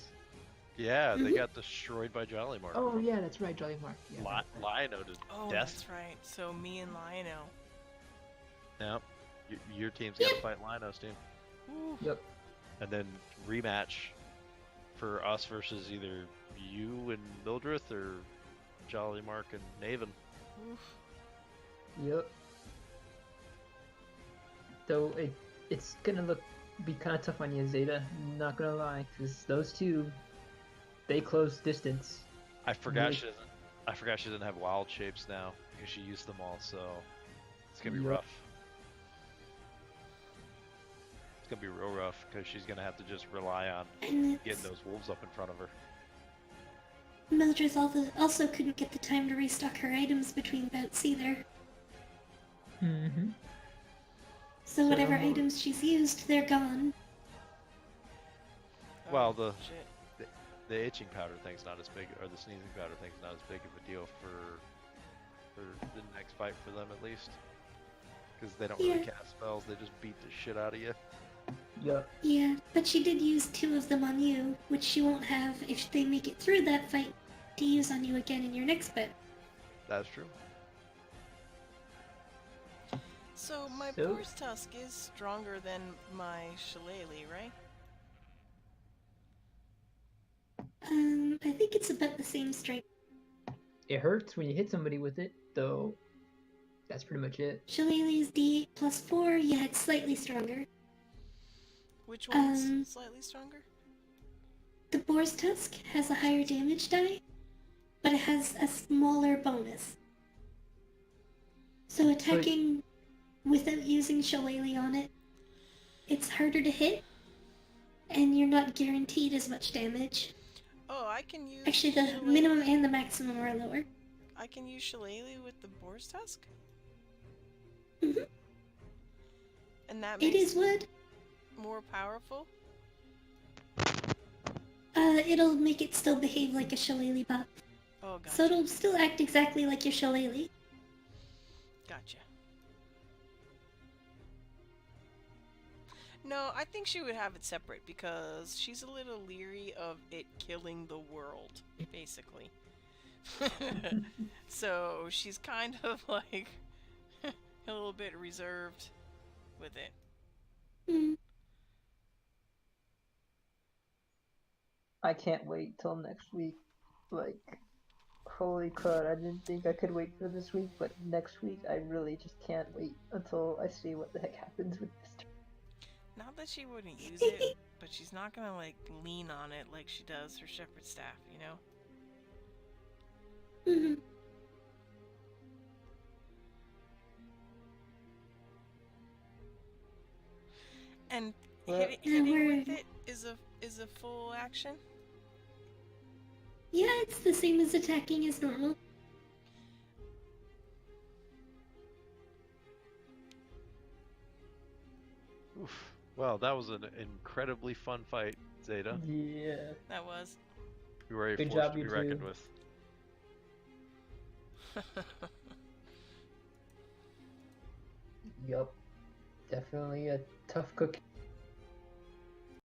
Yeah, they Mhm. got destroyed by Jolly Mark. Oh yeah, that's right, Jolly Mark. Yeah. Lionel to Oh, death. that's right. So me and Lionel. Yep. Your team's got to fight Lionel's team, Ooh. Yep. and then rematch for us versus either you and Mildreth or Jolly Mark and Naven. Oof. Yep. Though it's gonna be kind of tough on you, Zeta. Not gonna lie, because those two, they close distance. I forgot Really? she doesn't. I forgot she doesn't have wild shapes now because she used them all. So it's gonna be Yep. rough. It's gonna be real rough because she's gonna have to just rely on And getting those wolves up in front of her. Mildred also couldn't get the time to restock her items between bouts either. Mm-hmm. So So whatever no more- items she's used, they're gone. Well, Oh, the- shit. The itching powder thing's not as big, or the sneezing powder thing's not as big of a deal for the next fight for them at least, because they don't really Yeah. cast spells; they just beat the shit out of you. Yep. Yeah, but she did use 2 of them on you, which she won't have if they make it through that fight to use on you again in your next bout. That's true. So my So- boar's tusk is stronger than my shillelagh, right? I think it's about the same strength. It hurts when you hit somebody with it, though. That's pretty much it. Shillelagh's D8 plus 4, yeah, it's slightly stronger. Which one's Um, slightly stronger? The Boar's Tusk has a higher damage die, but it has a smaller bonus. So attacking without using Shillelagh on it, it's harder to hit, and you're not guaranteed as much damage. Oh, I can use. Actually, the shillelagh- minimum and the maximum are lower. I can use shillelagh with the boar's tusk. Mhm. And that It makes is wood. more powerful. It'll make it still behave like a Shillelagh buff. Oh, gotcha. So it'll still act exactly like your Shillelagh. Gotcha. No, I think she would have it separate because she's a little leery of it killing the world, basically. So she's kind of like a little bit reserved with it. Hmm. I can't wait till next week. Like, holy crud, I didn't think I could wait for this week, but next week I really just can't wait until I see what the heck happens with this. Not that she wouldn't use it, but she's not gonna like lean on it like she does her shepherd staff, you know? Mhm. And Well, Hitting with we're- it is a full action. Yeah, it's the same as attacking as normal. Oof. Well, that was an incredibly fun fight, Zeta. yeah. That was. You were a Good force job, to be you reckoned two. with. Yup. Definitely a tough cookie.